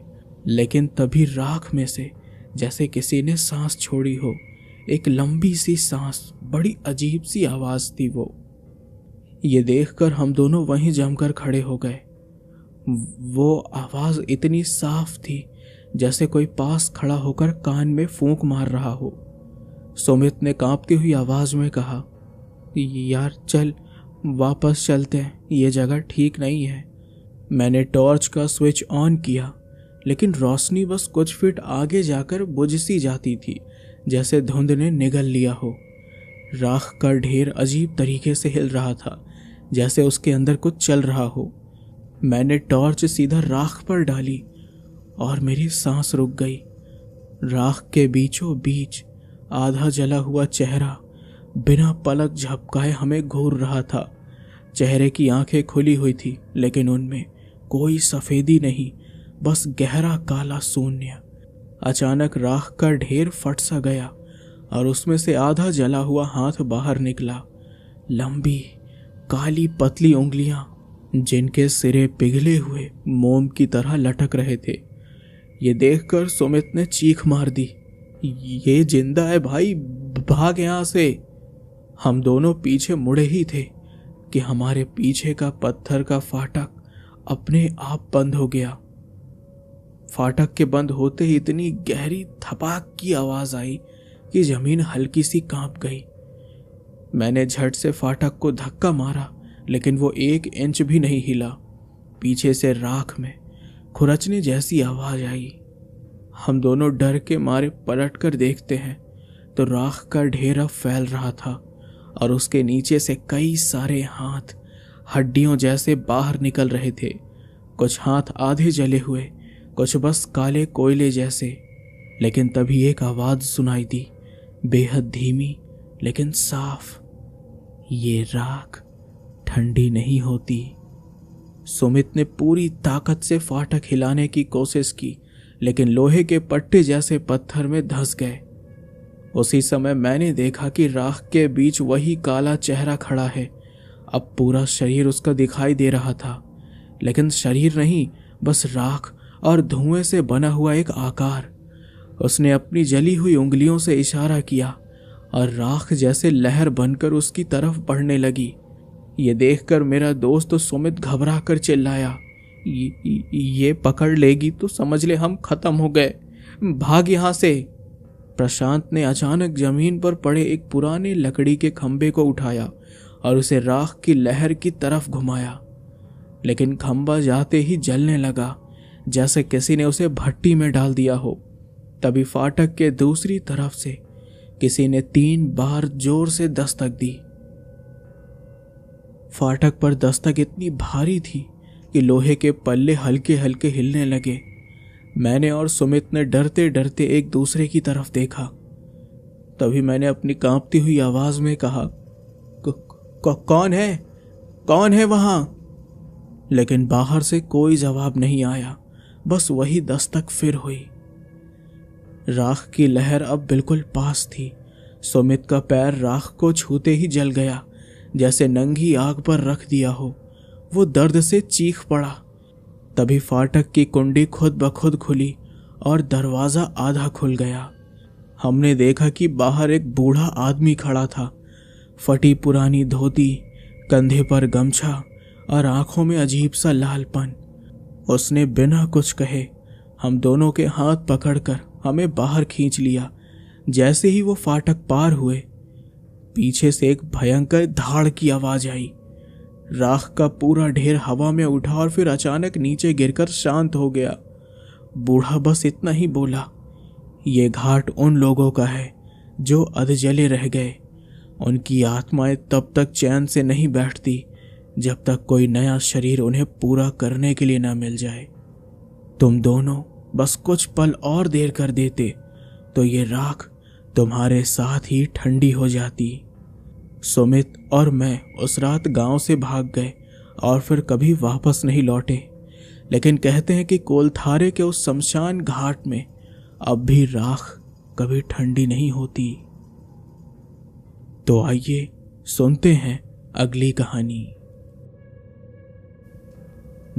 लेकिन तभी राख में से जैसे किसी ने सांस छोड़ी हो, एक लंबी सी सांस, बड़ी अजीब सी आवाज थी वो। ये देखकर हम दोनों वहीं जमकर खड़े हो गए। वो आवाज इतनी साफ थी जैसे कोई पास खड़ा होकर कान में फूंक मार रहा हो। सुमित ने कांपती हुई आवाज में कहा, यार चल वापस चलते हैं, ये जगह ठीक नहीं है। मैंने टॉर्च का स्विच ऑन किया, लेकिन रोशनी बस कुछ फीट आगे जाकर बुझ सी जाती थी, जैसे धुंध ने निगल लिया हो। राख का ढेर अजीब तरीके से हिल रहा था, जैसे उसके अंदर कुछ चल रहा हो। मैंने टॉर्च सीधा राख पर डाली और मेरी सांस रुक गई। राख के बीचों बीच आधा जला हुआ चेहरा बिना पलक झपकाए हमें घूर रहा था। चेहरे की आंखें खुली हुई थी, लेकिन उनमें कोई सफेदी नहीं, बस गहरा काला शून्य। अचानक राख का ढेर फट सा गया और उसमें से आधा जला हुआ हाथ बाहर निकला। लंबी काली पतली उंगलियां, जिनके सिरे पिघले हुए मोम की तरह लटक रहे थे। ये देखकर सुमित ने चीख मार दी, ये जिंदा है भाई, भाग यहां से। हम दोनों पीछे मुड़े ही थे कि हमारे पीछे का पत्थर का फाटक अपने आप बंद हो गया। फाटक के बंद होते ही इतनी गहरी थपाक की आवाज आई कि जमीन हल्की सी कांप गई। मैंने झट से फाटक को धक्का मारा, लेकिन वो 1 इंच भी नहीं हिला। पीछे से राख में खुरचने जैसी आवाज आई। हम दोनों डर के मारे पलट कर देखते हैं तो राख का ढेर अब फैल रहा था और उसके नीचे से कई सारे हाथ हड्डियों जैसे बाहर निकल रहे थे। कुछ हाथ आधे जले हुए, कुछ बस काले कोयले जैसे। लेकिन तभी एक आवाज सुनाई दी, बेहद धीमी लेकिन साफ, ये राख ठंडी नहीं होती। सुमित ने पूरी ताकत से फाटक हिलाने की कोशिश की, लेकिन लोहे के पट्टे जैसे पत्थर में धंस गए। उसी समय मैंने देखा कि राख के बीच वही काला चेहरा खड़ा है। अब पूरा शरीर उसका दिखाई दे रहा था, लेकिन शरीर नहीं, बस राख और धुएं से बना हुआ एक आकार। उसने अपनी जली हुई उंगलियों से इशारा किया और राख जैसे लहर बनकर उसकी तरफ बढ़ने लगी। ये देखकर मेरा दोस्त सुमित घबरा कर चिल्लाया, ये पकड़ लेगी तो समझ ले हम खत्म हो गए, भाग यहां से। प्रशांत ने अचानक जमीन पर पड़े एक पुराने लकड़ी के खंभे को उठाया और उसे राख की लहर की तरफ घुमाया, लेकिन खंभा जाते ही जलने लगा, जैसे किसी ने उसे भट्टी में डाल दिया हो। तभी फाटक के दूसरी तरफ से किसी ने 3 बार जोर से दस्तक दी। फाटक पर दस्तक इतनी भारी थी कि लोहे के पल्ले हल्के हल्के हिलने लगे। मैंने और सुमित ने डरते डरते एक दूसरे की तरफ देखा। तभी मैंने अपनी कांपती हुई आवाज में कहा, कौन है, कौन है वहां? लेकिन बाहर से कोई जवाब नहीं आया, बस वही दस्तक फिर हुई। राख की लहर अब बिल्कुल पास थी। सुमित का पैर राख को छूते ही जल गया, जैसे नंगी आग पर रख दिया हो। वो दर्द से चीख पड़ा। तभी फाटक की कुंडी खुद ब खुद खुली और दरवाजा आधा खुल गया। हमने देखा कि बाहर एक बूढ़ा आदमी खड़ा था, फटी पुरानी धोती, कंधे पर गमछा और आंखों में अजीब सा लालपन। उसने बिना कुछ कहे हम दोनों के हाथ पकड़कर हमें बाहर खींच लिया। जैसे ही वो फाटक पार हुए, पीछे से एक भयंकर धाड़ की आवाज आई। राख का पूरा ढेर हवा में उठा और फिर अचानक नीचे गिरकर शांत हो गया। बूढ़ा बस इतना ही बोला, ये घाट उन लोगों का है जो अधजले रह गए। उनकी आत्माएं तब तक चैन से नहीं बैठती जब तक कोई नया शरीर उन्हें पूरा करने के लिए ना मिल जाए। तुम दोनों बस कुछ पल और देर कर देते तो ये राख तुम्हारे साथ ही ठंडी हो जाती। सुमित और मैं उस रात गांव से भाग गए और फिर कभी वापस नहीं लौटे। लेकिन कहते हैं कि कोलथारे के उस शमशान घाट में अब भी राख कभी ठंडी नहीं होती। तो आइए सुनते हैं अगली कहानी।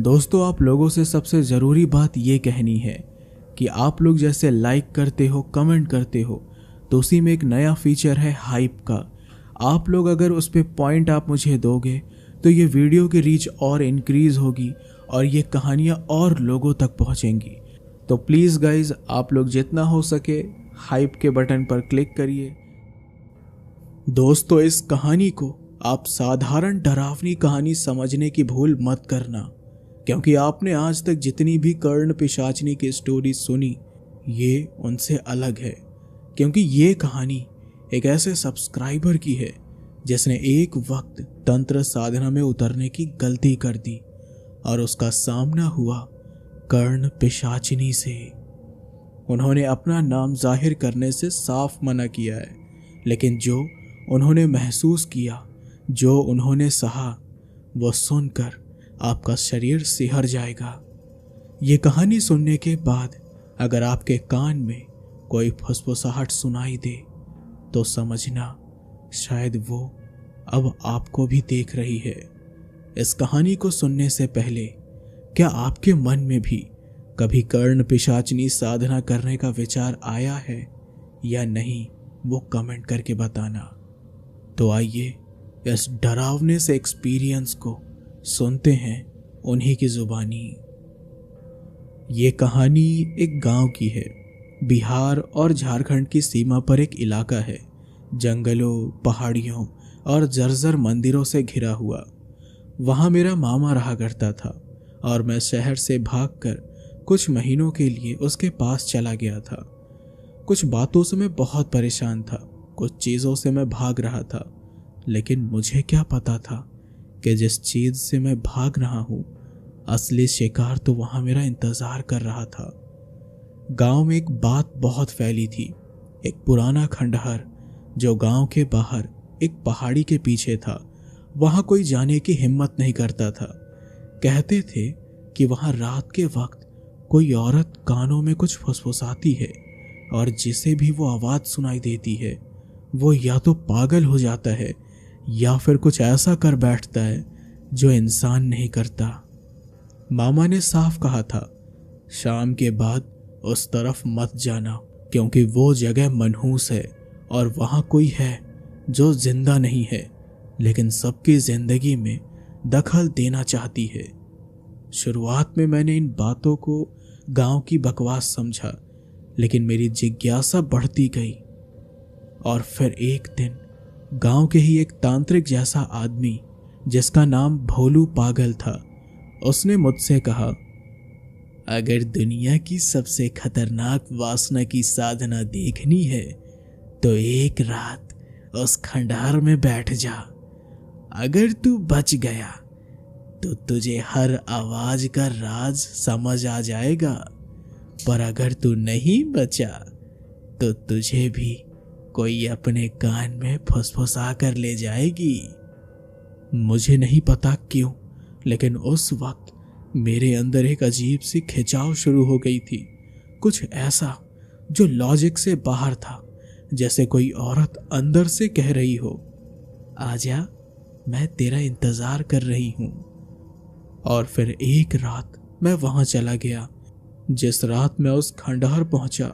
दोस्तों, आप लोगों से सबसे ज़रूरी बात ये कहनी है कि आप लोग जैसे लाइक करते हो, कमेंट करते हो, तो उसी में एक नया फीचर है हाइप का। आप लोग अगर उस पर पॉइंट आप मुझे दोगे तो ये वीडियो की रीच और इंक्रीज़ होगी और ये कहानियाँ और लोगों तक पहुँचेंगी। तो प्लीज़ गाइज, आप लोग जितना हो सके हाइप के बटन पर क्लिक करिए। दोस्तों, इस कहानी को आप साधारण डरावनी कहानी समझने की भूल मत करना, क्योंकि आपने आज तक जितनी भी कर्ण पिशाचनी की स्टोरी सुनी ये उनसे अलग है। क्योंकि ये कहानी एक ऐसे सब्सक्राइबर की है जिसने एक वक्त तंत्र साधना में उतरने की गलती कर दी और उसका सामना हुआ कर्ण पिशाचिनी से। उन्होंने अपना नाम जाहिर करने से साफ मना किया है, लेकिन जो उन्होंने महसूस किया, जो उन्होंने सहा, वो सुनकर आपका शरीर सिहर जाएगा। ये कहानी सुनने के बाद अगर आपके कान में कोई फुसफुसाहट सुनाई दे तो समझना शायद वो अब आपको भी देख रही है। इस कहानी को सुनने से पहले क्या आपके मन में भी कभी कर्ण पिशाचनी साधना करने का विचार आया है या नहीं, वो कमेंट करके बताना। तो आइए इस डरावने से एक्सपीरियंस को सुनते हैं उन्हीं की जुबानी। ये कहानी एक गांव की है। बिहार और झारखंड की सीमा पर एक इलाका है, जंगलों, पहाड़ियों और जर्जर मंदिरों से घिरा हुआ। वहाँ मेरा मामा रहा करता था और मैं शहर से भागकर कुछ महीनों के लिए उसके पास चला गया था। कुछ बातों से मैं बहुत परेशान था, कुछ चीज़ों से मैं भाग रहा था, लेकिन मुझे क्या पता था कि जिस चीज़ से मैं भाग रहा हूँ असली शिकार तो वहाँ मेरा इंतज़ार कर रहा था। गांव में एक बात बहुत फैली थी। एक पुराना खंडहर जो गांव के बाहर एक पहाड़ी के पीछे था, वहां कोई जाने की हिम्मत नहीं करता था। कहते थे कि वहां रात के वक्त कोई औरत कानों में कुछ फुसफुसाती है और जिसे भी वो आवाज़ सुनाई देती है वो या तो पागल हो जाता है या फिर कुछ ऐसा कर बैठता है जो इंसान नहीं करता। मामा ने साफ कहा था, शाम के बाद उस तरफ मत जाना, क्योंकि वो जगह मनहूस है और वहाँ कोई है जो जिंदा नहीं है लेकिन सबकी जिंदगी में दखल देना चाहती है। शुरुआत में मैंने इन बातों को गांव की बकवास समझा, लेकिन मेरी जिज्ञासा बढ़ती गई। और फिर एक दिन गांव के ही एक तांत्रिक जैसा आदमी जिसका नाम भोलू पागल था, उसने मुझसे कहा, अगर दुनिया की सबसे खतरनाक वासना की साधना देखनी है तो एक रात उस खंडहर में बैठ जा। अगर तू बच गया तो तुझे हर आवाज का राज समझ आ जाएगा, पर अगर तू नहीं बचा तो तुझे भी कोई अपने कान में फुसफुसा कर ले जाएगी। मुझे नहीं पता क्यों, लेकिन उस वक्त मेरे अंदर एक अजीब सी खिंचाव शुरू हो गई थी। कुछ ऐसा जो लॉजिक से बाहर था, जैसे कोई औरत अंदर से कह रही हो, आजा, मैं तेरा इंतजार कर रही हूं। और फिर एक रात मैं वहां चला गया। जिस रात मैं उस खंडहर पहुंचा,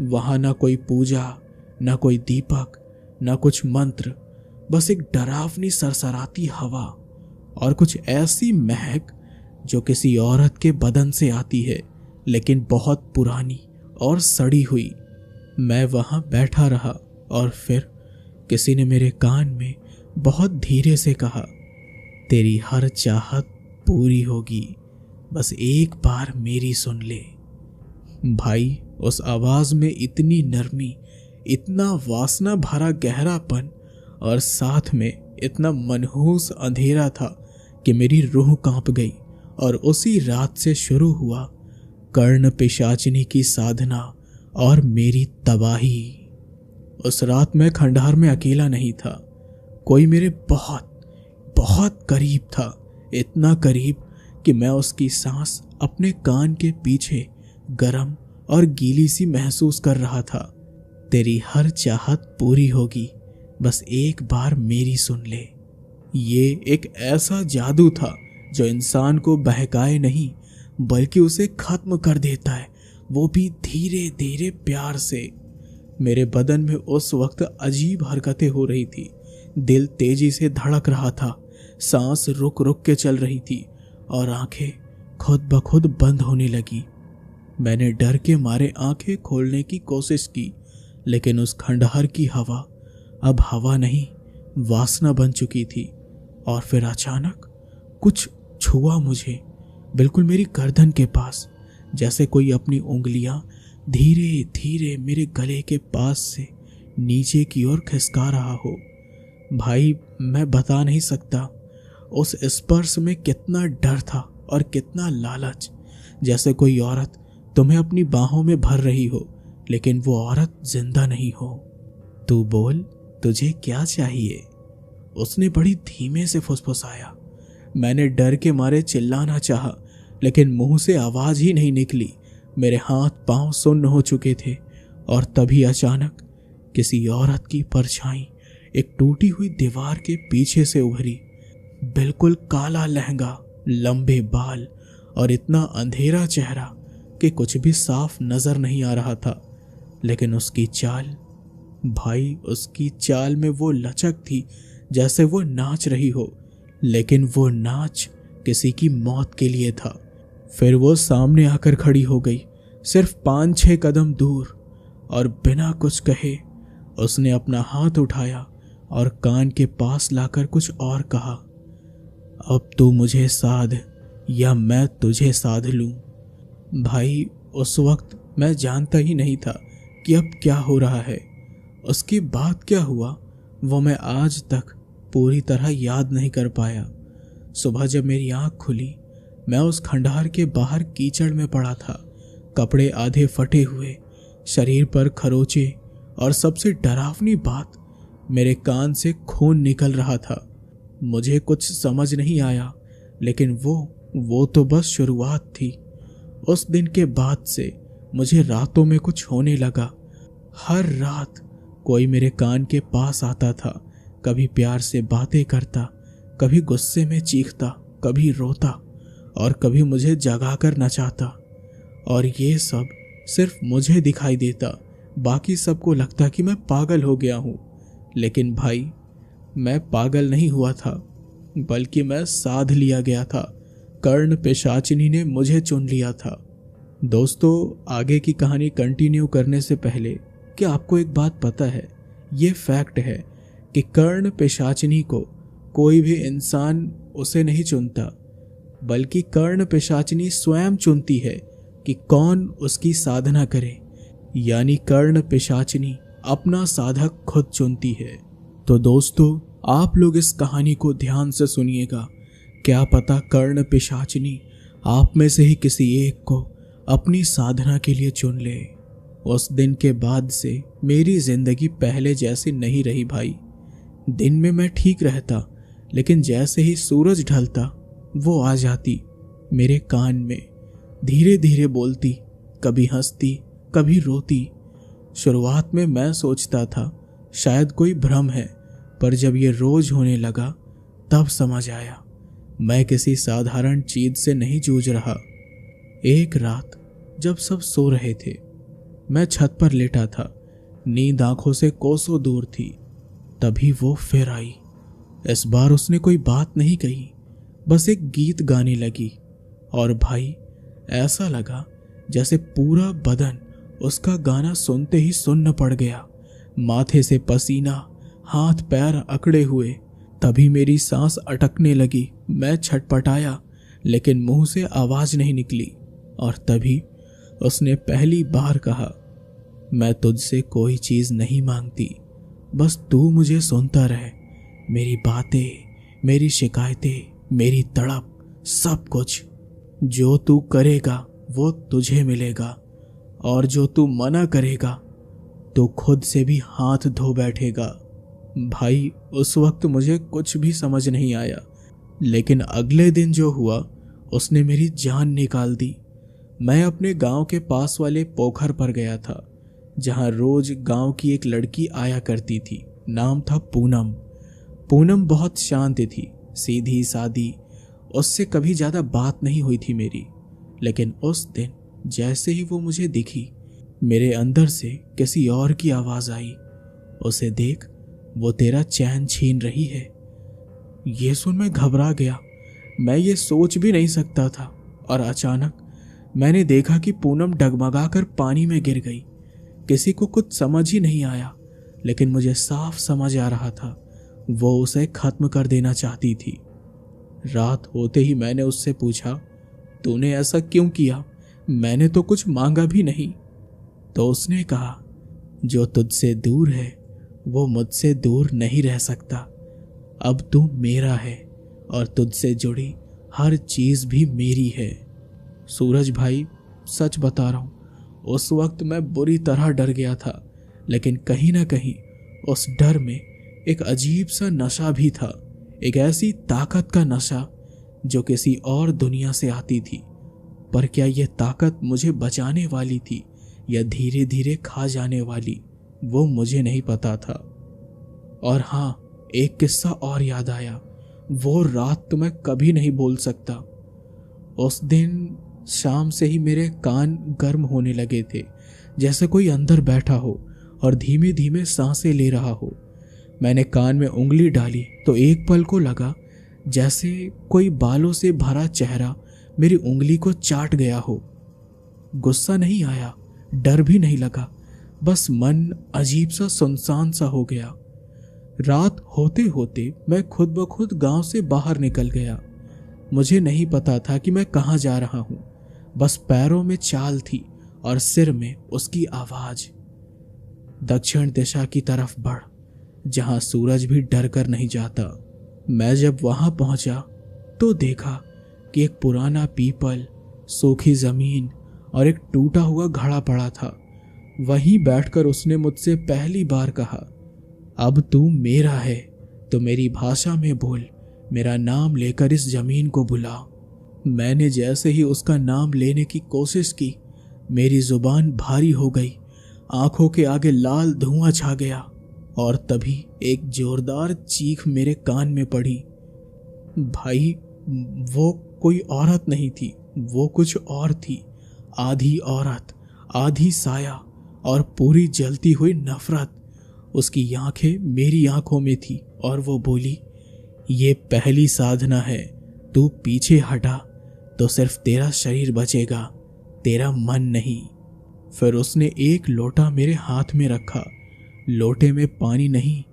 वहां ना कोई पूजा, ना कोई दीपक, ना कुछ मंत्र, बस एक डरावनी सरसराती हवा और कुछ ऐसी महक जो किसी औरत के बदन से आती है, लेकिन बहुत पुरानी और सड़ी हुई। मैं वहां बैठा रहा और फिर किसी ने मेरे कान में बहुत धीरे से कहा, तेरी हर चाहत पूरी होगी, बस एक बार मेरी सुन ले। भाई, उस आवाज में इतनी नरमी, इतना वासना भरा गहरापन और साथ में इतना मनहूस अंधेरा था कि मेरी रूह कांप गई। और उसी रात से शुरू हुआ कर्ण पिशाचिनी की साधना और मेरी तबाही। उस रात मैं खंडहर में अकेला नहीं था, कोई मेरे बहुत बहुत करीब था, इतना करीब कि मैं उसकी सांस अपने कान के पीछे गरम और गीली सी महसूस कर रहा था। तेरी हर चाहत पूरी होगी, बस एक बार मेरी सुन ले। ये एक ऐसा जादू था जो इंसान को बहकाए नहीं बल्कि उसे खत्म कर देता है, वो भी धीरे धीरे प्यार से। मेरे बदन में उस वक्त अजीब हरकतें हो रही थी। दिल तेजी से धड़क रहा था, सांस रुक रुक के चल रही थी और आंखें खुद ब खुद बंद होने लगी। मैंने डर के मारे आंखें खोलने की कोशिश की, लेकिन उस खंडहर की हवा अब हवा नहीं, वासना बन चुकी थी। और फिर अचानक कुछ छुआ मुझे, बिल्कुल मेरी गर्दन के पास, जैसे कोई अपनी उंगलियां धीरे धीरे मेरे गले के पास से नीचे की ओर खिसका रहा हो। भाई, मैं बता नहीं सकता उस स्पर्श में कितना डर था और कितना लालच। जैसे कोई औरत तुम्हें अपनी बाहों में भर रही हो, लेकिन वो औरत जिंदा नहीं हो। तू बोल, तुझे क्या चाहिए? उसने बड़ी धीमे से फुसफुसाया। मैंने डर के मारे चिल्लाना चाहा, लेकिन मुंह से आवाज ही नहीं निकली। मेरे हाथ पांव सुन्न हो चुके थे और तभी अचानक किसी औरत की परछाई एक टूटी हुई दीवार के पीछे से उभरी। बिल्कुल काला लहंगा, लंबे बाल और इतना अंधेरा चेहरा कि कुछ भी साफ नजर नहीं आ रहा था। लेकिन उसकी चाल, भाई, उसकी चाल में वो लचक थी जैसे वो नाच रही हो, लेकिन वो नाच किसी की मौत के लिए था। फिर वो सामने आकर खड़ी हो गई, सिर्फ 5-6 कदम दूर, और बिना कुछ कहे उसने अपना हाथ उठाया और कान के पास लाकर कुछ और कहा, अब तू मुझे साध या मैं तुझे साध लूं। भाई, उस वक्त मैं जानता ही नहीं था कि अब क्या हो रहा है। उसके बाद क्या हुआ वो मैं आज तक पूरी तरह याद नहीं कर पाया। सुबह जब मेरी आंख खुली, मैं उस खंडहर के बाहर कीचड़ में पड़ा था, कपड़े आधे फटे हुए, शरीर पर खरोचे, और सबसे डरावनी बात, मेरे कान से खून निकल रहा था। मुझे कुछ समझ नहीं आया, लेकिन वो तो बस शुरुआत थी। उस दिन के बाद से मुझे रातों में कुछ होने लगा। हर रात कोई मेरे कान के पास आता था, कभी प्यार से बातें करता, कभी गुस्से में चीखता, कभी रोता और कभी मुझे जगाकर नचाता। और ये सब सिर्फ मुझे दिखाई देता, बाकी सबको लगता कि मैं पागल हो गया हूँ। लेकिन भाई, मैं पागल नहीं हुआ था, बल्कि मैं साध लिया गया था। कर्ण पिशाचिनी ने मुझे चुन लिया था। दोस्तों, आगे की कहानी कंटिन्यू करने से पहले क्या आपको एक बात पता है? ये फैक्ट है कि कर्ण पिशाचिनी को कोई भी इंसान उसे नहीं चुनता, बल्कि कर्ण पिशाचिनी स्वयं चुनती है कि कौन उसकी साधना करे। यानी कर्ण पिशाचिनी अपना साधक खुद चुनती है। तो दोस्तों, आप लोग इस कहानी को ध्यान से सुनिएगा। क्या पता कर्ण पिशाचिनी आप में से ही किसी एक को अपनी साधना के लिए चुन ले। उस दिन के बाद से मेरी जिंदगी पहले जैसी नहीं रही भाई। दिन में मैं ठीक रहता, लेकिन जैसे ही सूरज ढलता वो आ जाती मेरे कान में, धीरे धीरे बोलती, कभी हंसती, कभी रोती। शुरुआत में मैं सोचता था शायद कोई भ्रम है, पर जब ये रोज होने लगा तब समझ आया मैं किसी साधारण चीज से नहीं जूझ रहा। एक रात जब सब सो रहे थे, मैं छत पर लेटा था, नींद आंखों से कोसों दूर थी। तभी वो फिर आई। इस बार उसने कोई बात नहीं कही, बस एक गीत गाने लगी। और भाई, ऐसा लगा जैसे पूरा बदन उसका गाना सुनते ही सुन्न पड़ गया। माथे से पसीना, हाथ पैर अकड़े हुए। तभी मेरी सांस अटकने लगी। मैं छटपटाया, लेकिन मुंह से आवाज नहीं निकली। और तभी उसने पहली बार कहा, मैं तुझसे कोई चीज नहीं मांगती, बस तू मुझे सुनता रहे। मेरी बातें, मेरी शिकायतें, मेरी तड़प, सब कुछ। जो तू करेगा वो तुझे मिलेगा, और जो तू मना करेगा तो खुद से भी हाथ धो बैठेगा। भाई, उस वक्त मुझे कुछ भी समझ नहीं आया, लेकिन अगले दिन जो हुआ उसने मेरी जान निकाल दी। मैं अपने गांव के पास वाले पोखर पर गया था, जहाँ रोज गांव की एक लड़की आया करती थी। नाम था पूनम। पूनम बहुत शांत थी, सीधी सादी। उससे कभी ज़्यादा बात नहीं हुई थी मेरी, लेकिन उस दिन जैसे ही वो मुझे दिखी, मेरे अंदर से किसी और की आवाज़ आई, उसे देख, वो तेरा चैन छीन रही है। ये सुन मैं घबरा गया। मैं ये सोच भी नहीं सकता था। और अचानक मैंने देखा कि पूनम डगमगाकर पानी में गिर गई। किसी को कुछ समझ ही नहीं आया, लेकिन मुझे साफ समझ आ रहा था वो उसे खत्म कर देना चाहती थी। रात होते ही मैंने उससे पूछा, तूने ऐसा क्यों किया? मैंने तो कुछ मांगा भी नहीं। तो उसने कहा, जो तुझसे दूर है वो मुझसे दूर नहीं रह सकता। अब तू मेरा है और तुझसे जुड़ी हर चीज भी मेरी है। सूरज भाई, सच बता रहा हूं, उस वक्त मैं बुरी तरह डर गया था, लेकिन कहीं ना कहीं उस डर में एक अजीब सा नशा भी था। एक ऐसी ताकत का नशा जो किसी और दुनिया से आती थी। पर क्या यह ताकत मुझे बचाने वाली थी या धीरे धीरे खा जाने वाली, वो मुझे नहीं पता था। और हाँ, एक किस्सा और याद आया। वो रात तो मैं कभी नहीं भूल सकता। उस दिन शाम से ही मेरे कान गर्म होने लगे थे, जैसे कोई अंदर बैठा हो और धीमे धीमे सांसें ले रहा हो। मैंने कान में उंगली डाली तो एक पल को लगा जैसे कोई बालों से भरा चेहरा मेरी उंगली को चाट गया हो। गुस्सा नहीं आया, डर भी नहीं लगा, बस मन अजीब सा सुनसान सा हो गया। रात होते होते मैं खुद ब खुद गांव से बाहर निकल गया। मुझे नहीं पता था कि मैं कहाँ जा रहा हूँ, बस पैरों में चाल थी और सिर में उसकी आवाज। दक्षिण दिशा की तरफ बढ़, जहां सूरज भी डर कर नहीं जाता। मैं जब वहां पहुंचा तो देखा कि एक पुराना पीपल, सूखी जमीन और एक टूटा हुआ घड़ा पड़ा था। वहीं बैठकर उसने मुझसे पहली बार कहा, अब तू मेरा है तो मेरी भाषा में बोल, मेरा नाम लेकर इस जमीन को बुला। मैंने जैसे ही उसका नाम लेने की कोशिश की, मेरी जुबान भारी हो गई, आंखों के आगे लाल धुआं छा गया और तभी एक जोरदार चीख मेरे कान में पड़ी। भाई, वो कोई औरत नहीं थी, वो कुछ और थी। आधी औरत, आधी साया और पूरी जलती हुई नफरत। उसकी आंखें मेरी आंखों में थी और वो बोली, ये पहली साधना है, तू पीछे हटा तो सिर्फ तेरा शरीर बचेगा, तेरा मन नहीं। फिर उसने एक लोटा मेरे हाथ में रखा। लोटे में पानी नहीं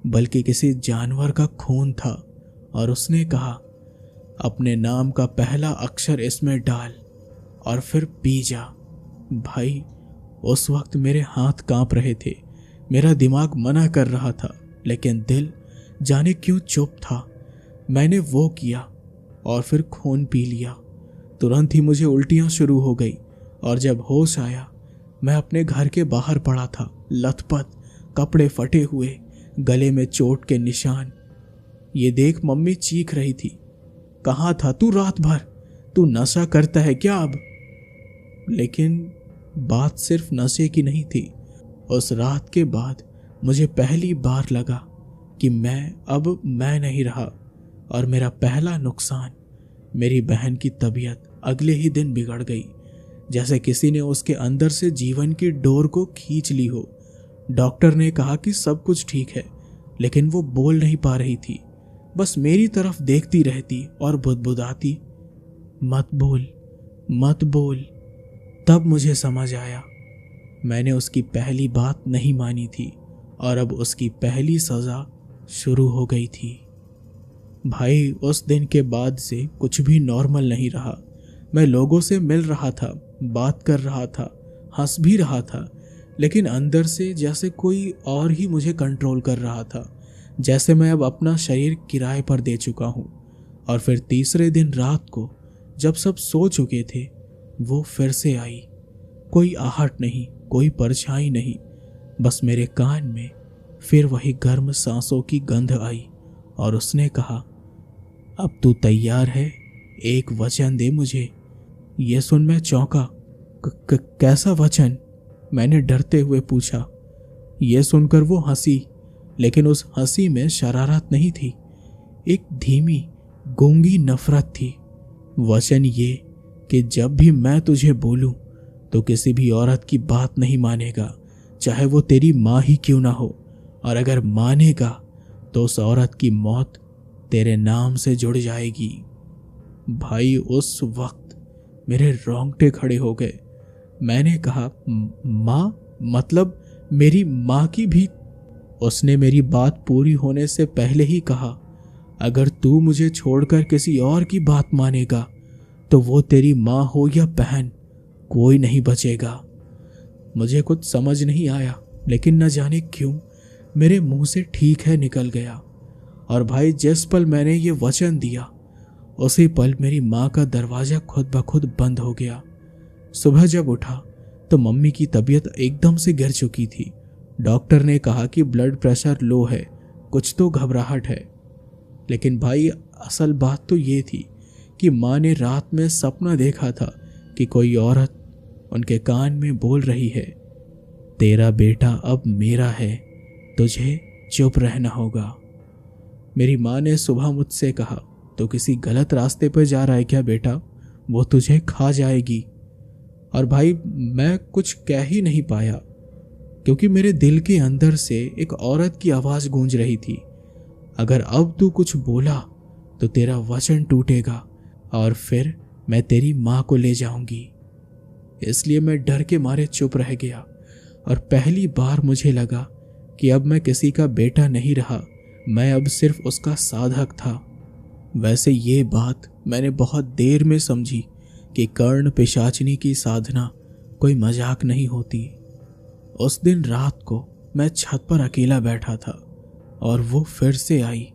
बल्कि किसी जानवर का खून था और उसने कहा, अपने नाम का पहला अक्षर इसमें डाल और फिर पी जा। भाई, उस वक्त मेरे हाथ कांप रहे थे, मेरा दिमाग मना कर रहा था, लेकिन दिल जाने क्यों चुप था। मैंने वो किया और फिर खून पी लिया। तुरंत ही मुझे उल्टियां शुरू हो गई और जब होश आया, मैं अपने घर के बाहर पड़ा था, लथपथ, कपड़े फटे हुए, गले में चोट के निशान। ये देख मम्मी चीख रही थी, कहाँ था तू रात भर? तू नशा करता है क्या अब? लेकिन बात सिर्फ नशे की नहीं थी। उस रात के बाद मुझे पहली बार लगा कि मैं नहीं रहा। और मेरा पहला नुकसान, मेरी बहन की तबीयत अगले ही दिन बिगड़ गई, जैसे किसी ने उसके अंदर से जीवन की डोर को खींच ली हो। डॉक्टर ने कहा कि सब कुछ ठीक है, लेकिन वो बोल नहीं पा रही थी, बस मेरी तरफ देखती रहती और बुदबुदाती, मत बोल, मत बोल। तब मुझे समझ आया, मैंने उसकी पहली बात नहीं मानी थी और अब उसकी पहली सजा शुरू हो गई थी। भाई, उस दिन के बाद से कुछ भी नॉर्मल नहीं रहा। मैं लोगों से मिल रहा था, बात कर रहा था, हंस भी रहा था, लेकिन अंदर से जैसे कोई और ही मुझे कंट्रोल कर रहा था, जैसे मैं अब अपना शरीर किराए पर दे चुका हूँ। और फिर तीसरे दिन रात को जब सब सो चुके थे, वो फिर से आई। कोई आहट नहीं, कोई परछाई नहीं, बस मेरे कान में फिर वही गर्म सांसों की गंध आई और उसने कहा, अब तू तैयार है? एक वचन दे मुझे। ये सुन मैं चौंका। कैसा वचन? मैंने डरते हुए पूछा। यह सुनकर वो हंसी, लेकिन उस हंसी में शरारत नहीं थी, एक धीमी गूंगी नफरत थी। वचन ये कि जब भी मैं तुझे बोलूं तो किसी भी औरत की बात नहीं मानेगा, चाहे वो तेरी माँ ही क्यों ना हो, और अगर मानेगा तो उस औरत की मौत तेरे नाम से जुड़ जाएगी। भाई उस वक्त मेरे रोंगटे खड़े हो गए। मैंने कहा, माँ? मतलब मेरी माँ की भी? उसने मेरी बात पूरी होने से पहले ही कहा, अगर तू मुझे छोड़कर किसी और की बात मानेगा तो वो तेरी माँ हो या बहन, कोई नहीं बचेगा। मुझे कुछ समझ नहीं आया, लेकिन न जाने क्यों मेरे मुंह से ठीक है निकल गया। और भाई जिस पल मैंने ये वचन दिया उसी पल मेरी माँ का दरवाजा खुद ब खुद बंद हो गया। सुबह जब उठा तो मम्मी की तबीयत एकदम से गिर चुकी थी। डॉक्टर ने कहा कि ब्लड प्रेशर लो है, कुछ तो घबराहट है। लेकिन भाई असल बात तो ये थी कि माँ ने रात में सपना देखा था कि कोई औरत उनके कान में बोल रही है, तेरा बेटा अब मेरा है, तुझे चुप रहना होगा। मेरी माँ ने सुबह मुझसे कहा, तो किसी गलत रास्ते पर जा रहा है क्या बेटा, वो तुझे खा जाएगी। और भाई मैं कुछ कह ही नहीं पाया, क्योंकि मेरे दिल के अंदर से एक औरत की आवाज़ गूंज रही थी, अगर अब तू कुछ बोला तो तेरा वचन टूटेगा और फिर मैं तेरी माँ को ले जाऊंगी। इसलिए मैं डर के मारे चुप रह गया, और पहली बार मुझे लगा कि अब मैं किसी का बेटा नहीं रहा, मैं अब सिर्फ उसका साधक था। वैसे ये बात मैंने बहुत देर में समझी कि कर्ण पिशाचिनी की साधना कोई मजाक नहीं होती। उस दिन रात को मैं छत पर अकेला बैठा था और वो फिर से आई।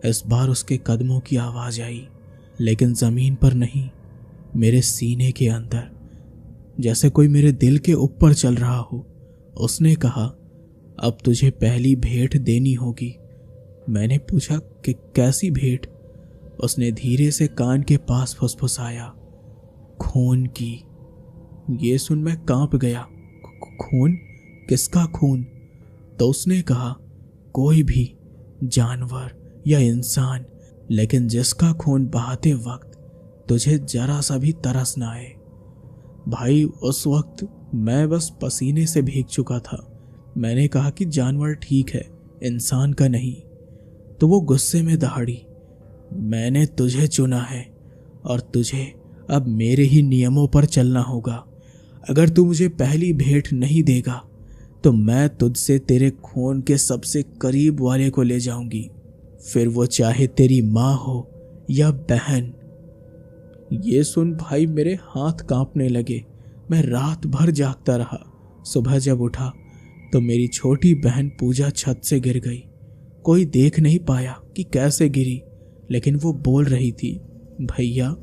इस बार उसके कदमों की आवाज़ आई, लेकिन ज़मीन पर नहीं, मेरे सीने के अंदर, जैसे कोई मेरे दिल के ऊपर चल रहा हो। उसने कहा, अब तुझे पहली भेंट देनी होगी। मैंने पूछा कि कैसी भेंट? उसने धीरे से कान के पास फुसफुसाया, खून की। ये सुन मैं कांप गया। खून? किसका खून? तो उसने कहा, कोई भी जानवर या इंसान, लेकिन जिसका खून बहाते वक्त तुझे जरा सा भी तरस ना आए। भाई उस वक्त मैं बस पसीने से भीग चुका था। मैंने कहा कि जानवर ठीक है, इंसान का नहीं। तो वो गुस्से में दहाड़ी, मैंने तुझे चुना है और तुझे अब मेरे ही नियमों पर चलना होगा। अगर तू मुझे पहली भेंट नहीं देगा तो मैं तुझसे तेरे खून के सबसे करीब वाले को ले जाऊंगी, फिर वो चाहे तेरी माँ हो या बहन। ये सुन भाई मेरे हाथ कांपने लगे। मैं रात भर जागता रहा। सुबह जब उठा तो मेरी छोटी बहन पूजा छत से गिर गई। कोई देख नहीं पाया कि कैसे गिरी, लेकिन वो बोल रही थी, भैया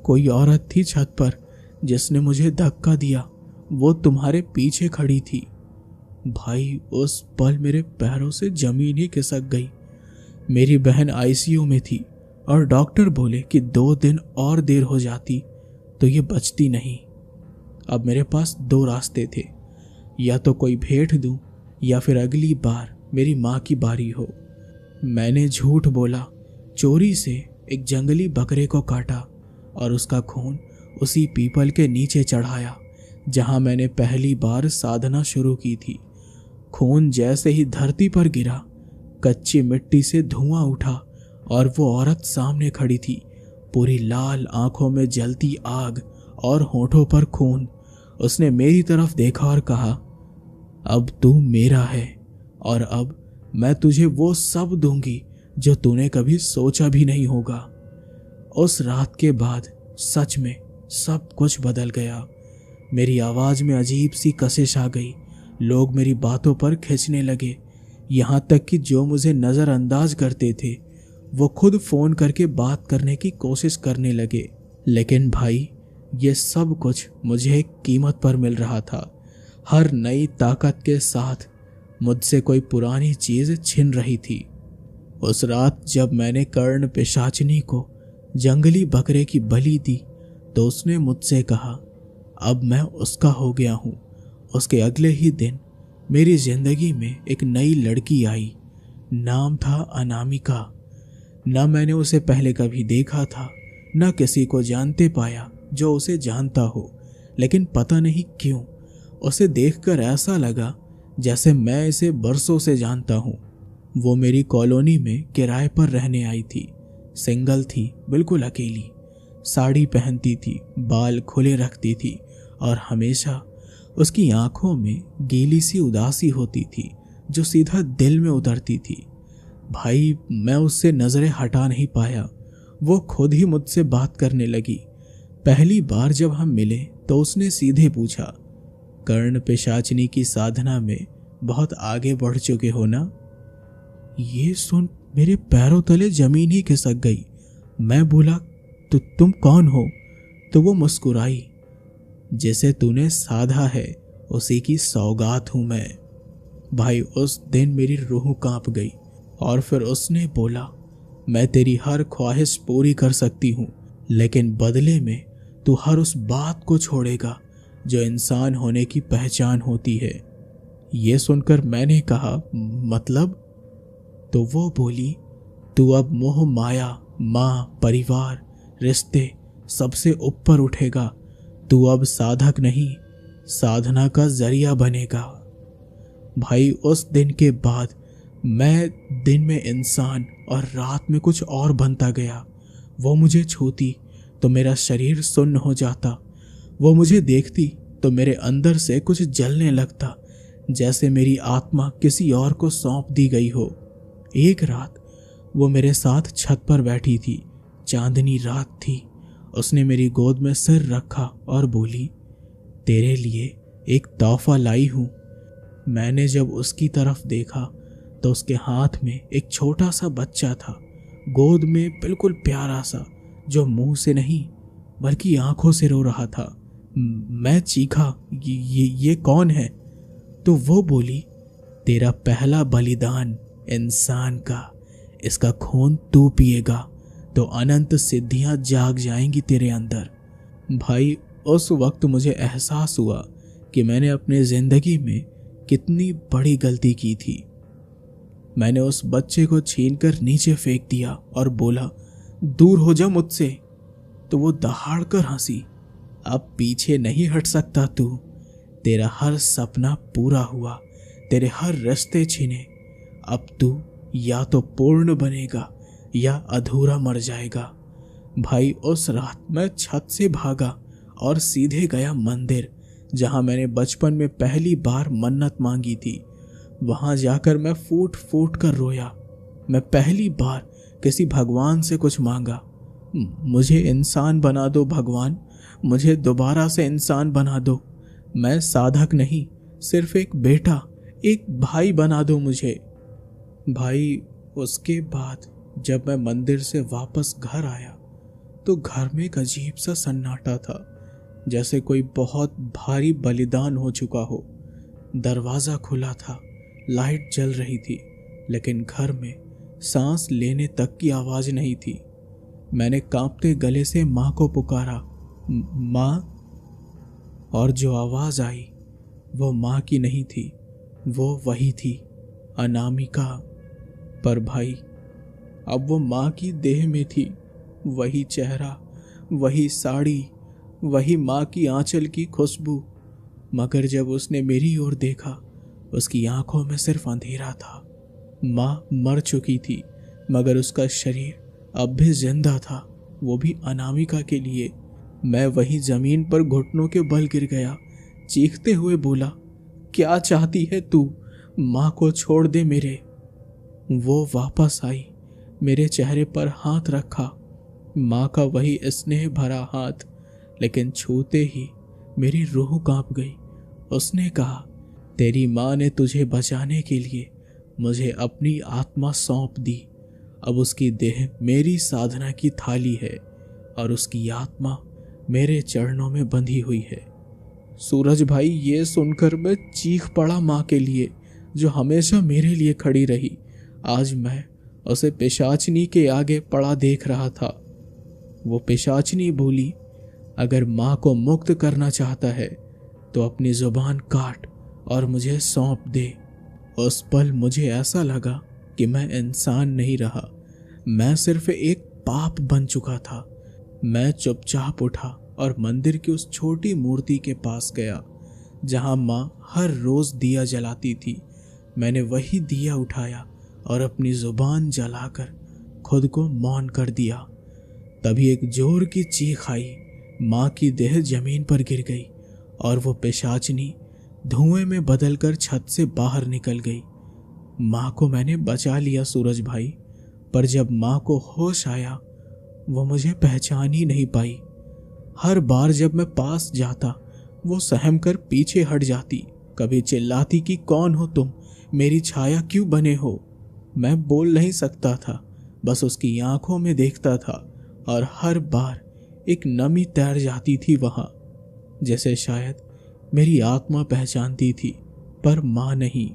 कोई औरत थी छत पर जिसने मुझे धक्का दिया, वो तुम्हारे पीछे खड़ी थी। भाई उस पल मेरे पैरों से जमीन ही खिसक गई। मेरी बहन आईसीयू में थी और डॉक्टर बोले कि 2 दिन और देर हो जाती तो ये बचती नहीं। अब मेरे पास 2 रास्ते थे, या तो कोई भेंट दूं या फिर अगली बार मेरी माँ की बारी हो। मैंने झूठ बोला, चोरी से एक जंगली बकरे को काटा और उसका खून उसी पीपल के नीचे चढ़ाया जहां मैंने पहली बार साधना शुरू की थी। खून जैसे ही धरती पर गिरा, कच्ची मिट्टी से धुआं उठा और वो औरत सामने खड़ी थी, पूरी लाल आंखों में जलती आग और होठों पर खून। उसने मेरी तरफ देखा और कहा, अब तू मेरा है और अब मैं तुझे वो सब दूंगी जो तूने कभी सोचा भी नहीं होगा। उस रात के बाद सच में सब कुछ बदल गया। मेरी आवाज़ में अजीब सी कशिश आ गई। लोग मेरी बातों पर खींचने लगे, यहाँ तक कि जो मुझे नज़रअंदाज करते थे वो खुद फ़ोन करके बात करने की कोशिश करने लगे। लेकिन भाई ये सब कुछ मुझे एक कीमत पर मिल रहा था। हर नई ताकत के साथ मुझसे कोई पुरानी चीज़ छिन रही थी। उस रात जब मैंने कर्ण पिशाचिनी को जंगली बकरे की बलि दी तो उसने मुझसे कहा, अब मैं उसका हो गया हूँ उसके अगले ही दिन मेरी जिंदगी में एक नई लड़की आई। नाम था अनामिका। न मैंने उसे पहले कभी देखा था, न किसी को जानते पाया जो उसे जानता हो, लेकिन पता नहीं क्यों उसे देखकर ऐसा लगा जैसे मैं इसे बरसों से जानता हूँ। वो मेरी कॉलोनी में किराए पर रहने आई थी। सिंगल थी, बिल्कुल अकेली। साड़ी पहनती थी, बाल खुले रखती थी और हमेशा उसकी आंखों में गीली सी उदासी होती थी जो सीधा दिल में उतरती थी। भाई, मैं उससे नजरें हटा नहीं पाया। वो खुद ही मुझसे बात करने लगी। पहली बार जब हम मिले तो उसने सीधे पूछा, कर्ण पिशाचनी की साधना में बहुत आगे बढ़ चुके हो ना? ये सुन मेरे पैरों तले जमीन ही खिसक गई। मैं बोला, तो तुम कौन हो? तो वो मुस्कुराई, जिसे तूने साधा है उसी की सौगात हूं मैं। भाई, उस दिन मेरी रूह कांप गई। और फिर उसने बोला, मैं तेरी हर ख्वाहिश पूरी कर सकती हूँ, लेकिन बदले में तू हर उस बात को छोड़ेगा जो इंसान होने की पहचान होती है। ये सुनकर मैंने कहा, मतलब? तो वो बोली, तू अब मोह माया, माँ, परिवार, रिश्ते सबसे ऊपर उठेगा। तू अब साधक नहीं, साधना का जरिया बनेगा। भाई, उस दिन के बाद मैं दिन में इंसान और रात में कुछ और बनता गया। वो मुझे छूती तो मेरा शरीर सुन्न हो जाता। वो मुझे देखती तो मेरे अंदर से कुछ जलने लगता, जैसे मेरी आत्मा किसी और को सौंप दी गई हो। एक रात वो मेरे साथ छत पर बैठी थी। चांदनी रात थी। उसने मेरी गोद में सिर रखा और बोली, तेरे लिए एक तोहफा लाई हूं। मैंने जब उसकी तरफ देखा तो उसके हाथ में एक छोटा सा बच्चा था, गोद में बिल्कुल प्यारा सा, जो मुंह से नहीं बल्कि आंखों से रो रहा था। मैं चीखा, ये कौन है? तो वो बोली, तेरा पहला बलिदान इंसान का। इसका खून तू पिएगा तो अनंत सिद्धियां जाग जाएंगी तेरे अंदर। भाई, उस वक्त मुझे एहसास हुआ कि मैंने अपनी जिंदगी में कितनी बड़ी गलती की थी। मैंने उस बच्चे को छीनकर नीचे फेंक दिया और बोला, दूर हो जा मुझसे। तो वो दहाड़ कर हंसी, अब पीछे नहीं हट सकता तू। तेरा हर सपना पूरा हुआ, तेरे हर रास्ते छीने। अब तू या तो पूर्ण बनेगा या अधूरा मर जाएगा। भाई, उस रात मैं छत से भागा और सीधे गया मंदिर, जहां मैंने बचपन में पहली बार मन्नत मांगी थी। वहां जाकर मैं फूट फूट कर रोया। मैं पहली बार किसी भगवान से कुछ मांगा, मुझे इंसान बना दो भगवान, मुझे दोबारा से इंसान बना दो। मैं साधक नहीं, सिर्फ एक बेटा, एक भाई बना दो मुझे। भाई, उसके बाद जब मैं मंदिर से वापस घर आया तो घर में एक अजीब सा सन्नाटा था, जैसे कोई बहुत भारी बलिदान हो चुका हो। दरवाज़ा खुला था, लाइट जल रही थी, लेकिन घर में सांस लेने तक की आवाज़ नहीं थी। मैंने कांपते गले से माँ को पुकारा, माँ। और जो आवाज़ आई वो माँ की नहीं थी, वो वही थी, अनामिका। पर भाई, अब वो माँ की देह में थी। वही चेहरा, वही साड़ी, वही माँ की आंचल की खुशबू। मगर जब उसने मेरी ओर देखा, उसकी आंखों में सिर्फ अंधेरा था। माँ मर चुकी थी, मगर उसका शरीर अब भी जिंदा था, वो भी अनामिका के लिए। मैं वही जमीन पर घुटनों के बल गिर गया, चीखते हुए बोला, क्या चाहती है तू? माँ को छोड़ दे मेरे। वो वापस आई, मेरे चेहरे पर हाथ रखा, माँ का वही स्नेह भरा हाथ, लेकिन छूते ही मेरी रूह कांप गई। उसने कहा, तेरी माँ ने तुझे बचाने के लिए मुझे अपनी आत्मा सौंप दी। अब उसकी देह मेरी साधना की थाली है और उसकी आत्मा मेरे चरणों में बंधी हुई है। सूरज भाई, ये सुनकर मैं चीख पड़ा माँ के लिए, जो हमेशा मेरे लिए खड़ी रही। आज मैं उसे पिशाचनी के आगे पड़ा देख रहा था। वो पिशाचनी बोली, अगर माँ को मुक्त करना चाहता है तो अपनी जुबान काट और मुझे सौंप दे। उस पल मुझे ऐसा लगा कि मैं इंसान नहीं रहा, मैं सिर्फ एक पाप बन चुका था। मैं चुपचाप उठा और मंदिर की उस छोटी मूर्ति के पास गया जहां माँ हर रोज दिया जलाती थी। मैंने वही दिया उठाया और अपनी जुबान जलाकर खुद को मौन कर दिया। तभी एक जोर की चीख आई, माँ की देह जमीन पर गिर गई और वो पिशाचनी धुएं में बदलकर छत से बाहर निकल गई। माँ को मैंने बचा लिया सूरज भाई, पर जब माँ को होश आया वो मुझे पहचान ही नहीं पाई। हर बार जब मैं पास जाता वो सहम कर पीछे हट जाती, कभी चिल्लाती कि कौन हो तुम, मेरी छाया क्यों बने हो। मैं बोल नहीं सकता था, बस उसकी आंखों में देखता था और हर बार एक नमी तैर जाती थी वहां, जैसे शायद मेरी आत्मा पहचानती थी पर माँ नहीं।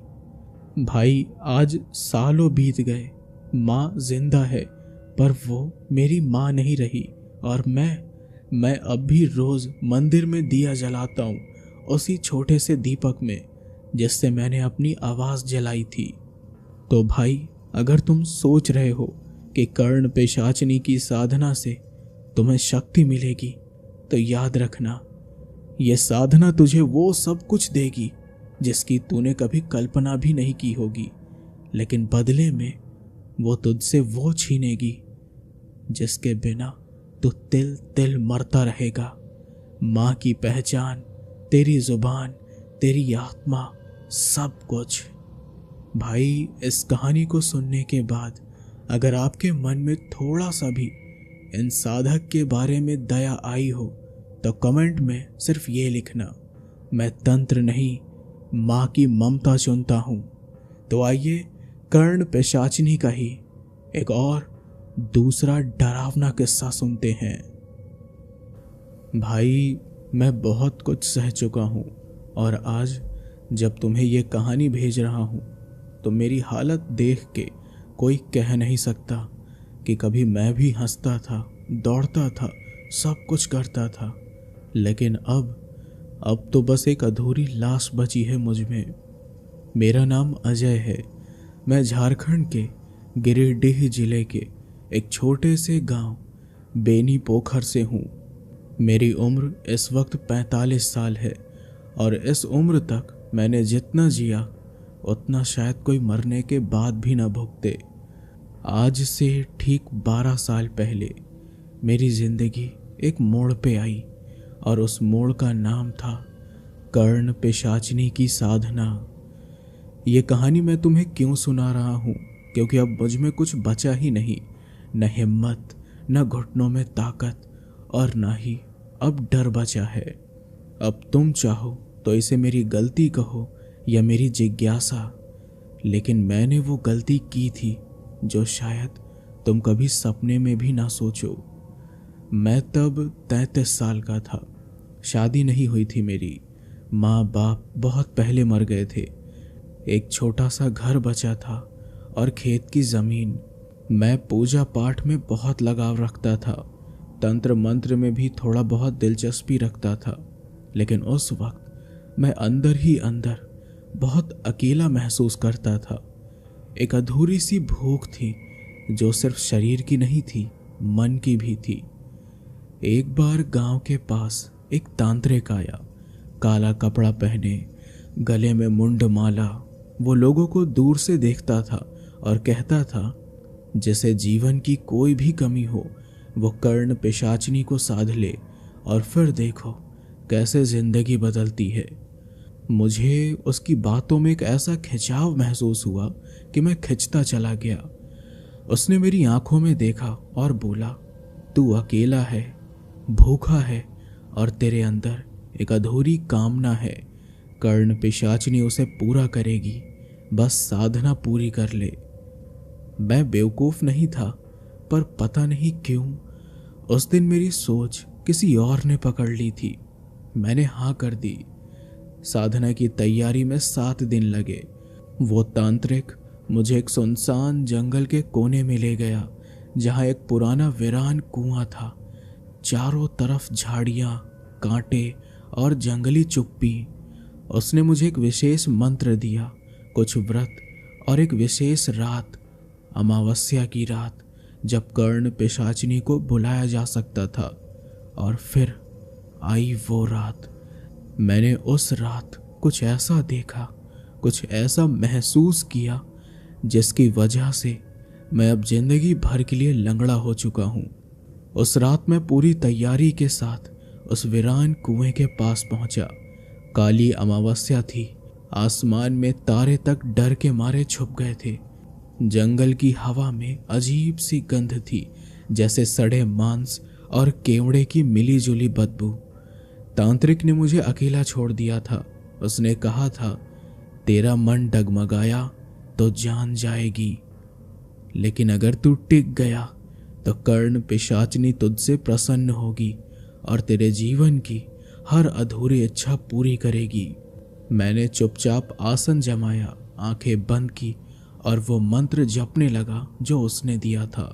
भाई आज सालों बीत गए, माँ जिंदा है पर वो मेरी माँ नहीं रही। और मैं अब भी रोज मंदिर में दिया जलाता हूँ, उसी छोटे से दीपक में जिससे मैंने अपनी आवाज जलाई थी। तो भाई अगर तुम सोच रहे हो कि कर्ण पिशाचनी की साधना से तुम्हें शक्ति मिलेगी, तो याद रखना ये साधना तुझे वो सब कुछ देगी जिसकी तूने कभी कल्पना भी नहीं की होगी, लेकिन बदले में वो तुझसे वो छीनेगी जिसके बिना तू तिल तिल मरता रहेगा। माँ की पहचान, तेरी जुबान, तेरी आत्मा, सब कुछ। भाई इस कहानी को सुनने के बाद अगर आपके मन में थोड़ा सा भी इन साधक के बारे में दया आई हो तो कमेंट में सिर्फ ये लिखना, मैं तंत्र नहीं माँ की ममता चुनता हूँ। तो आइए कर्ण पिशाचिनी का ही एक और दूसरा डरावना किस्सा सुनते हैं। भाई मैं बहुत कुछ सह चुका हूँ और आज जब तुम्हें ये कहानी भेज रहा हूँ तो मेरी हालत देख के कोई कह नहीं सकता कि कभी मैं भी हंसता था, दौड़ता था, सब कुछ करता था, लेकिन अब तो बस एक अधूरी लाश बची है मुझ में। मेरा नाम अजय है। मैं झारखंड के गिरिडीह जिले के एक छोटे से गांव बेनी पोखर से हूँ। मेरी उम्र इस वक्त 45 साल है और इस उम्र तक मैंने जितना जिया उतना शायद कोई मरने के बाद भी न भुगते। आज से ठीक 12 साल पहले मेरी जिंदगी एक मोड़ पे आई और उस मोड़ का नाम था कर्ण पिशाचिनी की साधना। ये कहानी मैं तुम्हें क्यों सुना रहा हूँ, क्योंकि अब मुझ में कुछ बचा ही नहीं, न हिम्मत, न घुटनों में ताकत और न ही अब डर बचा है। अब तुम चाहो तो इसे मेरी गलती कहो या मेरी जिज्ञासा, लेकिन मैंने वो गलती की थी जो शायद तुम कभी सपने में भी ना सोचो। मैं तब 33 साल का था, शादी नहीं हुई थी मेरी, माँ बाप बहुत पहले मर गए थे, एक छोटा सा घर बचा था और खेत की ज़मीन। मैं पूजा पाठ में बहुत लगाव रखता था, तंत्र मंत्र में भी थोड़ा बहुत दिलचस्पी रखता था, लेकिन उस वक्त मैं अंदर ही अंदर बहुत अकेला महसूस करता था। एक अधूरी सी भूख थी जो सिर्फ शरीर की नहीं थी, मन की भी थी। एक बार गांव के पास एक तांत्रिक आया, काला कपड़ा पहने, गले में मुंड माला। वो लोगों को दूर से देखता था और कहता था जैसे जीवन की कोई भी कमी हो वो कर्ण पिशाचिनी को साध ले और फिर देखो कैसे जिंदगी बदलती है। मुझे उसकी बातों में एक ऐसा खिंचाव महसूस हुआ कि मैं खिंचता चला गया। उसने मेरी आंखों में देखा और बोला, तू अकेला है, भूखा है और तेरे अंदर एक अधूरी कामना है। कर्ण पिशाचिनी उसे पूरा करेगी, बस साधना पूरी कर ले। मैं बेवकूफ नहीं था, पर पता नहीं क्यों उस दिन मेरी सोच किसी और ने पकड़ ली थी। मैंने हाँ कर दी। साधना की तैयारी में 7 दिन लगे। वो तांत्रिक मुझे एक सुनसान जंगल के कोने में ले गया जहाँ एक पुराना वीरान कुआं था। चारों तरफ झाड़ियाँ, कांटे और जंगली चुप्पी। उसने मुझे एक विशेष मंत्र दिया, कुछ व्रत और एक विशेष रात, अमावस्या की रात, जब कर्ण पिशाचिनी को बुलाया जा सकता था। और फिर आई वो रात। मैंने उस रात कुछ ऐसा देखा, कुछ ऐसा महसूस किया जिसकी वजह से मैं अब जिंदगी भर के लिए लंगड़ा हो चुका हूँ। उस रात मैं पूरी तैयारी के साथ उस वीरान कुएं के पास पहुंचा। काली अमावस्या थी, आसमान में तारे तक डर के मारे छुप गए थे। जंगल की हवा में अजीब सी गंध थी, जैसे सड़े मांस और केवड़े की मिलीजुली बदबू। तांत्रिक ने मुझे अकेला छोड़ दिया था। उसने कहा था, तेरा मन डगमगाया तो जान जाएगी, लेकिन अगर तू टिक गया तो कर्ण पिशाचिनी तुझसे प्रसन्न होगी और तेरे जीवन की हर अधूरी इच्छा पूरी करेगी। मैंने चुपचाप आसन जमाया, आंखें बंद की और वो मंत्र जपने लगा जो उसने दिया था।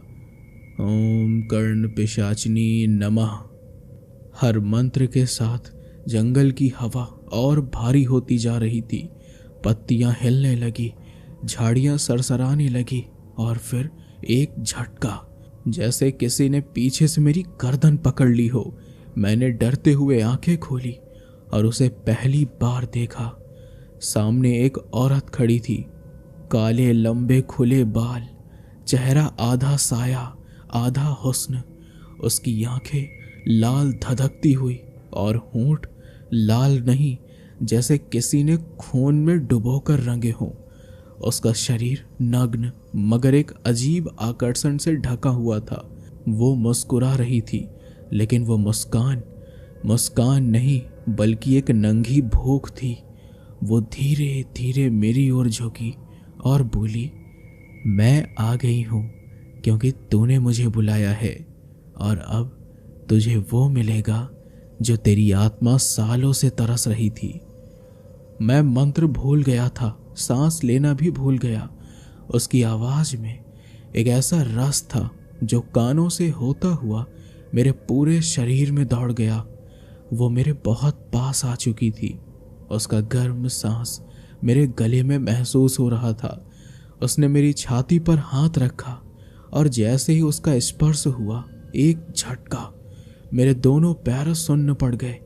ओम कर्ण पिशाचिनी नमः। हर मंत्र के साथ जंगल की हवा और भारी होती जा रही थी। पत्तियां हिलने लगी, झाड़ियां सरसराने लगी और फिर एक झटका, जैसे किसी ने पीछे से मेरी गर्दन पकड़ ली हो। मैंने डरते हुए आंखें खोली और उसे पहली बार देखा। सामने एक औरत खड़ी थी, काले लंबे खुले बाल, चेहरा आधा साया आधा हुस्न। उसकी आंखें लाल धधकती हुई और होंठ लाल नहीं, जैसे किसी ने खून में डुबोकर रंगे हों। उसका शरीर नग्न मगर एक अजीब आकर्षण से ढका हुआ था। वो मुस्कुरा रही थी, लेकिन वो मुस्कान नहीं बल्कि एक नंगी भूख थी। वो धीरे धीरे मेरी ओर झुकी और बोली, मैं आ गई हूँ क्योंकि तूने मुझे बुलाया है, और अब तुझे वो मिलेगा जो तेरी आत्मा सालों से तरस रही थी। मैं मंत्र भूल गया था, सांस लेना भी भूल गया। उसकी आवाज में एक ऐसा रस था जो कानों से होता हुआ मेरे पूरे शरीर में दौड़ गया। वो मेरे बहुत पास आ चुकी थी। उसका गर्म सांस मेरे गले में महसूस हो रहा था। उसने मेरी छाती पर हाथ रखा और जैसे ही उसका स्पर्श हुआ, एक झटका, मेरे दोनों पैर सुन्न पड़ गए।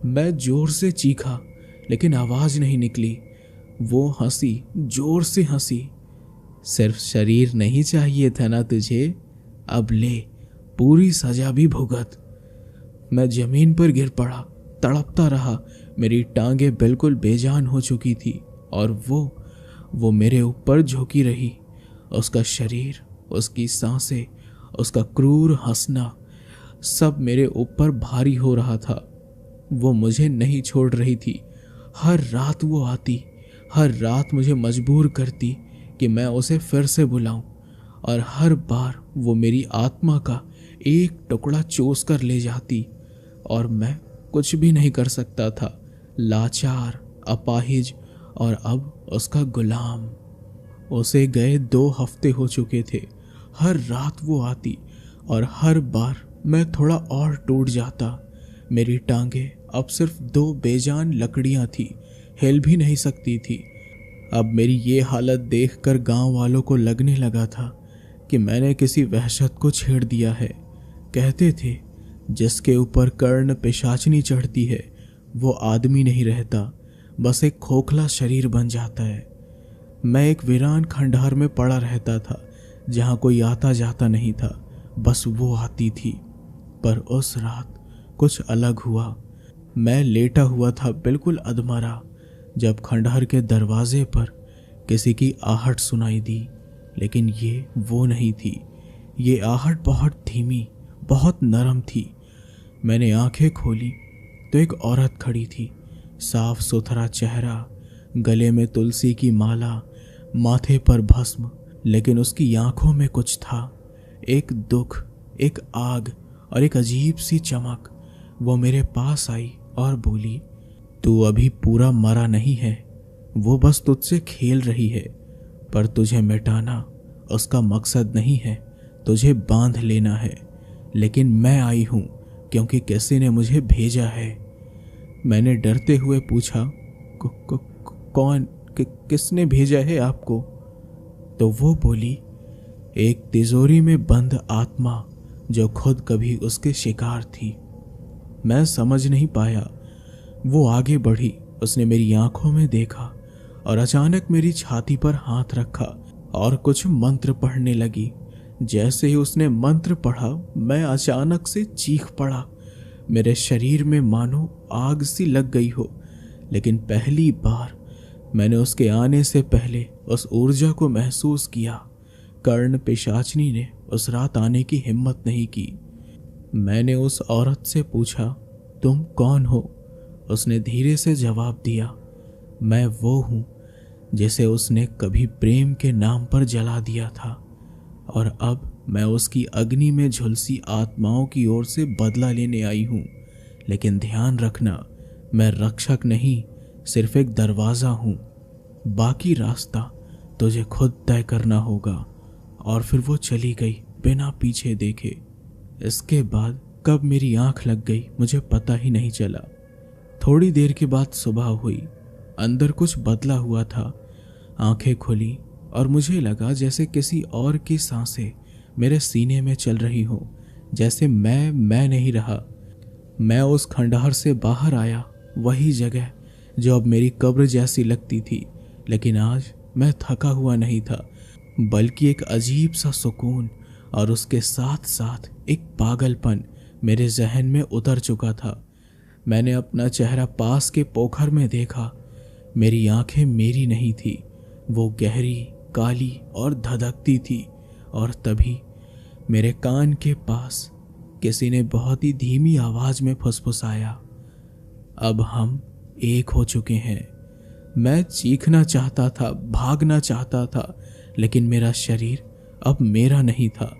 मैं जोर से चीखा, लेकिन आवाज नहीं निकली। वो हंसी, जोर से हंसी। सिर्फ शरीर नहीं चाहिए था ना तुझे, अब ले, पूरी सजा भी भुगत। मैं जमीन पर गिर पड़ा, तड़पता रहा। मेरी टांगें बिल्कुल बेजान हो चुकी थी और वो मेरे ऊपर झुकी रही। उसका शरीर, उसकी सांसें, उसका क्रूर हंसना, सब मेरे ऊपर भारी हो रहा था। वो मुझे नहीं छोड़ रही थी। हर रात वो आती, हर रात मुझे मजबूर करती कि मैं उसे फिर से बुलाऊं, और हर बार वो मेरी आत्मा का एक टुकड़ा चूस कर ले जाती और मैं कुछ भी नहीं कर सकता था। लाचार, अपाहिज और अब उसका गुलाम। उसे गए 2 हफ्ते हो चुके थे। हर रात वो आती और हर बार मैं थोड़ा और टूट जाता। मेरी टांगें अब सिर्फ 2 बेजान लकड़ियां थी, हिल भी नहीं सकती थी। अब मेरी ये हालत देखकर गांव वालों को लगने लगा था कि मैंने किसी वहशत को छेड़ दिया है। कहते थे, जिसके ऊपर कर्ण पिशाचिनी चढ़ती है वो आदमी नहीं रहता, बस एक खोखला शरीर बन जाता है। मैं एक वीरान खंडहर में पड़ा रहता था जहाँ कोई आता जाता नहीं था, बस वो आती थी। पर उस रात कुछ अलग हुआ। मैं लेटा हुआ था बिल्कुल अधमरा, जब खंडहर के दरवाजे पर किसी की आहट सुनाई दी। लेकिन ये वो नहीं थी। ये आहट बहुत धीमी, बहुत नरम थी। मैंने आंखें खोली तो एक औरत खड़ी थी। साफ सुथरा चेहरा, गले में तुलसी की माला, माथे पर भस्म, लेकिन उसकी आंखों में कुछ था, एक दुख, एक आग और एक अजीब सी चमक। वो मेरे पास आई और बोली, तू अभी पूरा मरा नहीं है, वो बस तुझसे खेल रही है, पर तुझे मिटाना उसका मकसद नहीं है, तुझे बांध लेना है। लेकिन मैं आई हूं क्योंकि किसी ने मुझे भेजा है। मैंने डरते हुए पूछा, कौन, किसने भेजा है आपको? तो वो बोली, एक तिजोरी में बंद आत्मा जो खुद कभी उसके शिकार थी। मैं समझ नहीं पाया। वो आगे बढ़ी, उसने मेरी आंखों में देखा और अचानक मेरी छाती पर हाथ रखा और कुछ मंत्र पढ़ने लगी। जैसे ही उसने मंत्र पढ़ा, मैं अचानक से चीख पड़ा। मेरे शरीर में मानो आग सी लग गई हो। लेकिन पहली बार मैंने उसके आने से पहले उस ऊर्जा को महसूस किया। कर्ण पिशाचनी ने उस रात आने की हिम्मत नहीं की। मैंने उस औरत से पूछा, तुम कौन हो? उसने धीरे से जवाब दिया, मैं वो हूँ जिसे उसने कभी प्रेम के नाम पर जला दिया था और अब मैं उसकी अग्नि में झुलसी आत्माओं की ओर से बदला लेने आई हूँ। लेकिन ध्यान रखना, मैं रक्षक नहीं, सिर्फ एक दरवाज़ा हूँ। बाकी रास्ता तुझे खुद तय करना होगा। और फिर वो चली गई बिना पीछे देखे। इसके बाद कब मेरी आंख लग गई मुझे पता ही नहीं चला। थोड़ी देर के बाद सुबह हुई। अंदर कुछ बदला हुआ था। आंखें खुली और मुझे लगा जैसे किसी और की सांसें मेरे सीने में चल रही हो, जैसे मैं नहीं रहा। मैं उस खंडहर से बाहर आया, वही जगह जो अब मेरी कब्र जैसी लगती थी। लेकिन आज मैं थका हुआ नहीं था, बल्कि एक अजीब सा सुकून और उसके साथ साथ एक पागलपन मेरे जहन में उतर चुका था। मैंने अपना चेहरा पास के पोखर में देखा। मेरी आंखें मेरी नहीं थी, वो गहरी, काली और धधकती थी। और तभी मेरे कान के पास किसी ने बहुत ही धीमी आवाज में फुसफुसाया, अब हम एक हो चुके हैं। मैं चीखना चाहता था, भागना चाहता था, लेकिन मेरा शरीर अब मेरा नहीं था।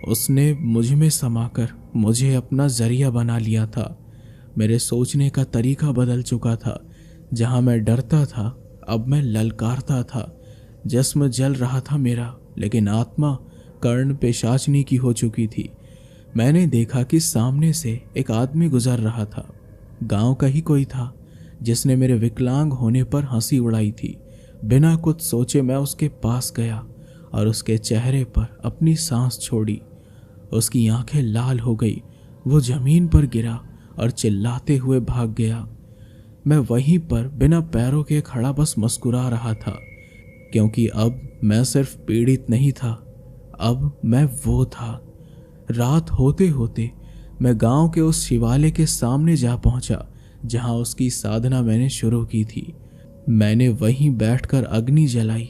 उसने मुझ में समाकर मुझे अपना जरिया बना लिया था। मेरे सोचने का तरीका बदल चुका था। जहां मैं डरता था, अब मैं ललकारता था। जिस्म जल रहा था मेरा, लेकिन आत्मा कर्ण पिशाचनी की हो चुकी थी। मैंने देखा कि सामने से एक आदमी गुजर रहा था। गांव का ही कोई था जिसने मेरे विकलांग होने पर हंसी उड़ाई थी। बिना कुछ सोचे मैं उसके पास गया और उसके चेहरे पर अपनी सांस छोड़ी। उसकी आंखें लाल हो गई। वो जमीन पर गिरा और चिल्लाते हुए भाग गया। मैं वहीं पर बिना पैरों के खड़ा बस मुस्कुरा रहा था, क्योंकि अब मैं सिर्फ पीड़ित नहीं था, अब मैं वो था। रात होते होते मैं गांव के उस शिवालय के सामने जा पहुंचा जहां उसकी साधना मैंने शुरू की थी। मैंने वहीं बैठकर अग्नि जलाई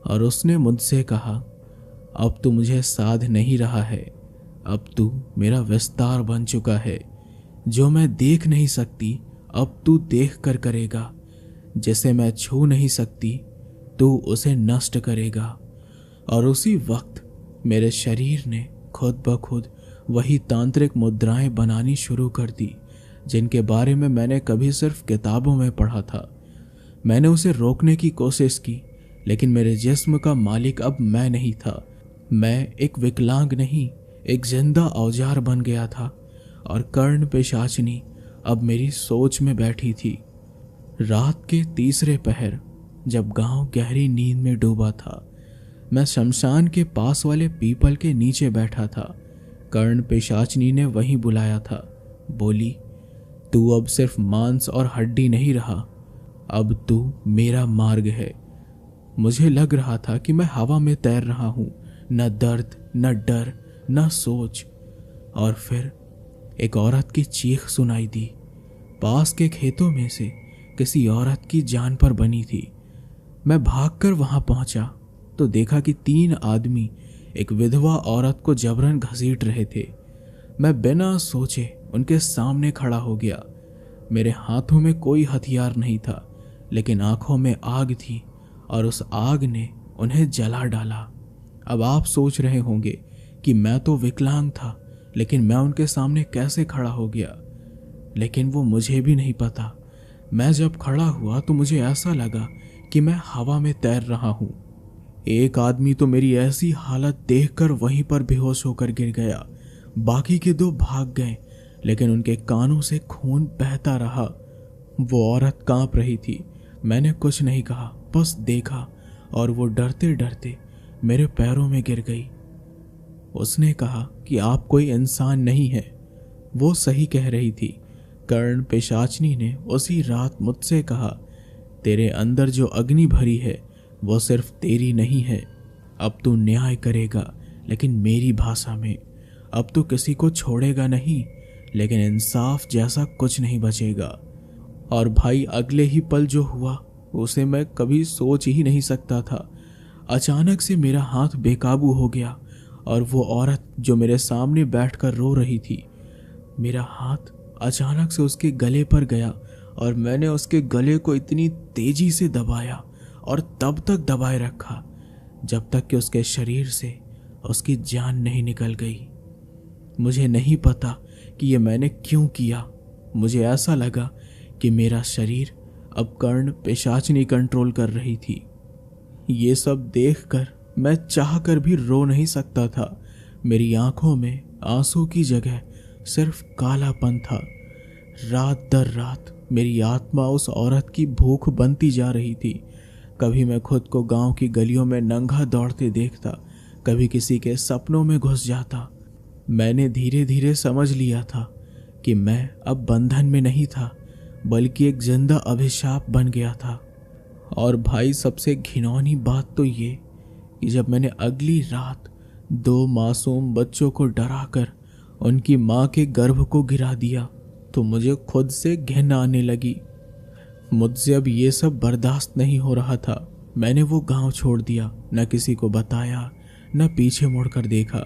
और उसने मुझसे कहा, अब तू मुझे साध नहीं रहा है, अब तू मेरा विस्तार बन चुका है। जो मैं देख नहीं सकती अब तू देख कर करेगा, जिसे मैं छू नहीं सकती तू उसे नष्ट करेगा। और उसी वक्त मेरे शरीर ने खुद ब खुद वही तांत्रिक मुद्राएं बनानी शुरू कर दी जिनके बारे में मैंने कभी सिर्फ किताबों में पढ़ा था। मैंने उसे रोकने की कोशिश की, लेकिन मेरे जिस्म का मालिक अब मैं नहीं था। मैं एक विकलांग नहीं, एक जिंदा औजार बन गया था और कर्ण पिशाचनी अब मेरी सोच में बैठी थी। रात के तीसरे पहर, जब गांव गहरी नींद में डूबा था, मैं शमशान के पास वाले पीपल के नीचे बैठा था। कर्ण पिशाचनी ने वहीं बुलाया था। बोली, तू अब सिर्फ मांस और हड्डी नहीं रहा, अब तू मेरा मार्ग है। मुझे लग रहा था कि मैं हवा में तैर रहा हूं, न दर्द, न डर, न सोच। और फिर एक औरत की चीख सुनाई दी। पास के खेतों में से किसी औरत की जान पर बनी थी। मैं भागकर वहां पहुंचा तो देखा कि 3 आदमी एक विधवा औरत को जबरन घसीट रहे थे। मैं बिना सोचे उनके सामने खड़ा हो गया। मेरे हाथों में कोई हथियार नहीं था, लेकिन आंखों में आग थी और उस आग ने उन्हें जला डाला। अब आप सोच रहे होंगे कि मैं तो विकलांग था, लेकिन मैं उनके सामने कैसे खड़ा हो गया। लेकिन वो मुझे भी नहीं पता। मैं जब खड़ा हुआ तो मुझे ऐसा लगा कि मैं हवा में तैर रहा हूं। एक आदमी तो मेरी ऐसी हालत देखकर वहीं पर बेहोश होकर गिर गया। बाकी के 2 भाग गए, लेकिन उनके कानों से खून बहता रहा। वो औरत कांप रही थी। मैंने कुछ नहीं कहा, बस देखा और वो डरते डरते मेरे पैरों में गिर गई। उसने कहा कि आप कोई इंसान नहीं है। वो सही कह रही थी। कर्ण पिशाचनी ने उसी रात मुझसे कहा, तेरे अंदर जो अग्नि भरी है वो सिर्फ तेरी नहीं है। अब तू न्याय करेगा, लेकिन मेरी भाषा में। अब तू किसी को छोड़ेगा नहीं, लेकिन इंसाफ जैसा कुछ नहीं बचेगा। और भाई, अगले ही पल जो हुआ उसे मैं कभी सोच ही नहीं सकता था। अचानक से मेरा हाथ बेकाबू हो गया और वो औरत जो मेरे सामने बैठकर रो रही थी, मेरा हाथ अचानक से उसके गले पर गया और मैंने उसके गले को इतनी तेजी से दबाया और तब तक दबाए रखा जब तक कि उसके शरीर से उसकी जान नहीं निकल गई। मुझे नहीं पता कि ये मैंने क्यों किया। मुझे ऐसा लगा कि मेरा शरीर अब कर्ण पिशाचनी कंट्रोल कर रही थी। ये सब देखकर मैं चाहकर भी रो नहीं सकता था। मेरी आंखों में आंसू की जगह सिर्फ कालापन था। रात दर रात मेरी आत्मा उस औरत की भूख बनती जा रही थी। कभी मैं खुद को गांव की गलियों में नंगा दौड़ते देखता, कभी किसी के सपनों में घुस जाता। मैंने धीरे धीरे समझ लिया था कि मैं अब बंधन में नहीं था, बल्कि एक जिंदा अभिशाप बन गया था। और भाई, सबसे घिनौनी बात तो ये कि जब मैंने अगली रात 2 मासूम बच्चों को डराकर उनकी माँ के गर्भ को गिरा दिया तो मुझे खुद से घिन आने लगी। मुझसे अब ये सब बर्दाश्त नहीं हो रहा था। मैंने वो गांव छोड़ दिया, न किसी को बताया, न पीछे मुड़कर देखा।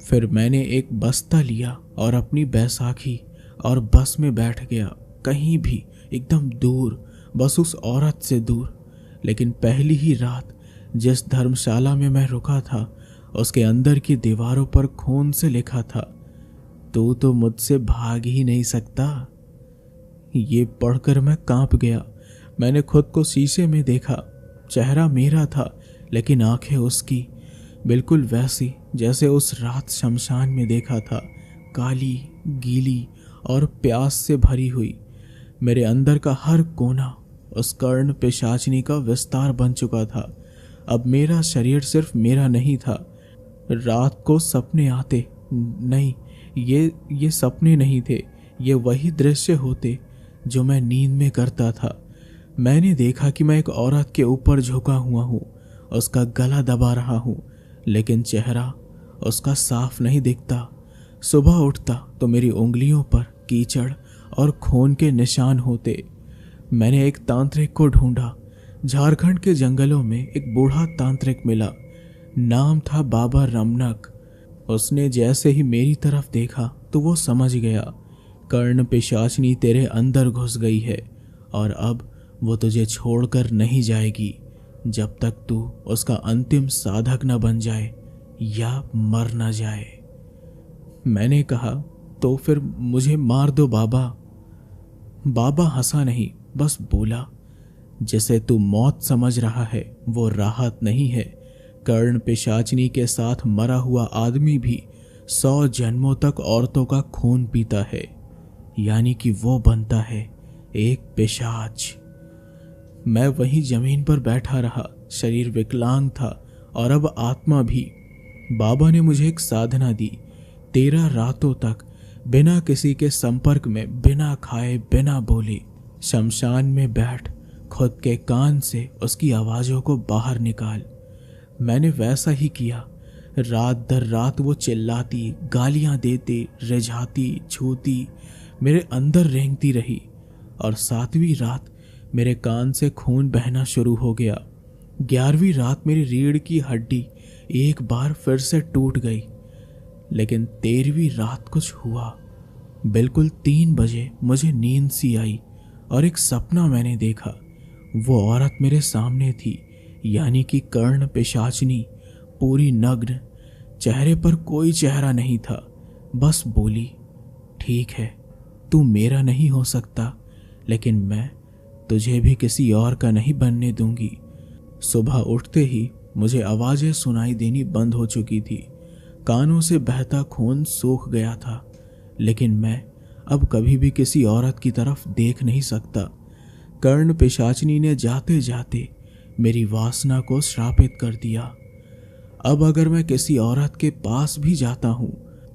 फिर मैंने एक बस्ता लिया और अपनी बैसाखी और बस में बैठ गया, कहीं भी, एकदम दूर, बस उस औरत से दूर। लेकिन पहली ही रात जिस धर्मशाला में मैं रुका था, उसके अंदर की दीवारों पर खून से लिखा था, तू तो मुझसे भाग ही नहीं सकता। ये पढ़कर मैं कांप गया। मैंने खुद को शीशे में देखा। चेहरा मेरा था, लेकिन आंखें उसकी, बिल्कुल वैसी जैसे उस रात शमशान में देखा था, काली, गीली और प्यास से भरी हुई। मेरे अंदर का हर कोना उस कर्ण पिशाचनी का विस्तार बन चुका था। अब मेरा शरीर सिर्फ मेरा नहीं था। रात को सपने आते, नहीं, ये सपने नहीं थे, ये वही दृश्य होते जो मैं नींद में करता था। मैंने देखा कि मैं एक औरत के ऊपर झुका हुआ हूँ, उसका गला दबा रहा हूँ, लेकिन चेहरा उसका साफ नहीं दिखता। सुबह उठता तो मेरी उंगलियों पर कीचड़ और खून के निशान होते। मैंने एक तांत्रिक को ढूंढा। झारखंड के जंगलों में एक बूढ़ा तांत्रिक मिला, नाम था बाबा रमनक। उसने जैसे ही मेरी तरफ देखा तो वो समझ गया, कर्ण पिशाचनी तेरे अंदर घुस गई है और अब वो तुझे छोड़कर नहीं जाएगी जब तक तू उसका अंतिम साधक न बन जाए या मर न जाए। मैंने कहा, तो फिर मुझे मार दो बाबा। बाबा हंसा नहीं, बस बोला, जिसे तू मौत समझ रहा है वो राहत नहीं है। कर्ण पिशाचनी के साथ मरा हुआ आदमी भी 100 जन्मों तक औरतों का खून पीता है, यानी कि वो बनता है एक पिशाच। मैं वहीं जमीन पर बैठा रहा। शरीर विकलांग था और अब आत्मा भी। बाबा ने मुझे एक साधना दी। 13 रातों तक बिना किसी के संपर्क में, बिना खाए, बिना बोले, शमशान में बैठ खुद के कान से उसकी आवाज़ों को बाहर निकाल। मैंने वैसा ही किया। रात दर रात वो चिल्लाती, गालियां देती, रिझाती, छूती, मेरे अंदर रेंगती रही और 7वीं रात मेरे कान से खून बहना शुरू हो गया। 11वीं रात मेरी रीढ़ की हड्डी एक बार फिर से टूट गई। लेकिन 13वीं रात कुछ हुआ। बिल्कुल 3 बजे मुझे नींद सी आई और एक सपना मैंने देखा। वो औरत मेरे सामने थी, यानी कि कर्ण पिशाचनी, पूरी नग्न। चेहरे पर कोई चेहरा नहीं था। बस बोली, ठीक है, तू मेरा नहीं हो सकता, लेकिन मैं तुझे भी किसी और का नहीं बनने दूंगी। सुबह उठते ही मुझे आवाजें सुनाई देनी बंद हो चुकी थी। कानों से बहता खून सूख गया था, लेकिन मैं अब कभी भी किसी औरत की तरफ देख नहीं सकता। कर्ण पिशाचनी ने जाते जाते मेरी वासना को श्रापित कर दिया। अब अगर मैं किसी औरत के पास भी जाता हूँ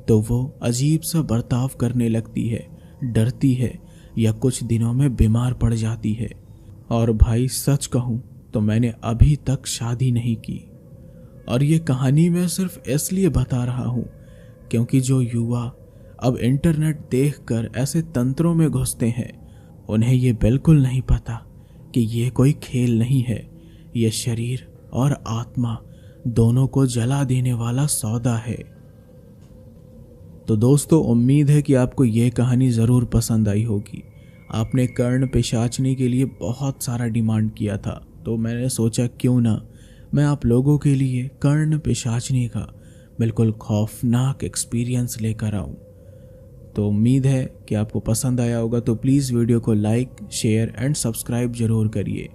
तो वो अजीब सा बर्ताव करने लगती है, डरती है या कुछ दिनों में बीमार पड़ जाती है। और भाई सच कहूँ तो मैंने अभी तक शादी नहीं की। और ये कहानी मैं सिर्फ इसलिए बता रहा हूँ क्योंकि जो युवा अब इंटरनेट देखकर ऐसे तंत्रों में घुसते हैं, उन्हें ये बिल्कुल नहीं पता कि ये कोई खेल नहीं है, ये शरीर और आत्मा दोनों को जला देने वाला सौदा है। तो दोस्तों, उम्मीद है कि आपको ये कहानी ज़रूर पसंद आई होगी। आपने कर्ण पिशाचनी के लिए बहुत सारा डिमांड किया था, तो मैंने सोचा क्यों ना मैं आप लोगों के लिए कर्ण पिशाचनी का बिल्कुल खौफनाक एक्सपीरियंस लेकर आऊं। तो उम्मीद है कि आपको पसंद आया होगा। तो प्लीज़ वीडियो को लाइक, शेयर एंड सब्सक्राइब ज़रूर करिए